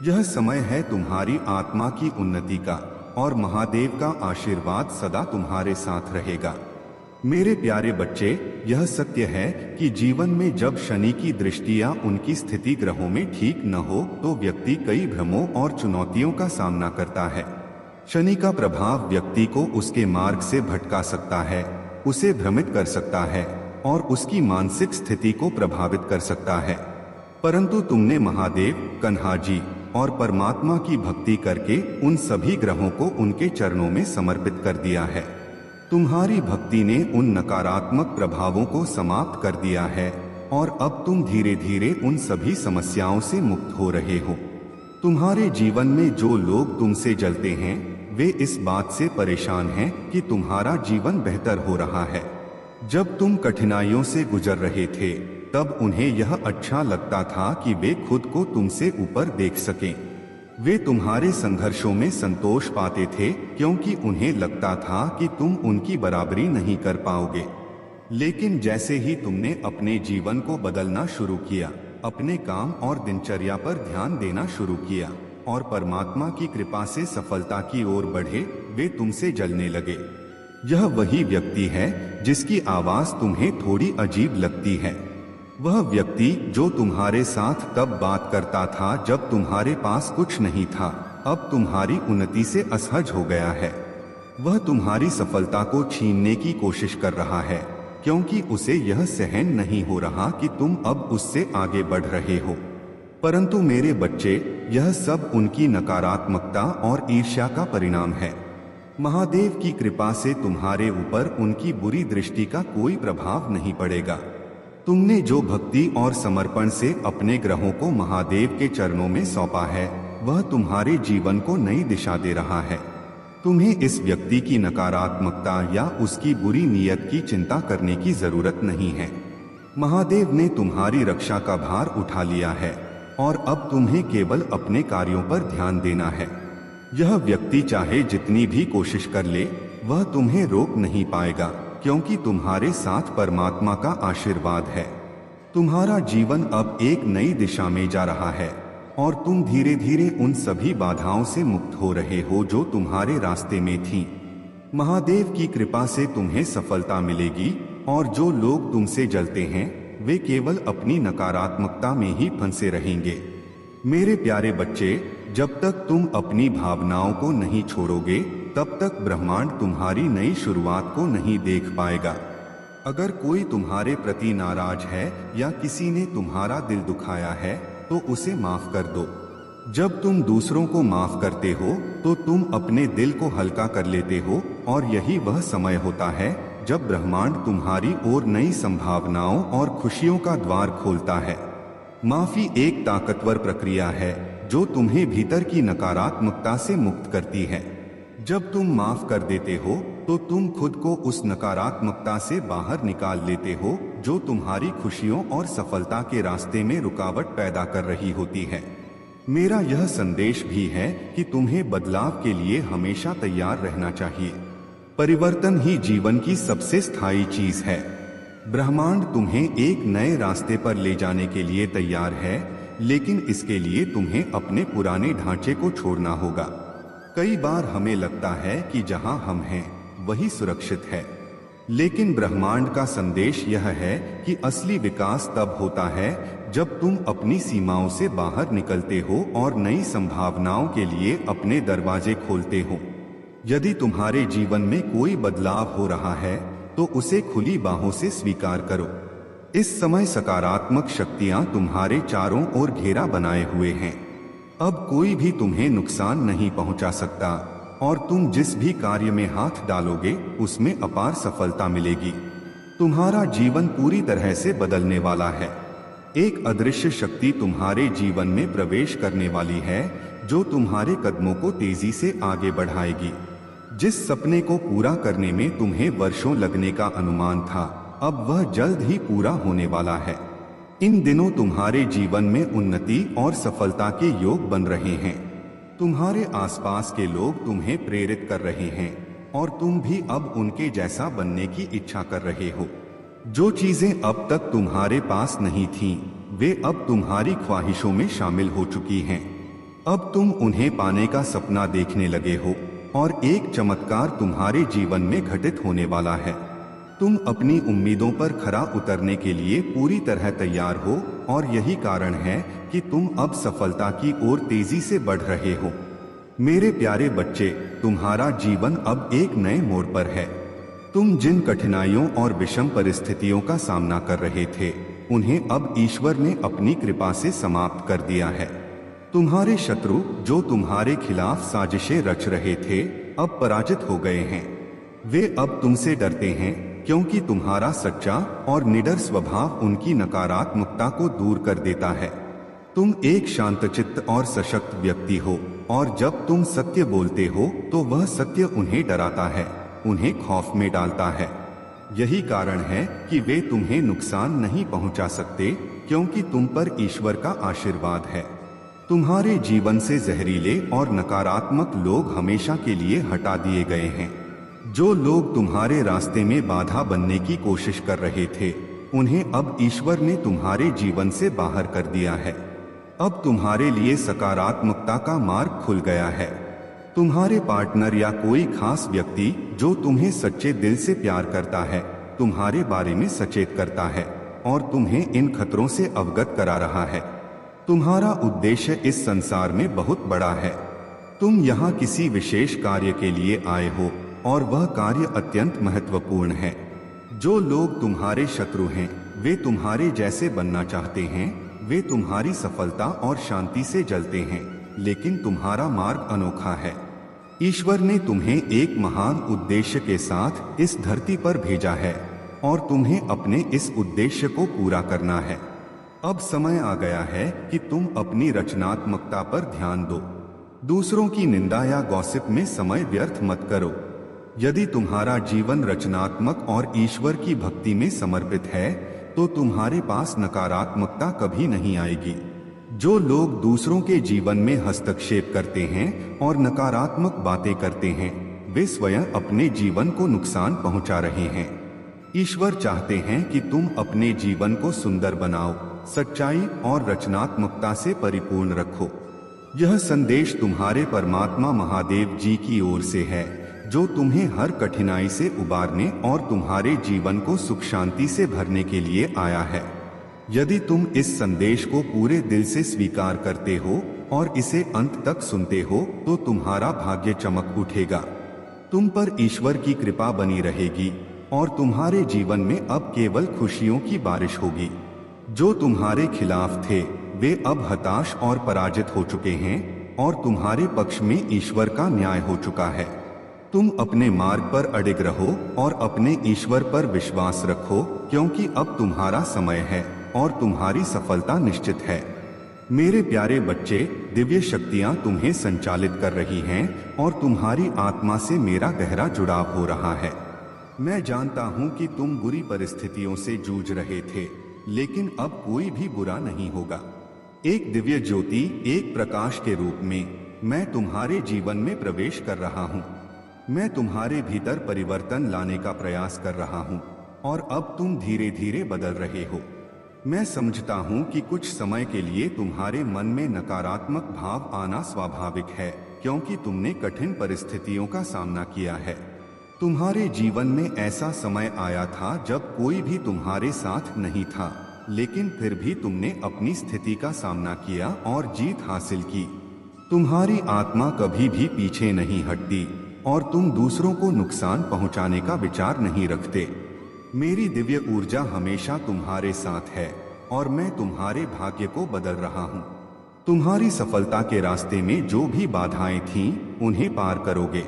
यह समय है तुम्हारी आत्मा की उन्नति का और महादेव का आशीर्वाद सदा तुम्हारे साथ रहेगा। मेरे प्यारे बच्चे, यह सत्य है कि जीवन में जब शनि की दृष्टि या उनकी स्थिति ग्रहों में ठीक न हो तो व्यक्ति कई भ्रमों और चुनौतियों का सामना करता है। शनि का प्रभाव व्यक्ति को उसके मार्ग से भटका सकता है, उसे भ्रमित कर सकता है और उसकी मानसिक स्थिति को प्रभावित कर सकता है। परंतु तुमने महादेव, कन्हा जी और परमात्मा की भक्ति करके उन सभी ग्रहों को उनके चरणों में समर्पित कर दिया है। तुम्हारी भक्ति ने उन नकारात्मक प्रभावों को समाप्त कर दिया है और अब तुम धीरे धीरे उन सभी समस्याओं से मुक्त हो रहे हो। तुम्हारे जीवन में जो लोग तुमसे जलते हैं वे इस बात से परेशान हैं कि तुम्हारा जीवन बेहतर हो रहा है। जब तुम कठिनाइयों से गुजर रहे थे तब उन्हें यह अच्छा लगता था कि वे खुद को तुमसे ऊपर देख सकें। वे तुम्हारे संघर्षों में संतोष पाते थे क्योंकि उन्हें लगता था कि तुम उनकी बराबरी नहीं कर पाओगे। लेकिन जैसे ही तुमने अपने जीवन को बदलना शुरू किया, अपने काम और दिनचर्या पर ध्यान देना शुरू किया और परमात्मा की कृपा से सफलता की ओर बढ़े, वे तुमसे जलने लगे। यह वही व्यक्ति है जिसकी आवाज तुम्हें थोड़ी अजीब लगती है। वह व्यक्ति जो तुम्हारे साथ तब बात करता था जब तुम्हारे पास कुछ नहीं था, अब तुम्हारी उन्नति से असहज हो गया है। वह तुम्हारी सफलता को छीनने की कोशिश कर रहा है क्योंकि उसे यह सहन नहीं हो रहा कि तुम अब उससे आगे बढ़ रहे हो। परंतु मेरे बच्चे, यह सब उनकी नकारात्मकता और ईर्ष्या का परिणाम है। महादेव की कृपा से तुम्हारे ऊपर उनकी बुरी दृष्टि का कोई प्रभाव नहीं पड़ेगा। तुमने जो भक्ति और समर्पण से अपने ग्रहों को महादेव के चरणों में सौंपा है, वह तुम्हारे जीवन को नई दिशा दे रहा है। तुम्हें इस व्यक्ति की नकारात्मकता या उसकी बुरी नीयत की चिंता करने की जरूरत नहीं है। महादेव ने तुम्हारी रक्षा का भार उठा लिया है और अब तुम्हें केवल अपने कार्यों पर ध्यान देना है। यह व्यक्ति चाहे जितनी भी कोशिश कर ले, वह तुम्हें रोक नहीं पाएगा क्योंकि तुम्हारे साथ परमात्मा का आशीर्वाद है। तुम्हारा जीवन अब एक नई दिशा में जा रहा है और तुम धीरे धीरे उन सभी बाधाओं से मुक्त हो रहे हो जो तुम्हारे रास्ते में थीं। महादेव की कृपा से तुम्हें सफलता मिलेगी और जो लोग तुमसे जलते हैं वे केवल अपनी नकारात्मकता में ही फंसे रहेंगे। मेरे प्यारे बच्चे, जब तक तुम अपनी भावनाओं को नहीं छोड़ोगे तब तक ब्रह्मांड तुम्हारी नई शुरुआत को नहीं देख पाएगा। अगर कोई तुम्हारे प्रति नाराज है या किसी ने तुम्हारा दिल दुखाया है तो उसे माफ कर दो। जब तुम दूसरों को माफ करते हो तो तुम अपने दिल को हल्का कर लेते हो और यही वह समय होता है जब ब्रह्मांड तुम्हारी ओर नई संभावनाओं और खुशियों का द्वार खोलता है। माफी एक ताकतवर प्रक्रिया है जो तुम्हें भीतर की नकारात्मकता से मुक्त करती है। जब तुम माफ कर देते हो तो तुम खुद को उस नकारात्मकता से बाहर निकाल लेते हो जो तुम्हारी खुशियों और सफलता के रास्ते में रुकावट पैदा कर रही होती है। मेरा यह संदेश भी है कि तुम्हें बदलाव के लिए हमेशा तैयार रहना चाहिए। परिवर्तन ही जीवन की सबसे स्थायी चीज है। ब्रह्मांड तुम्हें एक नए रास्ते पर ले जाने के लिए तैयार है, लेकिन इसके लिए तुम्हें अपने पुराने ढांचे को छोड़ना होगा। कई बार हमें लगता है कि जहां हम हैं वही सुरक्षित है, लेकिन ब्रह्मांड का संदेश यह है कि असली विकास तब होता है जब तुम अपनी सीमाओं से बाहर निकलते हो और नई संभावनाओं के लिए अपने दरवाजे खोलते हो। यदि तुम्हारे जीवन में कोई बदलाव हो रहा है तो उसे खुली बाहों से स्वीकार करो। इस समय सकारात्मक शक्तियां तुम्हारे चारों ओर घेरा बनाए हुए हैं। अब कोई भी तुम्हें नुकसान नहीं पहुंचा सकता और तुम जिस भी कार्य में हाथ डालोगे उसमें अपार सफलता मिलेगी। तुम्हारा जीवन पूरी तरह से बदलने वाला है। एक अदृश्य शक्ति तुम्हारे जीवन में प्रवेश करने वाली है जो तुम्हारे कदमों को तेजी से आगे बढ़ाएगी। जिस सपने को पूरा करने में तुम्हें वर्षों लगने का अनुमान था, अब वह जल्द ही पूरा होने वाला है। इन दिनों तुम्हारे जीवन में उन्नति और सफलता के योग बन रहे हैं। तुम्हारे आसपास के लोग तुम्हें प्रेरित कर रहे हैं और तुम भी अब उनके जैसा बनने की इच्छा कर रहे हो। जो चीजें अब तक तुम्हारे पास नहीं थीं, वे अब तुम्हारी ख्वाहिशों में शामिल हो चुकी हैं। अब तुम उन्हें पाने का सपना देखने लगे हो और एक चमत्कार तुम्हारे जीवन में घटित होने वाला है। तुम अपनी उम्मीदों पर खरा उतरने के लिए पूरी तरह तैयार हो और यही कारण है कि तुम अब सफलता की ओर तेजी से बढ़ रहे हो। मेरे प्यारे बच्चे, तुम्हारा जीवन अब एक नए मोड़ पर है। तुम जिन कठिनाइयों और विषम परिस्थितियों का सामना कर रहे थे, उन्हें अब ईश्वर ने अपनी कृपा से समाप्त कर दिया है। तुम्हारे शत्रु जो तुम्हारे खिलाफ साजिशें रच रहे थे, अब पराजित हो गए हैं। वे अब तुमसे डरते हैं क्योंकि तुम्हारा सच्चा और निडर स्वभाव उनकी नकारात्मकता को दूर कर देता है। तुम एक शांतचित्त और सशक्त व्यक्ति हो और जब तुम सत्य बोलते हो तो वह सत्य उन्हें डराता है, उन्हें खौफ में डालता है। यही कारण है कि वे तुम्हें नुकसान नहीं पहुंचा सकते, क्योंकि तुम पर ईश्वर का आशीर्वाद है। तुम्हारे जीवन से जहरीले और नकारात्मक लोग हमेशा के लिए हटा दिए गए हैं। जो लोग तुम्हारे रास्ते में बाधा बनने की कोशिश कर रहे थे, उन्हें अब ईश्वर ने तुम्हारे जीवन से बाहर कर दिया है। अब तुम्हारे लिए सकारात्मकता का मार्ग खुल गया है। तुम्हारे पार्टनर या कोई खास व्यक्ति जो तुम्हें सच्चे दिल से प्यार करता है, तुम्हारे बारे में सचेत करता है और तुम्हें इन खतरों से अवगत करा रहा है। तुम्हारा उद्देश्य इस संसार में बहुत बड़ा है। तुम यहाँ किसी विशेष कार्य के लिए आए हो और वह कार्य अत्यंत महत्वपूर्ण है। जो लोग तुम्हारे शत्रु हैं, वे तुम्हारे जैसे बनना चाहते हैं। वे तुम्हारी सफलता और शांति से जलते हैं, लेकिन तुम्हारा मार्ग अनोखा है। ईश्वर ने तुम्हें एक महान उद्देश्य के साथ इस धरती पर भेजा है और तुम्हें अपने इस उद्देश्य को पूरा करना है। अब समय आ गया है कि तुम अपनी रचनात्मकता पर ध्यान दो। दूसरों की निंदा या गॉसिप में समय व्यर्थ मत करो। यदि तुम्हारा जीवन रचनात्मक और ईश्वर की भक्ति में समर्पित है, तो तुम्हारे पास नकारात्मकता कभी नहीं आएगी। जो लोग दूसरों के जीवन में हस्तक्षेप करते हैं और नकारात्मक बातें करते हैं, वे स्वयं अपने जीवन को नुकसान पहुंचा रहे हैं। ईश्वर चाहते हैं कि तुम अपने जीवन को सुंदर बनाओ, सच्चाई और रचनात्मकता से परिपूर्ण रखो। यह संदेश तुम्हारे परमात्मा महादेव जी की ओर से है, जो तुम्हें हर कठिनाई से उबारने और तुम्हारे जीवन को सुख शांति से भरने के लिए आया है। यदि तुम इस संदेश को पूरे दिल से स्वीकार करते हो और इसे अंत तक सुनते हो, तो तुम्हारा भाग्य चमक उठेगा। तुम पर ईश्वर की कृपा बनी रहेगी और तुम्हारे जीवन में अब केवल खुशियों की बारिश होगी। जो तुम्हारे खिलाफ थे, वे अब हताश और पराजित हो चुके हैं और तुम्हारे पक्ष में ईश्वर का न्याय हो चुका है। तुम अपने मार्ग पर अडिग रहो और अपने ईश्वर पर विश्वास रखो, क्योंकि अब तुम्हारा समय है और तुम्हारी सफलता निश्चित है। मेरे प्यारे बच्चे, दिव्य शक्तियां तुम्हें संचालित कर रही हैं और तुम्हारी आत्मा से मेरा गहरा जुड़ाव हो रहा है। मैं जानता हूं कि तुम बुरी परिस्थितियों से जूझ रहे थे, लेकिन अब कोई भी बुरा नहीं होगा। एक दिव्य ज्योति, एक प्रकाश के रूप में मैं तुम्हारे जीवन में प्रवेश कर रहा हूं। मैं तुम्हारे भीतर परिवर्तन लाने का प्रयास कर रहा हूं और अब तुम धीरे धीरे बदल रहे हो। मैं समझता हूं कि कुछ समय के लिए तुम्हारे मन में नकारात्मक भाव आना स्वाभाविक है, क्योंकि तुमने कठिन परिस्थितियों का सामना किया है। तुम्हारे जीवन में ऐसा समय आया था जब कोई भी तुम्हारे साथ नहीं था, लेकिन फिर भी तुमने अपनी स्थिति का सामना किया और जीत हासिल की। तुम्हारी आत्मा कभी भी पीछे नहीं हटती और तुम दूसरों को नुकसान पहुंचाने का विचार नहीं रखते। मेरी दिव्य ऊर्जा हमेशा तुम्हारे साथ है और मैं तुम्हारे भाग्य को बदल रहा हूं। तुम्हारी सफलता के रास्ते में जो भी बाधाएं थीं, उन्हें पार करोगे।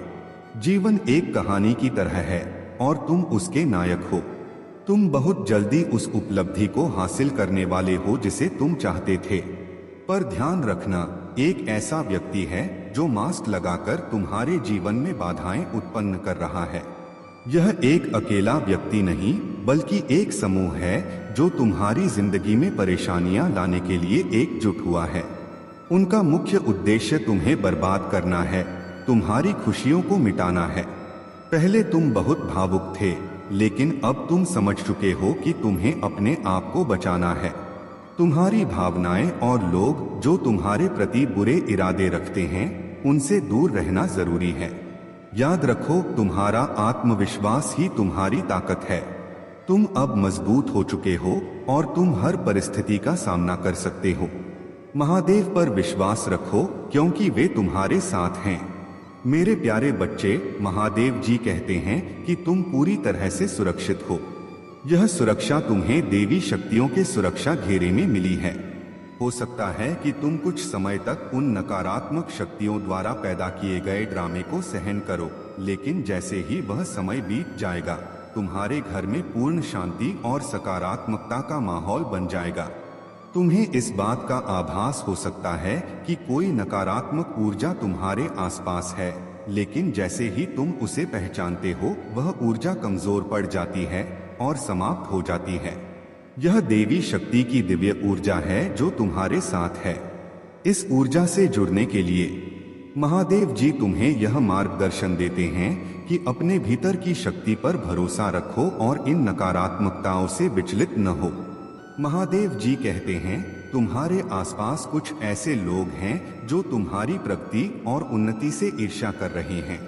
जीवन एक कहानी की तरह है और तुम उसके नायक हो। तुम बहुत जल्दी उस उपलब्धि को हासिल करने वाले हो जिसे तुम चाहते थे। पर ध्यान रखना, एक ऐसा व्यक्ति है जो मास्क लगाकर तुम्हारे जीवन में बाधाएं उत्पन्न कर रहा है। यह एक अकेला व्यक्ति नहीं, बल्कि एक समूह है जो तुम्हारी जिंदगी में परेशानियां लाने के लिए एकजुट हुआ है। उनका मुख्य उद्देश्य तुम्हें बर्बाद करना है, तुम्हारी खुशियों को मिटाना है। पहले तुम बहुत भावुक थे, लेकिन अब तुम समझ चुके हो कि तुम्हें अपने आप को बचाना है। तुम्हारी भावनाएं और लोग जो तुम्हारे प्रति बुरे इरादे रखते हैं, उनसे दूर रहना जरूरी है। याद रखो, तुम्हारा आत्मविश्वास ही तुम्हारी ताकत है। तुम अब मजबूत हो चुके हो और तुम हर परिस्थिति का सामना कर सकते हो। महादेव पर विश्वास रखो क्योंकि वे तुम्हारे साथ हैं। मेरे प्यारे बच्चे, महादेव जी कहते हैं कि तुम पूरी तरह से सुरक्षित हो। यह सुरक्षा तुम्हें देवी शक्तियों के सुरक्षा घेरे में मिली है। हो सकता है कि तुम कुछ समय तक उन नकारात्मक शक्तियों द्वारा पैदा किए गए ड्रामे को सहन करो, लेकिन जैसे ही वह समय बीत जाएगा, तुम्हारे घर में पूर्ण शांति और सकारात्मकता का माहौल बन जाएगा। तुम्हें इस बात का आभास हो सकता है कि कोई नकारात्मक ऊर्जा तुम्हारे आसपास है, लेकिन जैसे ही तुम उसे पहचानते हो, वह ऊर्जा कमजोर पड़ जाती है और समाप्त हो जाती है। यह देवी शक्ति की दिव्य ऊर्जा है जो तुम्हारे साथ है। इस ऊर्जा से जुड़ने के लिए महादेव जी तुम्हें यह मार्गदर्शन देते हैं कि अपने भीतर की शक्ति पर भरोसा रखो और इन नकारात्मकताओं से विचलित न हो। महादेव जी कहते हैं, तुम्हारे आसपास कुछ ऐसे लोग हैं जो तुम्हारी प्रगति और उन्नति से ईर्ष्या कर रहे हैं।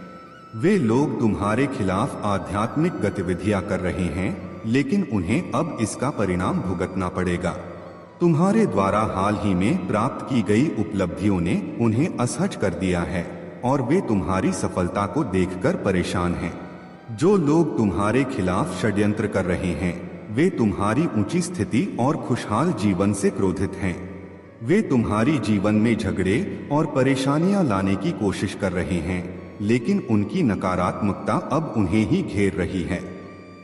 वे लोग तुम्हारे खिलाफ आध्यात्मिक गतिविधियां कर रहे हैं, लेकिन उन्हें अब इसका परिणाम भुगतना पड़ेगा। तुम्हारे द्वारा हाल ही में प्राप्त की गई उपलब्धियों ने उन्हें असहज कर दिया है और वे तुम्हारी सफलता को देखकर परेशान हैं। जो लोग तुम्हारे खिलाफ षड्यंत्र कर रहे हैं, वे तुम्हारी ऊंची स्थिति और खुशहाल जीवन से क्रोधित हैं। वे तुम्हारी जीवन में झगड़े और परेशानियां लाने की कोशिश कर रहे हैं, लेकिन उनकी नकारात्मकता अब उन्हें ही घेर रही है।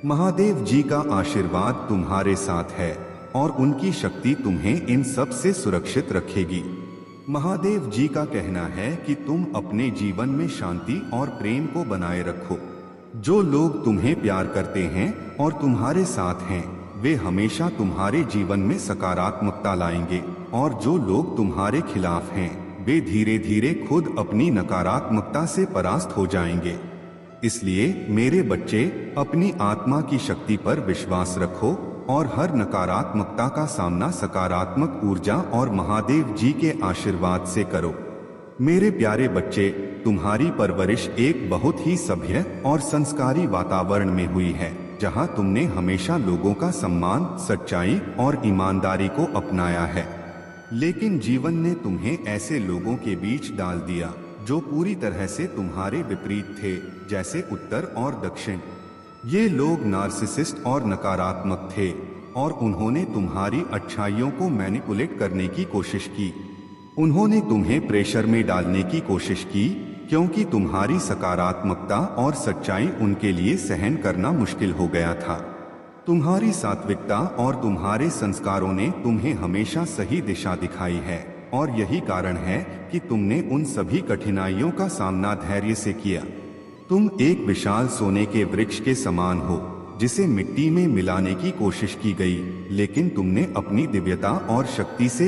महादेव जी का आशीर्वाद तुम्हारे साथ है और उनकी शक्ति तुम्हें इन सब से सुरक्षित रखेगी। महादेव जी का कहना है कि तुम अपने जीवन में शांति और प्रेम को बनाए रखो। जो लोग तुम्हें प्यार करते हैं और तुम्हारे साथ हैं, वे हमेशा तुम्हारे जीवन में सकारात्मकता लाएंगे, और जो लोग तुम्हारे खिलाफ हैं, वे धीरे धीरे खुद अपनी नकारात्मकता से परास्त हो जाएंगे। इसलिए मेरे बच्चे, अपनी आत्मा की शक्ति पर विश्वास रखो और हर नकारात्मकता का सामना सकारात्मक ऊर्जा और महादेव जी के आशीर्वाद से करो। मेरे प्यारे बच्चे, तुम्हारी परवरिश एक बहुत ही सभ्य और संस्कारी वातावरण में हुई है, जहां तुमने हमेशा लोगों का सम्मान, सच्चाई और ईमानदारी को अपनाया है। लेकिन जीवन ने तुम्हें ऐसे लोगों के बीच डाल दिया जो पूरी तरह से तुम्हारे विपरीत थे, जैसे उत्तर और दक्षिण। ये लोग नार्सिसिस्ट और नकारात्मक थे और उन्होंने तुम्हारी अच्छाइयों को मैनिपुलेट करने की कोशिश की। उन्होंने तुम्हें प्रेशर में डालने की कोशिश की, क्योंकि तुम्हारी सकारात्मकता और सच्चाई उनके लिए सहन करना मुश्किल हो गया था। तुम्हारी सात्विकता और तुम्हारे संस्कारों ने तुम्हें हमेशा सही दिशा दिखाई है, और यही कारण है कि तुमने उन सभी कठिनाइयों का सामना धैर्य से किया। तुम एक विशाल सोने के वृक्ष के समान हो, जिसे मिट्टी में मिलाने की कोशिश की गई, लेकिन तुमने अपनी दिव्यता और शक्ति से